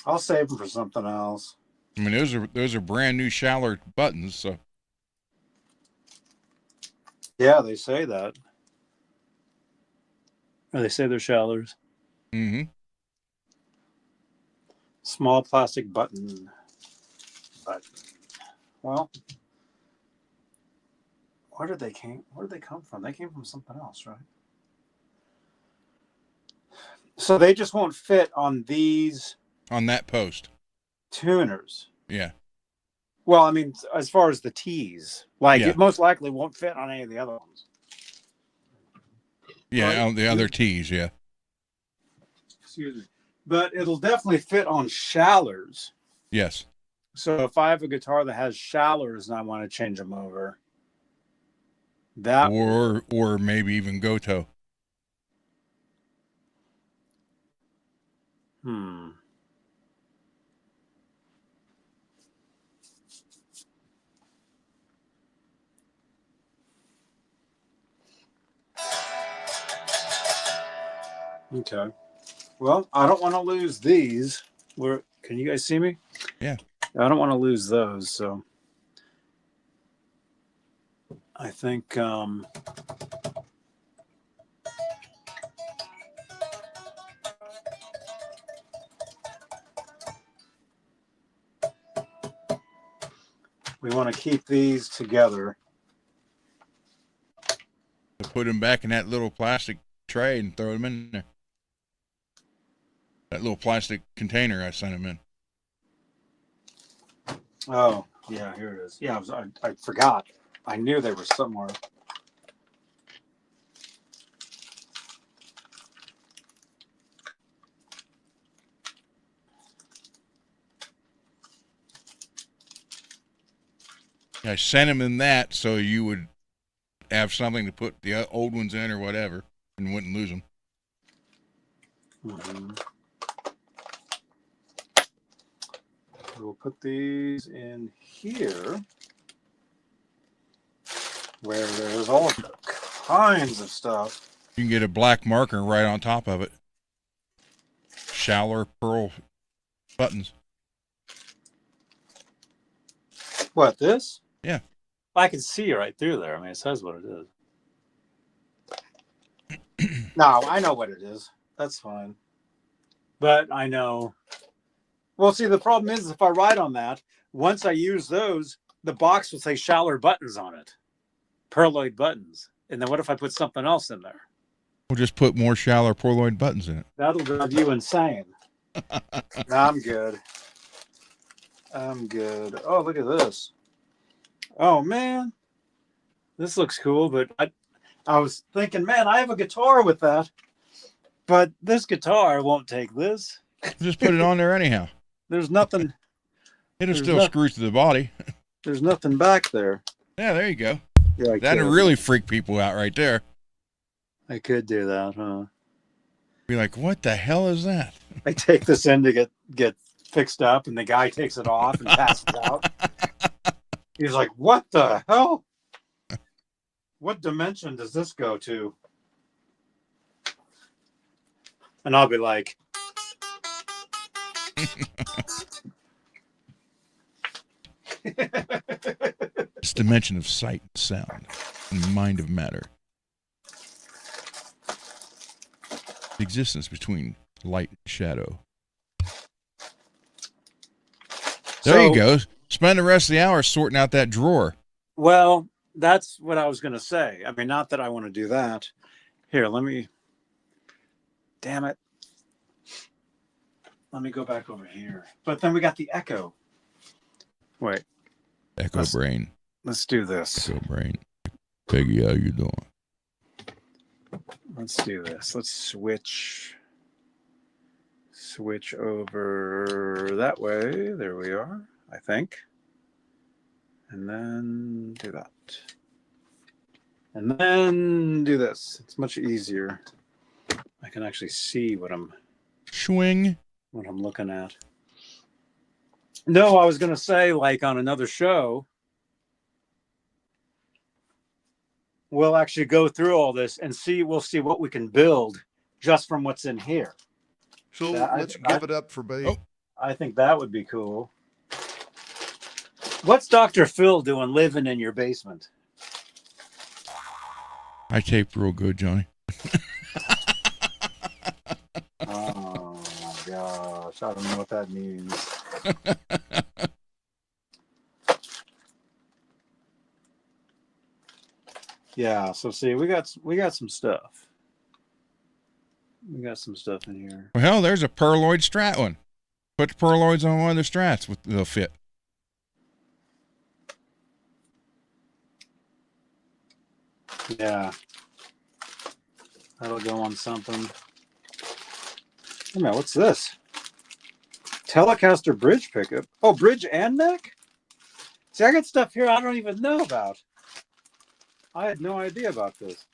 I'll save them for something else. I mean, those are brand new Schaller buttons. So yeah, they say that. Or they say they're Schallers. Mm-hmm. Small plastic button. Well, where did they come from? They came from something else, right? So they just won't fit on these. On that post. Tuners. Yeah. Well, I mean, as far as the T's, like Yeah. it most likely won't fit on any of the other ones. Yeah, Right? on the other T's, yeah. Excuse me. But it'll definitely fit on Schallers. Yes. So if I have a guitar that has Schallers and I want to change them over, that or maybe even Goto. Okay. Well, I don't want to lose these. Can you guys see me? Yeah. I don't want to lose those, so I think we want to keep these together. To put them back in that little plastic tray and throw them in there. That little plastic container I sent them in. Oh, yeah, here it is. Yeah, I forgot. I knew they were somewhere. I sent them in that so you would have something to put the old ones in or whatever and wouldn't lose them. Mm-hmm. We'll put these in here where there's all kinds of stuff. You can get a black marker right on top of it. Schaller pearl buttons. What, this? Yeah. I can see right through there. I mean, it says what it is. No, I know what it is. That's fine. But I know. Well, see, the problem is if I write on that, once I use those, the box will say Schaller buttons on it. Pearloid buttons. And then what if I put something else in there? We'll just put more Schaller pearloid buttons in it. That'll drive you insane. No, I'm good. I'm good. Oh, look at this. Oh, man. This looks cool, but I was thinking, man, I have a guitar with that. But this guitar won't take this. Just put it on there anyhow. There's nothing. It'll still screw to the body. There's nothing back there. Yeah, there you go. Yeah, that'd really freak people out right there. I could do that, huh? Be like, what the hell is that? I take this in to get fixed up, and the guy takes it off and passes out. He's like, what the hell? What dimension does this go to? And I'll be like, It's the dimension of sight and sound and mind of matter. The existence between light and shadow. There you go. Spend the rest of the hour sorting out that drawer. Well, that's what I was going to say. I mean, not that I want to do that. Here, let me... Damn it. Let me go back over here. But then we got the echo. Wait. Echo brain. Let's do this. Echo brain. Peggy, how you doing? Let's do this. Let's switch over that way. There we are, I think. And then do that. And then do this. It's much easier. I can actually see what I'm looking at. No, I was going to say, like on another show, we'll actually go through all this and we'll see what we can build just from what's in here. So let's give it up for Beane. I think that would be cool. What's Dr. Phil doing living in your basement? I taped real good, Johnny. Oh my gosh, I don't know what that means. Yeah, so see, we got some stuff. We got some stuff in here. Well, hell, there's a Perloid Strat one. Put the Perloids on one of the Strats. They'll fit. Yeah. That'll go on something. Wait a minute, what's this? Telecaster bridge pickup. Oh, bridge and neck? See, I got stuff here I don't even know about. I had no idea about this.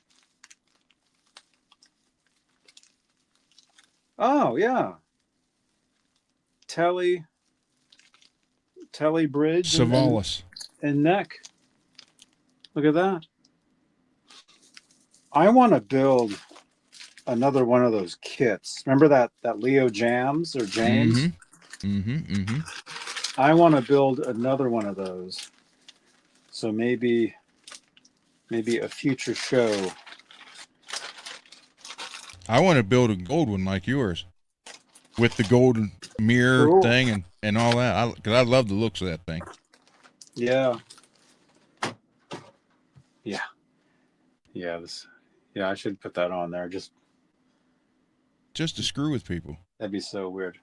Oh, yeah. Telly bridge. Savalas. And neck. Look at that. I want to build another one of those kits. Remember that Leo Jams or James? I want to build another one of those. So maybe a future show. I want to build a gold one like yours, with the golden mirror thing and all that. Because I love the looks of that thing. Yeah. I should put that on there. Just to screw with people. That'd be so weird.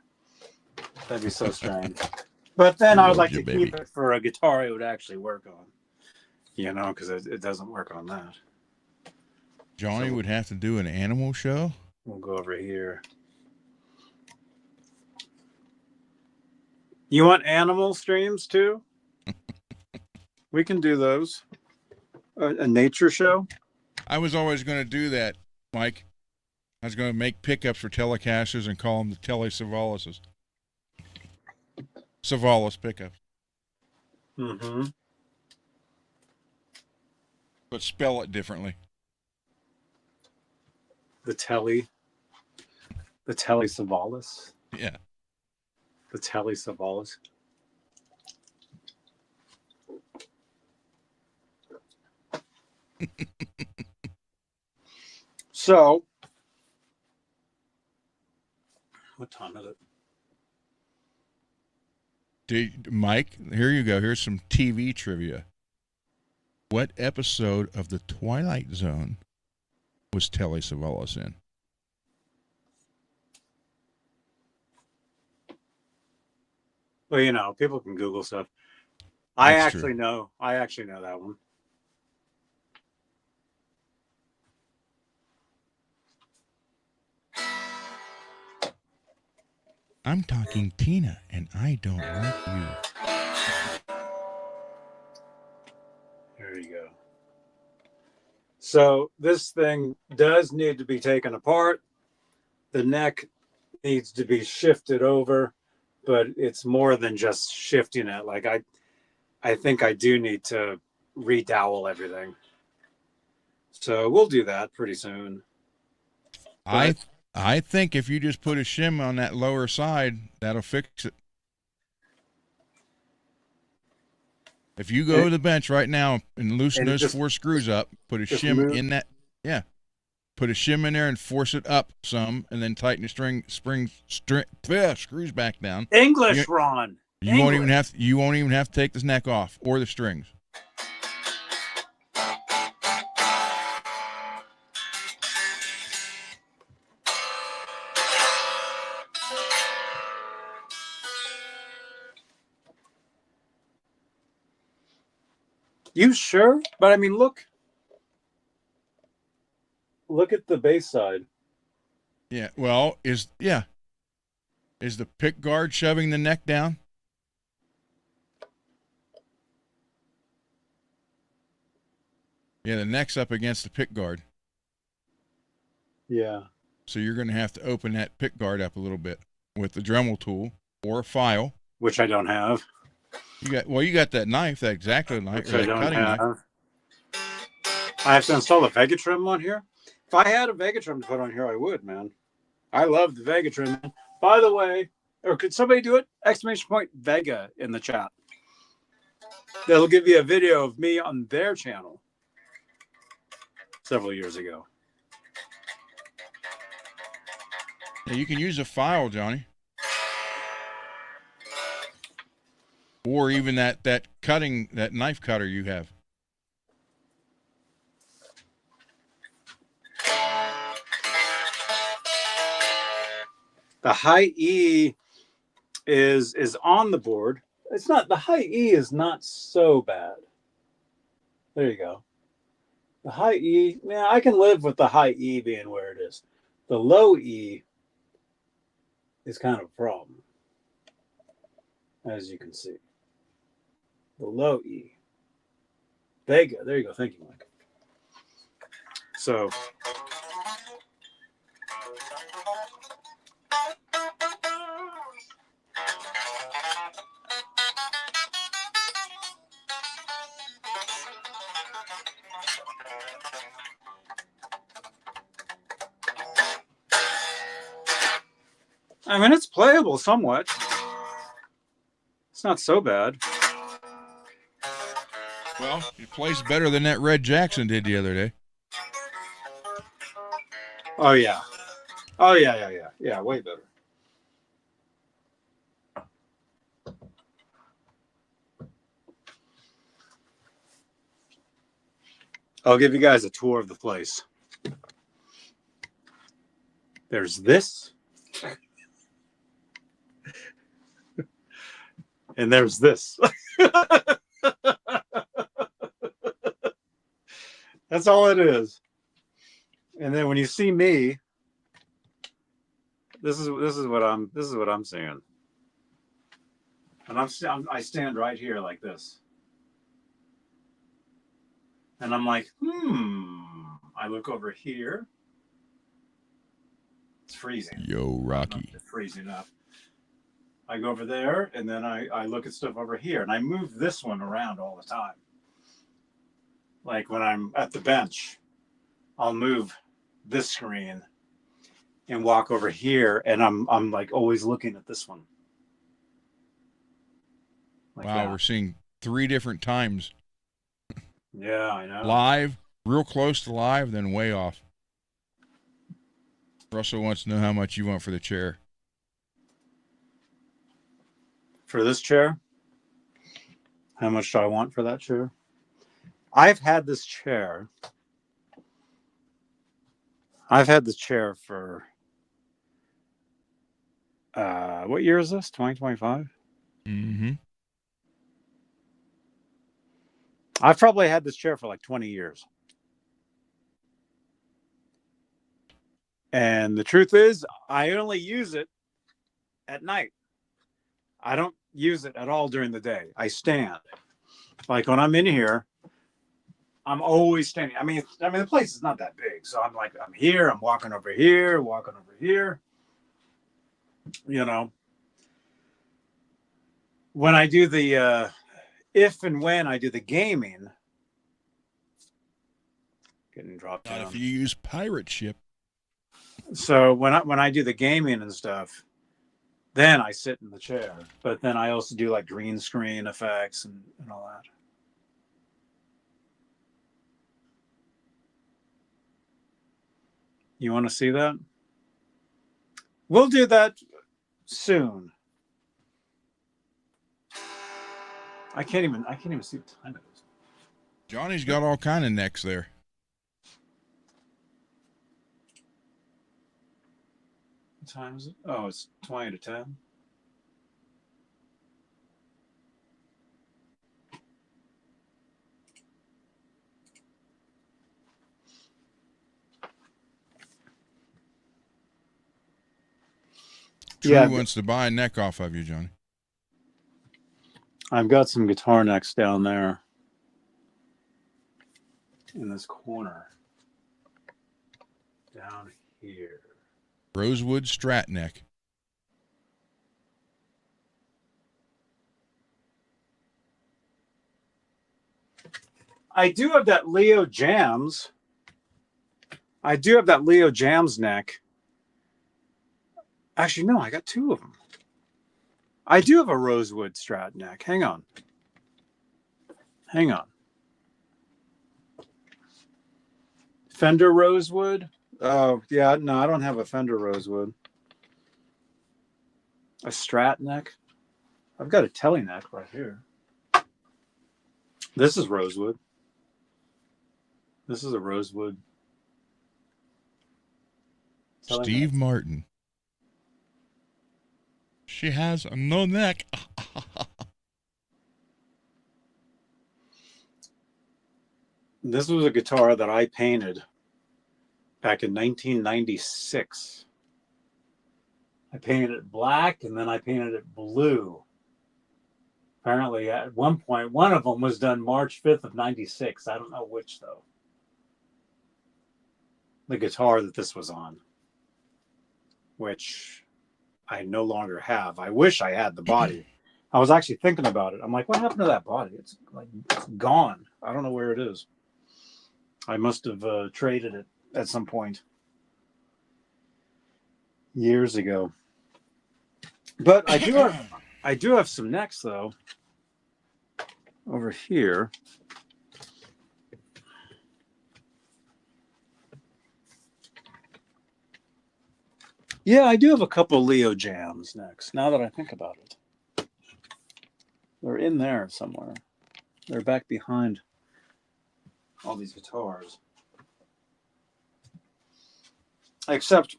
That'd be so strange. But then I would like to keep it for a guitar it would actually work on. You know, because it doesn't work on that. Johnny would have to do an animal show. We'll go over here. You want animal streams too? We can do those. A nature show? I was always going to do that, Mike. I was going to make pickups for Telecasters and call them the Tele Savalases. Savalas pickups. Mm-hmm. But spell it differently. The Tele Savalas? Yeah. The Tele Savalas. So, what time is it? Mike, here you go. Here's some TV trivia. What episode of The Twilight Zone was Telly Savalas in? Well, you know, people can Google stuff. I actually know that one. I'm talking Tina, and I don't like you. There you go. So this thing does need to be taken apart. The neck needs to be shifted over, but it's more than just shifting it. Like I think I do need to redowel everything. So we'll do that pretty soon. I think if you just put a shim on that lower side, that'll fix it. If you go to the bench right now and loosen those 4 screws up, put a shim in that. Yeah. Put a shim in there and force it up some, and then tighten the screws back down. English, Ron. You won't even have to take this neck off or the strings. You sure? But I mean, look at the bass side. Yeah. Well, is the pick guard shoving the neck down? Yeah, the neck's up against the pick guard. Yeah. So you're going to have to open that pick guard up a little bit with the Dremel tool or a file, which I don't have. You got that knife, that X-Acto knife, which or I that don't cutting have. knife. I have to install a Vega trim on here. If I had a Vega trim to put on here, I would, man. I love the Vega trim. By the way, or could somebody do it? !Vega in the chat. They'll give you a video of me on their channel several years ago. Yeah, you can use a file, Johnny. Or even that knife cutter you have. The high E is on the board. It's not, the high E is not so bad. There you go. The high E, yeah, I can live with the high E being where it is. The low E is kind of a problem, as you can see. The low E. Vega, there you go. Thank you, Mike. So, I mean, it's playable somewhat. It's not so bad. Well, it plays better than that Red Jackson did the other day. Oh, yeah. Oh, yeah. Yeah, way better. I'll give you guys a tour of the place. There's this. And there's this. That's all it is. And then when you see me, this is what I'm seeing. And I stand right here like this. And I'm like, I look over here. It's freezing. Yo, Rocky. It's freezing up. I go over there, and then I look at stuff over here, and I move this one around all the time. Like when I'm at the bench, I'll move this screen and walk over here, and I'm like always looking at this one. Like wow, that. We're seeing 3 different times. Yeah, I know. Live, real close to live, then way off. Russell wants to know how much you want for the chair. For this chair? How much do I want for that chair? I've had this chair. For what year is this? 2025? Mm-hmm. I've probably had this chair for like 20 years. And the truth is, I only use it at night. I don't use it at all during the day. I stand. Like when I'm in here, I'm always standing. I mean, the place is not that big. So I'm here, I'm walking over here. You know, when I do the, if and when I do the gaming, getting dropped down. Not if you use pirate ship. So when I do the gaming and stuff, then I sit in the chair. But then I also do like green screen effects and all that. You want to see that? We'll do that soon. I can't even see what time it is. Johnny's got all kind of necks there. What time is it? Oh, it's 20 to 10. True wants to buy a neck off of you, Johnny. I've got some guitar necks down there in this corner. Down here. Rosewood Strat neck. I do have that Leo Jams. I do have that Leo Jams neck. Actually, no, I got two of them. I do have a Rosewood Strat neck. Hang on. Hang on. Fender Rosewood? Oh, yeah, no, I don't have a Fender Rosewood. A Strat neck? I've got a Telly neck right here. This is Rosewood. This is a Rosewood. Steve Martin. She has no neck. This was a guitar that I painted back in 1996. I painted it black and then I painted it blue. Apparently, at one point, one of them was done March 5th of 96. I don't know which, though. The guitar that this was on, which I no longer have. I wish I had the body. I was actually thinking about it. I'm like, what happened to that body? It's like it's gone. I don't know where it is. I must have traded it at some point years ago. But I do have some necks though over here. Yeah, I do have a couple Leo Jams next, now that I think about it. They're in there somewhere. They're back behind all these guitars. Except,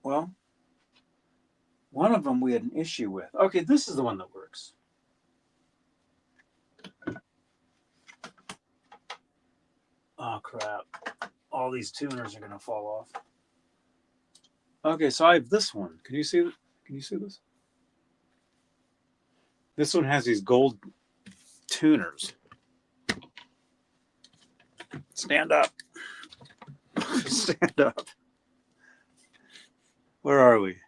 well, one of them we had an issue with. Okay, this is the one that works. Oh, crap. All these tuners are going to fall off. Okay, so I have this one. Can you see it? Can you see this? This one has these gold tuners. Stand up. Stand up. Where are we?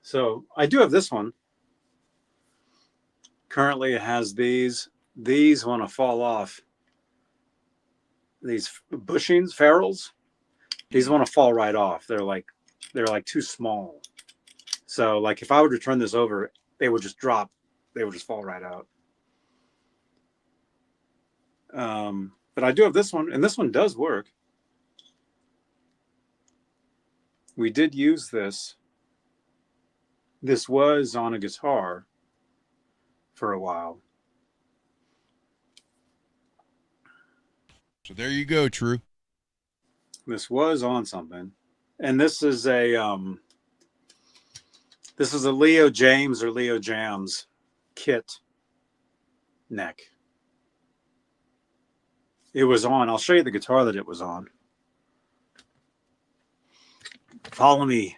So I do have this one. Currently it has these. These want to fall off. These bushings, ferrules, these want to fall right off. They're like too small. So like if I were to turn this over, they would just drop. They would just fall right out. But I do have this one, and this one does work. We did use this. This was on a guitar for a while. So there you go, True. This was on something. And this is a Leo James or Leo Jams kit neck. It was on. I'll show you the guitar that it was on. Follow me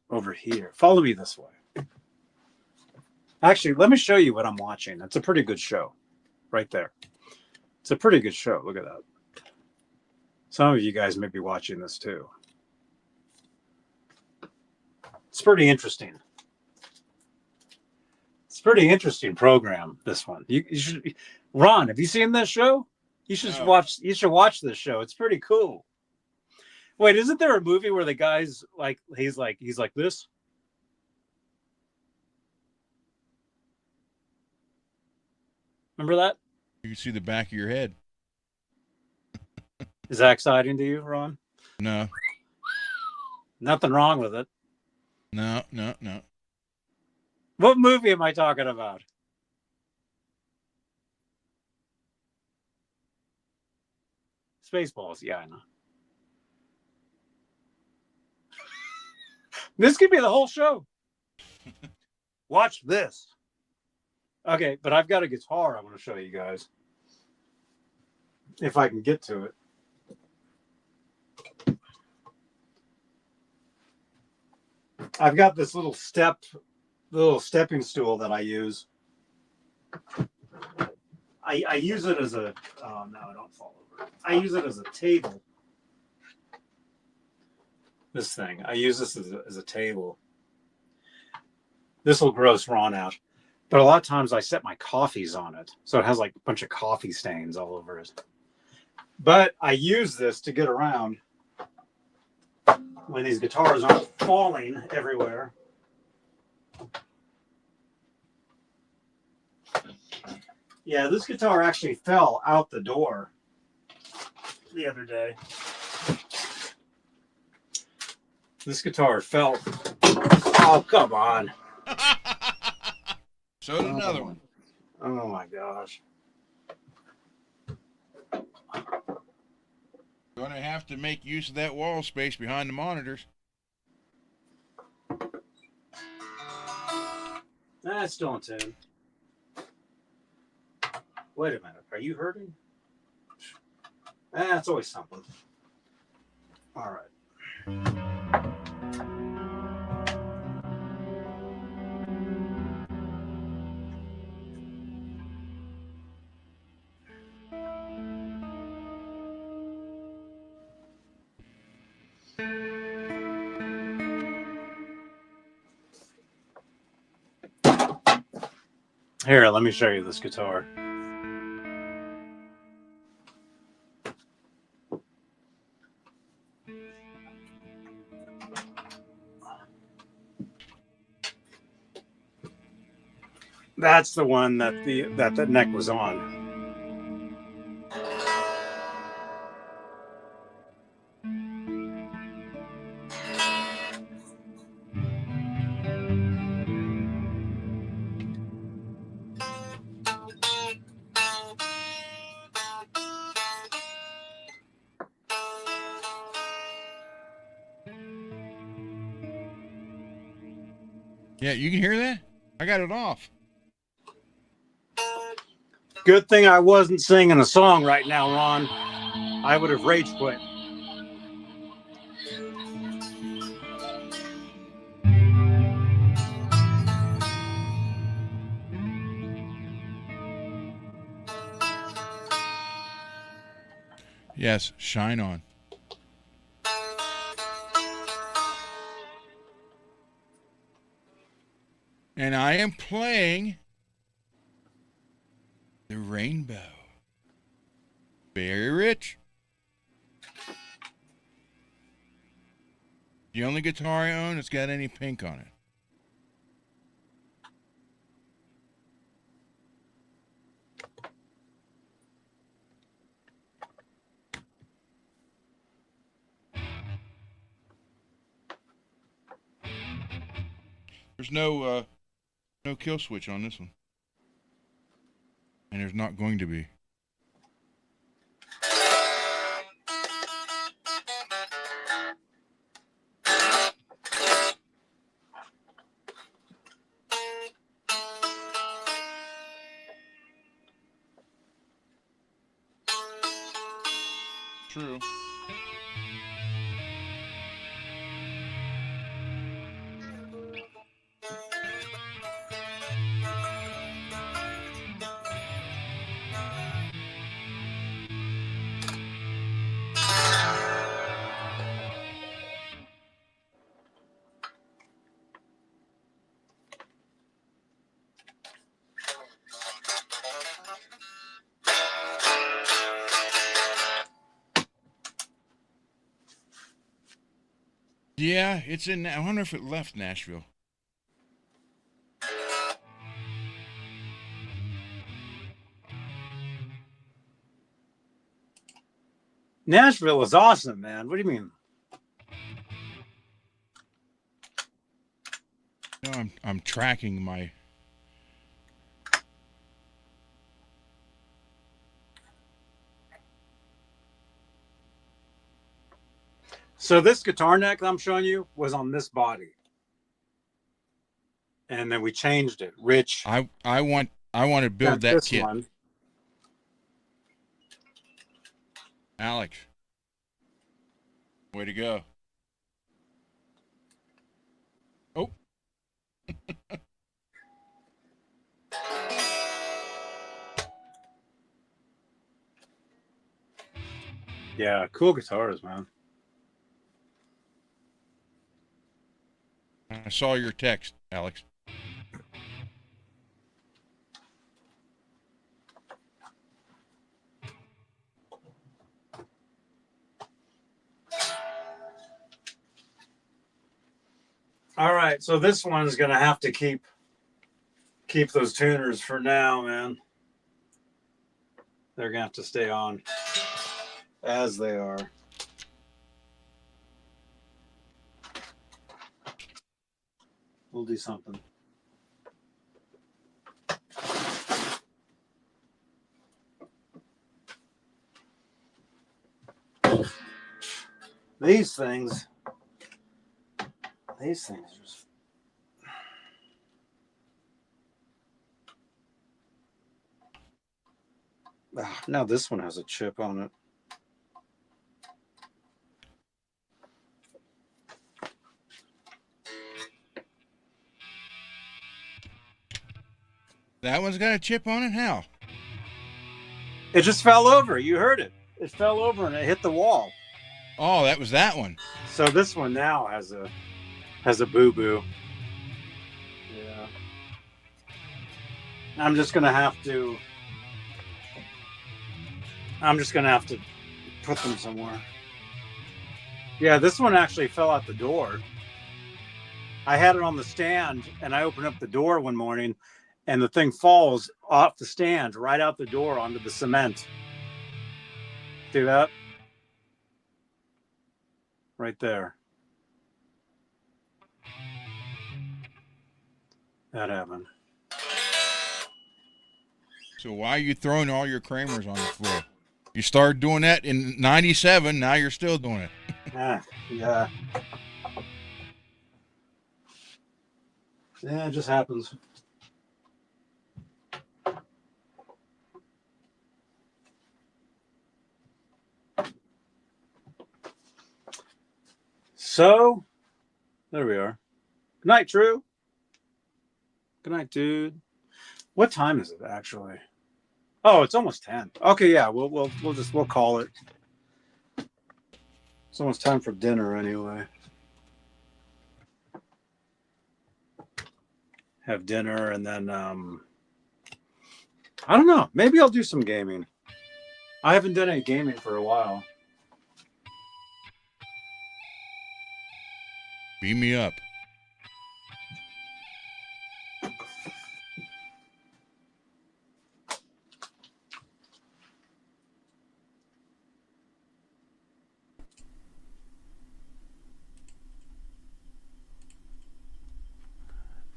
over here. Follow me this way. Actually, let me show you what I'm watching. It's a pretty good show right there. It's a pretty good show. Look at that. Some of you guys may be watching this too. It's pretty interesting. It's a pretty interesting program, this one. You should, Ron, have you seen this show? You should watch. You should watch this show. It's pretty cool. Wait, isn't there a movie where the guy's like he's like this? Remember that? You can see the back of your head. Is that exciting to you, Ron? No. Nothing wrong with it. No. What movie am I talking about? Spaceballs. Yeah, I know. This could be the whole show. Watch this. Okay, but I've got a guitar I want to show you guys. If I can get to it. I've got this little stepping stool that I use. I use it as a, oh no, don't fall over. I use it as a table. This thing, I use this as a table. This will gross Ron out. But a lot of times I set my coffees on it. So it has like a bunch of coffee stains all over it. But I use this to get around when these guitars aren't falling everywhere. Yeah, this guitar actually fell out the door the other day. This guitar fell. Oh, come on. So did another one. Oh my gosh. Going to have to make use of that wall space behind the monitors. That's still in tune. Wait a minute. Are you hurting? That's always something. All right. Here, let me show you this guitar. That's the one that the neck was on. Yeah, you can hear that? I got it off. Good thing I wasn't singing a song right now, Ron. I would have rage quit. Yes, shine on. And I am playing the Rainbow. Very rich. The only guitar I own that's got any pink on it. There's no kill switch on this one. And there's not going to be. True. Yeah, it's in. I wonder if it left Nashville. Nashville is awesome, man. What do you mean? No, I'm tracking my. So this guitar neck I'm showing you was on this body, and then we changed it. Rich. I want to build that this kit. One. Alex, way to go. Oh. Yeah, cool guitars, man. I saw your text, Alex. All right, so this one's gonna have to keep those tuners for now, man. They're gonna have to stay on as they are. We'll do something. These things are just... now this one has a chip on it. That one's got a chip on it? How? It just fell over. You heard it. It fell over and it hit the wall. Oh, that was that one. So this one now has a boo-boo. Yeah. I'm just gonna have to put them somewhere. Yeah, this one actually fell out the door. I had it on the stand and I opened up the door one morning and the thing falls off the stand right out the door onto the cement. See that? Right there. That happened. So why are you throwing all your Kramers on the floor? You started doing that in '97. Now you're still doing it. Yeah. Yeah, it just happens. So, there we are. Good night, Drew. Good night, dude. What time is it actually? Oh, it's almost 10. Okay, yeah, we'll call it. It's almost time for dinner anyway. Have dinner and then I don't know. Maybe I'll do some gaming. I haven't done any gaming for a while. Beam me up.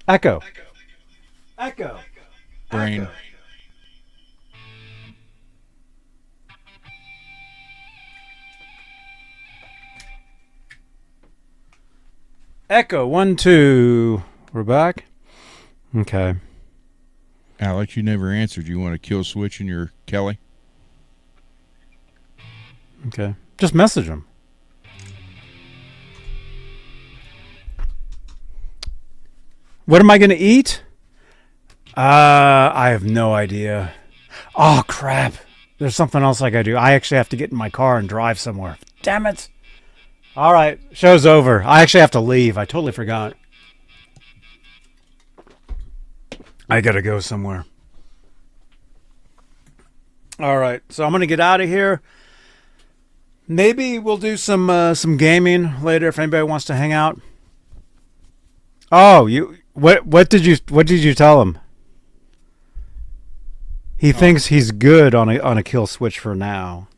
Echo. Brain. Echo 1 2. We're back. Okay. Alex, you never answered. You want to kill switch in your Kelly? Okay. Just message him. What am I going to eat? I have no idea. Oh, crap. There's something else I got to do. I actually have to get in my car and drive somewhere. Damn it. All right. Show's over. I actually have to leave. I totally forgot. I got to go somewhere. All right. So I'm going to get out of here. Maybe we'll do some gaming later if anybody wants to hang out. Oh, what did you tell him? He thinks he's good on a kill switch for now.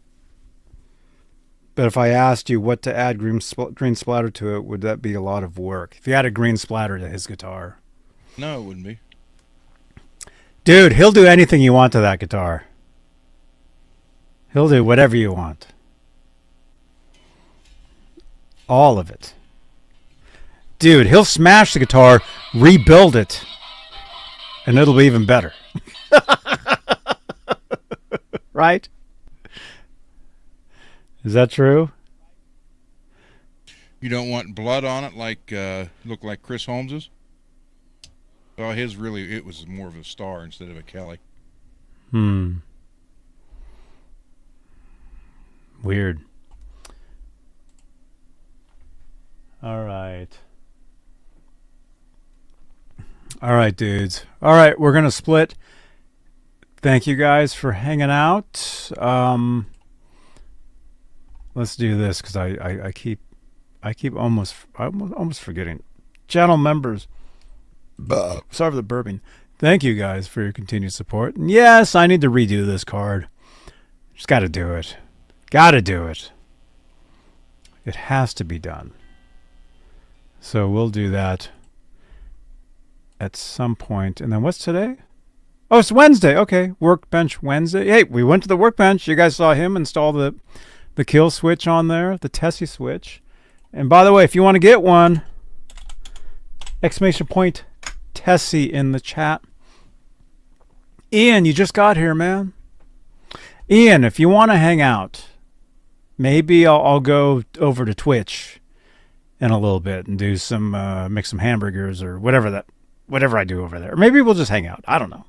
But if I asked you what to add green splatter to it, would that be a lot of work? If you added green splatter to his guitar. No, it wouldn't be. Dude, he'll do anything you want to that guitar. He'll do whatever you want. All of it. Dude, he'll smash the guitar, rebuild it, and it'll be even better. Right? Is that true? You don't want blood on it like look like Chris Holmes's? Well, his really, it was more of a star instead of a Kelly. Weird. All right. All right, dudes. All right, we're going to split. Thank you guys for hanging out. Let's do this because I keep almost forgetting. Channel members. Sorry for the burping. Thank you guys for your continued support. And yes, I need to redo this card. Just got to do it. Got to do it. It has to be done. So we'll do that at some point. And then what's today? Oh, it's Wednesday. Okay, Workbench Wednesday. Hey, we went to the Workbench. You guys saw him install the kill switch on there, the Tessie switch. And by the way, if you want to get one, exclamation point Tessie in the chat. Ian, you just got here, man. Ian, if you want to hang out, maybe I'll go over to Twitch in a little bit and do some make some hamburgers or whatever I do over there. Or maybe we'll just hang out. I don't know.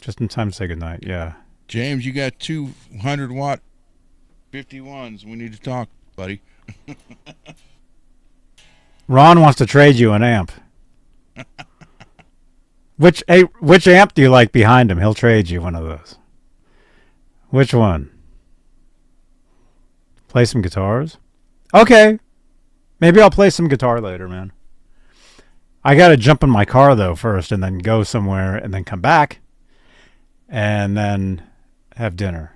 Just in time to say goodnight. Yeah. James, you got 200 watt 51s. We need to talk, buddy. Ron wants to trade you an amp. Which amp do you like behind him? He'll trade you one of those. Which one? Play some guitars? Okay. Maybe I'll play some guitar later, man. I got to jump in my car, though, first, and then go somewhere, and then come back, and then have dinner.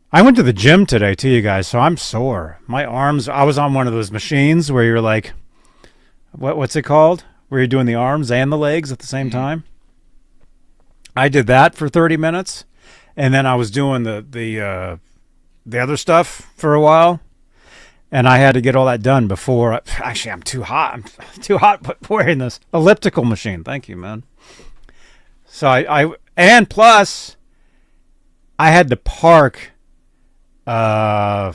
I went to the gym today, too, you guys, so I'm sore. My arms, I was on one of those machines where you're like, what's it called? Where you're doing the arms and the legs at the same time. I did that for 30 minutes, and then I was doing the other stuff for a while, and I had to get all that done before. Actually, I'm too hot. I'm too hot wearing this elliptical machine. Thank you, man. So and plus, I had to park. Way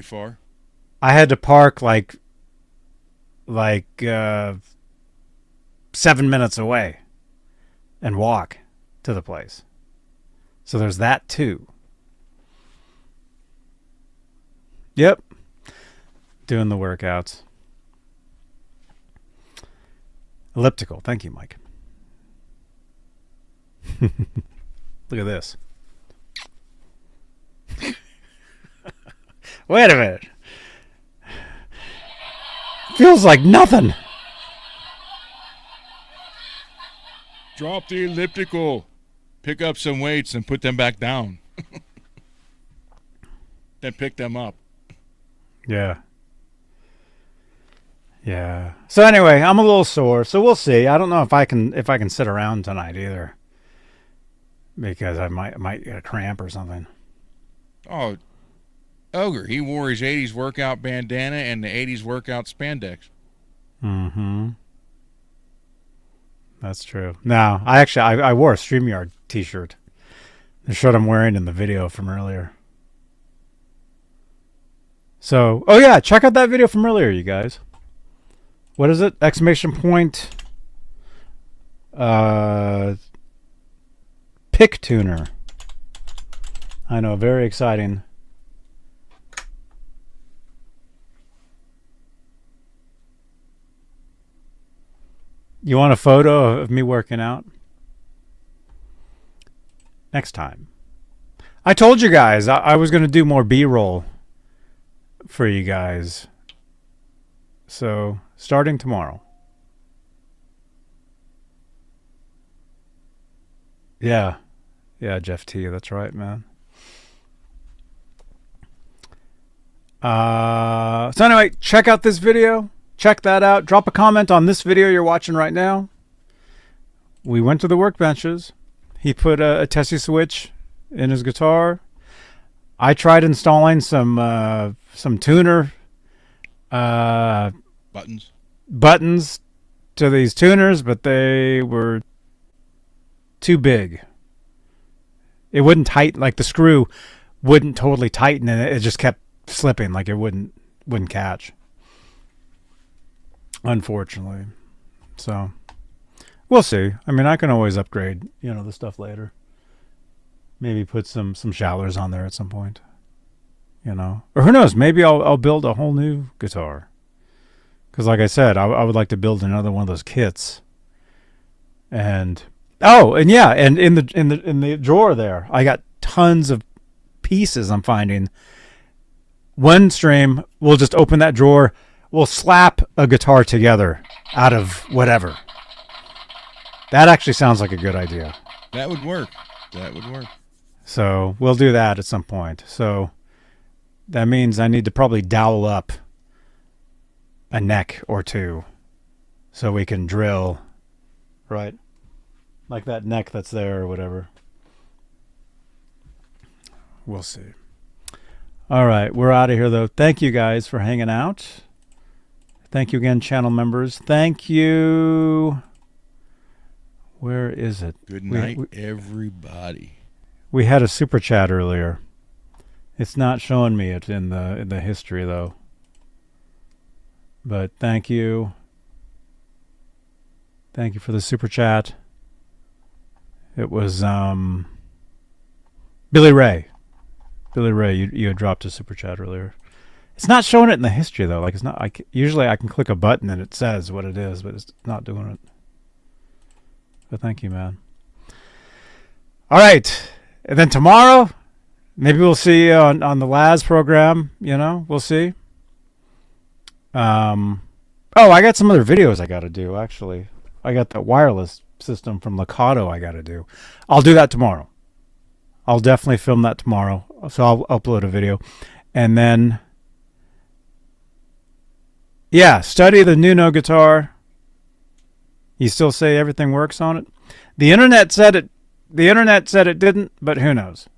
far. I had to park like 7 minutes away and walk to the place. So there's that too. Yep. Doing the workouts. Elliptical. Thank you, Mike. Look at this. Wait a minute. Feels like nothing. Drop the elliptical. Pick up some weights and put them back down. Then pick them up. Yeah. Yeah. So anyway, I'm a little sore, so we'll see. I don't know if I can sit around tonight either. Because I might get a cramp or something. Oh, Ogre, he wore his 80s workout bandana and the 80s workout spandex. Mm-hmm. That's true. No, I wore a StreamYard t-shirt. The shirt I'm wearing in the video from earlier. So, oh yeah, check out that video from earlier, you guys. What is it? Exclamation point. Pick tuner. I know, very exciting. You want a photo of me working out? Next time. I told you guys I was going to do more B-roll for you guys. So, starting tomorrow. Yeah. Yeah, Jeff T. That's right, man. So anyway, check out this video. Check that out. Drop a comment on this video you're watching right now. We went to the workbenches. He put a Tessie switch in his guitar. I tried installing some tuner buttons to these tuners, but they were too big. It wouldn't tighten, like the screw wouldn't totally tighten, and it just kept slipping, like it wouldn't catch. Unfortunately. So we'll see. I mean, I can always upgrade, the stuff later. Maybe put some shallers on there at some point. Or who knows, maybe I'll build a whole new guitar. Because like I said, I would like to build another one of those kits. And in the drawer there, I got tons of pieces I'm finding. One stream, we'll just open that drawer, we'll slap a guitar together out of whatever. That actually sounds like a good idea. That would work. So we'll do that at some point. So that means I need to probably dowel up a neck or two so we can drill, right? Like that neck that's there or whatever. We'll see. All right, we're out of here, though. Thank you guys for hanging out. Thank you again, channel members. Thank you. Where is it? Good night, everybody. We had a super chat earlier. It's not showing me it in the history, though. But thank you. Thank you for the super chat. It was Billy Ray. Billy Ray, you had dropped a super chat earlier. It's not showing it in the history though. Like it's not. Usually I can click a button and it says what it is, but it's not doing it. But thank you, man. All right, and then tomorrow, maybe we'll see you on the Laz program. We'll see. I got some other videos I got to do. Actually, I got that wireless system from Lakato I got to do. I'll do that tomorrow. I'll definitely film that tomorrow. So I'll upload a video. And then, study the Nuno guitar. You still say everything works on it? The internet said it didn't, but who knows?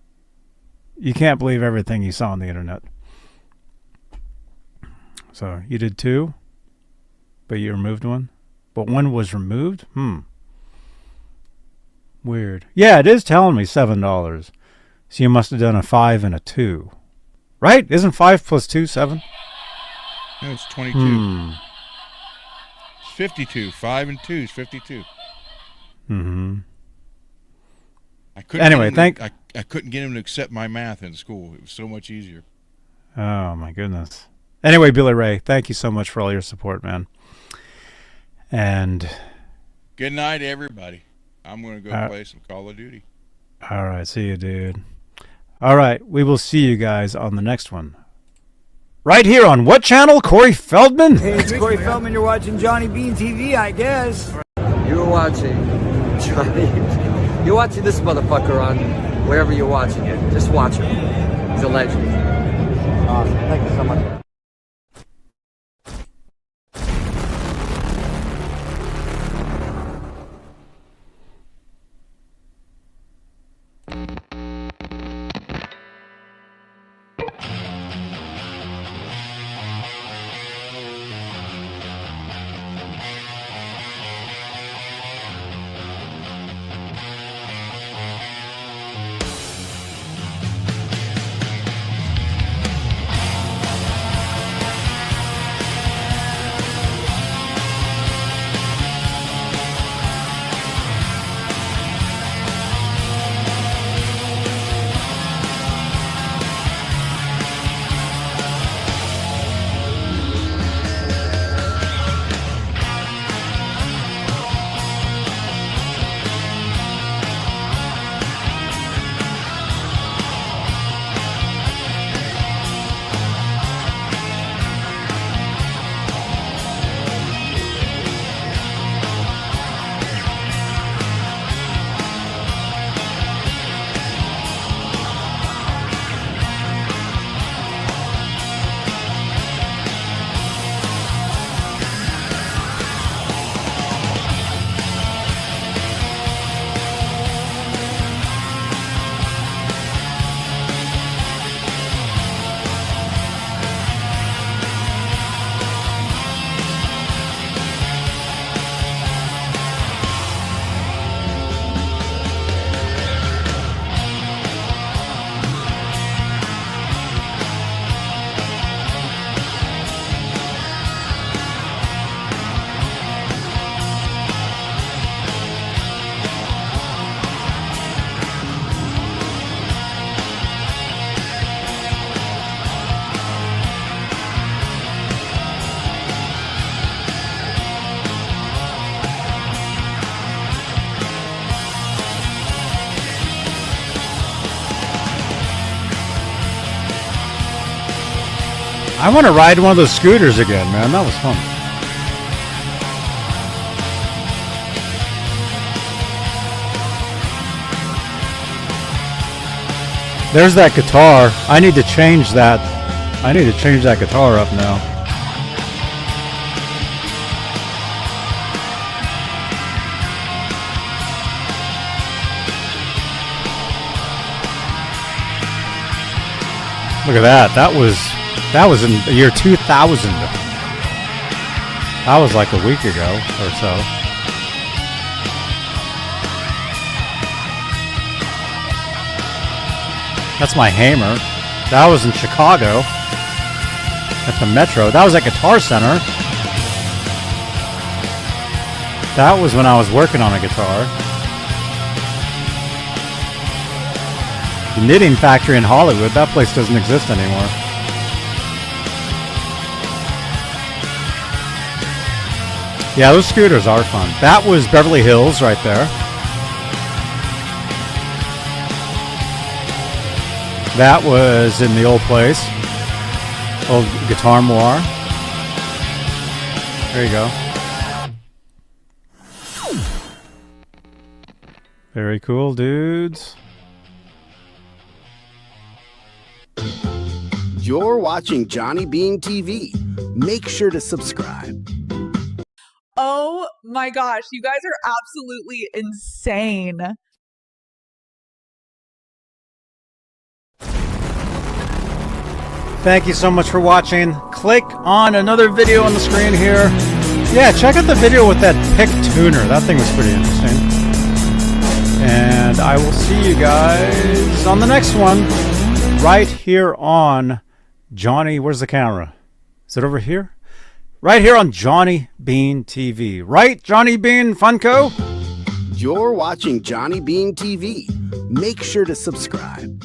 You can't believe everything you saw on the internet. So you did 2, but you removed 1. But 1 was removed? Weird. Yeah, it is telling me $7. So you must have done a 5 and a 2. Right? Isn't 5 plus 2 7? No, it's 22. It's 52. 5 and 2 is 52. Mm-hmm. I couldn't get him to accept my math in school. It was so much easier. Oh, my goodness. Anyway, Billy Ray, thank you so much for all your support, man. And good night, everybody. I'm going to go play some Call of Duty. All right. See you, dude. All right. We will see you guys on the next one. Right here on what channel? Corey Feldman? Hey, it's Corey Feldman. You're watching Johnny Beane TV, I guess. You're watching Johnny. You're watching this motherfucker on wherever you're watching it. Just watch him. He's a legend. Awesome. Thank you so much. I want to ride one of those scooters again, man. That was fun. There's that guitar. I need to change that. I need to change that guitar up now. Look at that. That was in the year 2000. That was like a week ago or so. That's my Hammer. That was in Chicago at the Metro. That was at Guitar Center. That was when I was working on a guitar. The Knitting Factory in Hollywood. That place doesn't exist anymore. Yeah, those scooters are fun. That was Beverly Hills right there. That was in the old place. Old Guitar Moire. There you go. Very cool, dudes. You're watching Johnny Beane TV. Make sure to subscribe. Oh my gosh, you guys are absolutely insane. Thank you so much for watching. Click on another video on the screen here. Yeah, check out the video with that pick tuner. That thing was pretty interesting. And I will see you guys on the next one. Right here on Johnny, where's the camera? Is it over here? Right here on Johnny Beane TV. Right, Johnny Beane Funko? You're watching Johnny Beane TV. Make sure to subscribe.